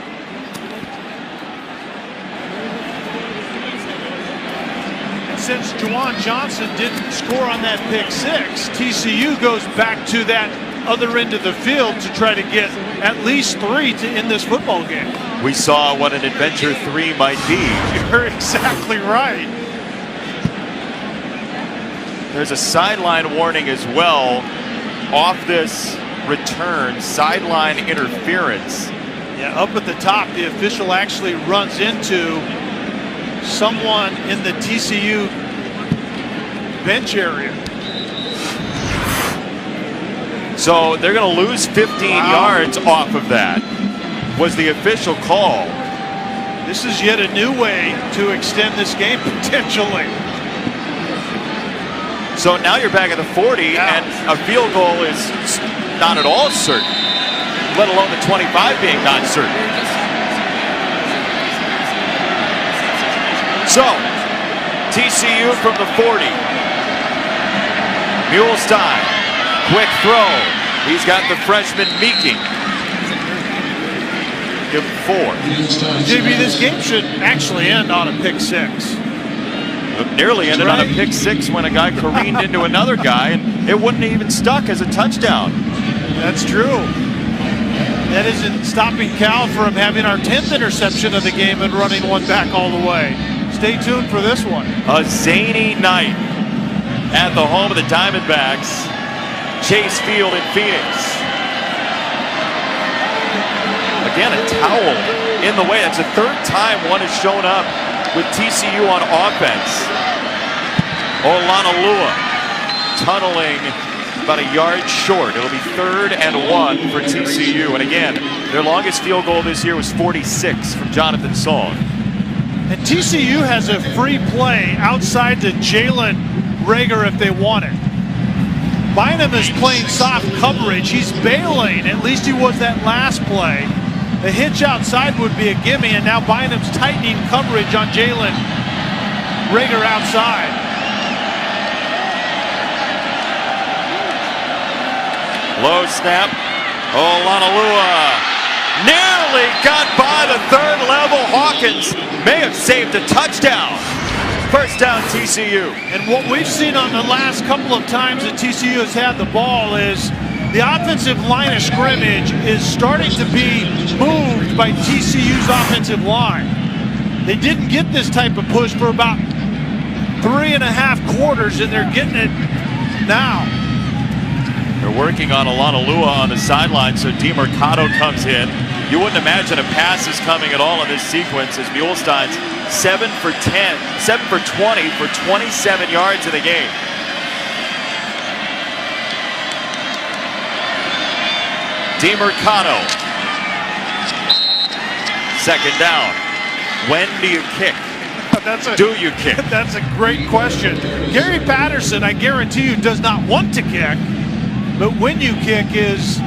And since Jawan Johnson didn't score on that pick 6, TCU goes back to that other end of the field to try to get at least 3 to end this football game. We saw what an adventure 3 might be. You're exactly right. There's a sideline warning as well off this return, sideline interference. Yeah, up at the top, the official actually runs into someone in the TCU bench area. So they're going to lose 15 yards off of that, was the official call. This is yet a new way to extend this game potentially. So now you're back at the 40, and a field goal is not at all certain, let alone the 25 being not certain. So, TCU from the 40. Muhlstein, quick throw. He's got the freshman Meeking. Give him 4. JB, this game should actually end on a pick 6. It nearly ended on a pick 6 when a guy careened into another guy, and it wouldn't even stuck as a touchdown. That's true. That isn't stopping Cal from having our 10th interception of the game and running one back all the way. Stay tuned for this one. A zany night at the home of the Diamondbacks, Chase Field in Phoenix. Again, a towel in the way. That's the 3rd time one has shown up with TCU on offense. Olanalua tunneling about a yard short. It'll be 3rd and 1 for TCU. And again, their longest field goal this year was 46 from Jonathan Song. And TCU has a free play outside to Jalen Reagor if they want it. Bynum is playing soft coverage. He's bailing. At least he was that last play. A hitch outside would be a gimme, and now Bynum's tightening coverage on Jalen Reagor outside. Low snap. Olanalua nearly got by the third level. Hawkins may have saved a touchdown. First down, TCU. And what we've seen on the last couple of times that TCU has had the ball is the offensive line of scrimmage is starting to be moved by TCU's offensive line. They didn't get this type of push for about 3.5 quarters, and they're getting it now. They're working on Olanalua on the sideline, so DeMercado comes in. You wouldn't imagine a pass is coming at all in this sequence as Mulestein's 7 for 20 for 27 yards in the game. DeMercado. Second down. When do you kick? Do you kick? That's a great question. Gary Patterson, I guarantee you, does not want to kick, but when you kick is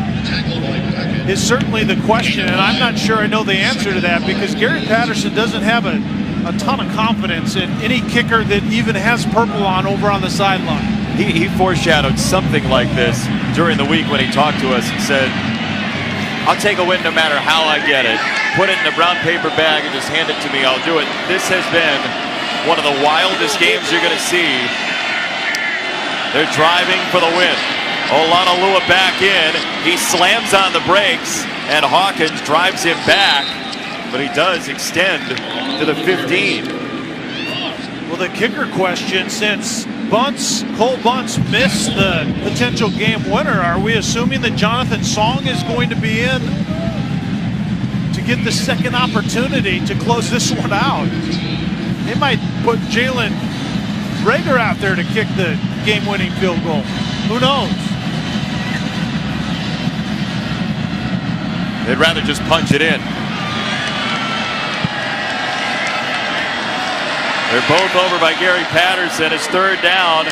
certainly the question, and I'm not sure I know the answer to that because Gary Patterson doesn't have a ton of confidence in any kicker that even has purple on over on the sideline. He foreshadowed something like this during the week when he talked to us and said, I'll take a win no matter how I get it. Put it in a brown paper bag and just hand it to me. I'll do it. This has been one of the wildest games you're going to see. They're driving for the win. Olanalua back in. He slams on the brakes, and Hawkins drives him back, but he does extend to the 15. Well, the kicker question, since Cole Bunce missed the potential game winner, are we assuming that Jonathan Song is going to be in to get the second opportunity to close this one out? They might put Jalen Reagor out there to kick the game-winning field goal. Who knows? They'd rather just punch it in. They're both over by Gary Patterson. His third down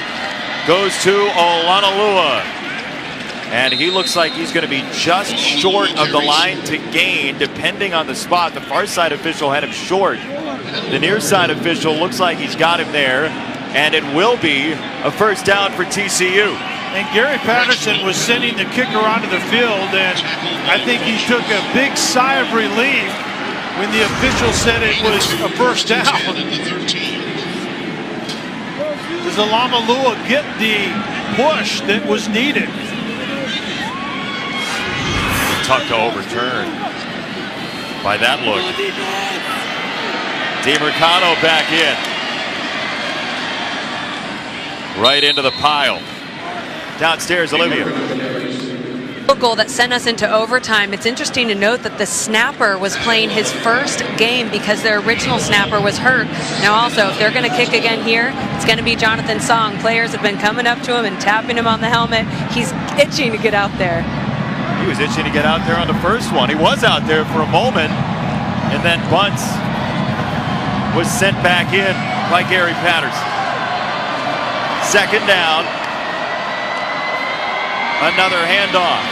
goes to Olanalua. And he looks like he's going to be just short of the line to gain, depending on the spot. The far side official had him short. The near side official looks like he's got him there. And it will be a first down for TCU. And Gary Patterson was sending the kicker onto the field, and I think he took a big sigh of relief when the official said it was a first down. Does Olanalua get the push that was needed? Tough to overturn by that look. DeMercado back in. Right into the pile. Downstairs, Olivia. Goal that sent us into overtime. It's interesting to note that the snapper was playing his first game because their original snapper was hurt. Now also, if they're going to kick again here, it's going to be Jonathan Song. Players have been coming up to him and tapping him on the helmet. He's itching to get out there. He was itching to get out there on the first one. He was out there for a moment, and then Bunce was sent back in by Gary Patterson. Second down. Another handoff.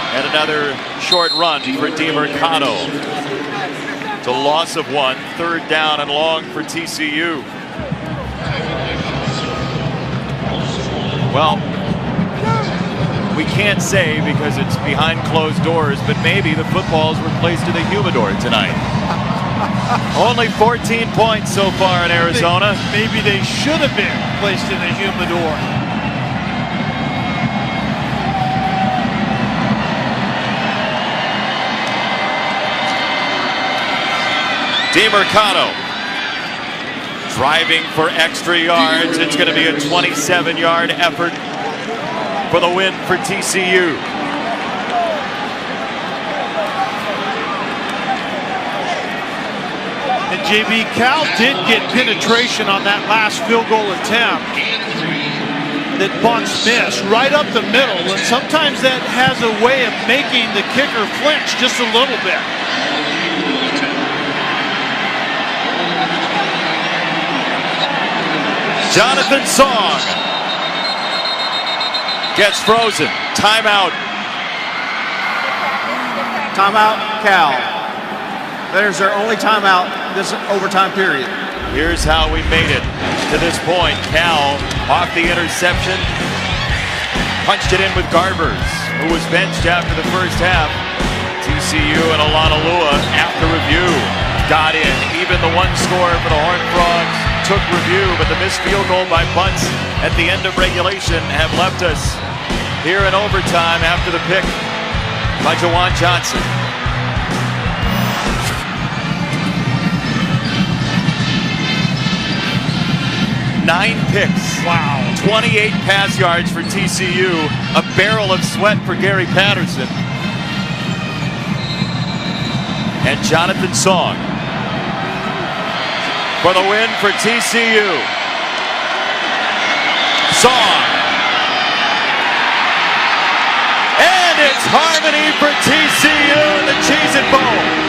And another short run for DeMercado. It's a loss of one. Third down and long for TCU. Well, we can't say because it's behind closed doors, but maybe the footballs were placed in the humidor tonight. Only 14 points so far in Arizona. Maybe they should have been placed in the humidor. DeMercado driving for extra yards. It's going to be a 27-yard effort for the win for TCU. And JB, Cal did get penetration on that last field goal attempt that Bunce missed right up the middle, and sometimes that has a way of making the kicker flinch just a little bit. Jonathan Song gets frozen. Timeout. Timeout, Cal. There's their only timeout this overtime period. Here's how we made it to this point. Cal off the interception. Punched it in with Garbers, who was benched after the first half. TCU and Alana Lua, after review, got in. Even the one score for the Horned Frogs took review, but the missed field goal by Bunce at the end of regulation have left us here in overtime after the pick by Jawan Johnson. Nine picks. Wow. 28 pass yards for TCU. A barrel of sweat for Gary Patterson. And Jonathan Song for the win for TCU. Song. And it's harmony for TCU in the Cheez-It Bowl.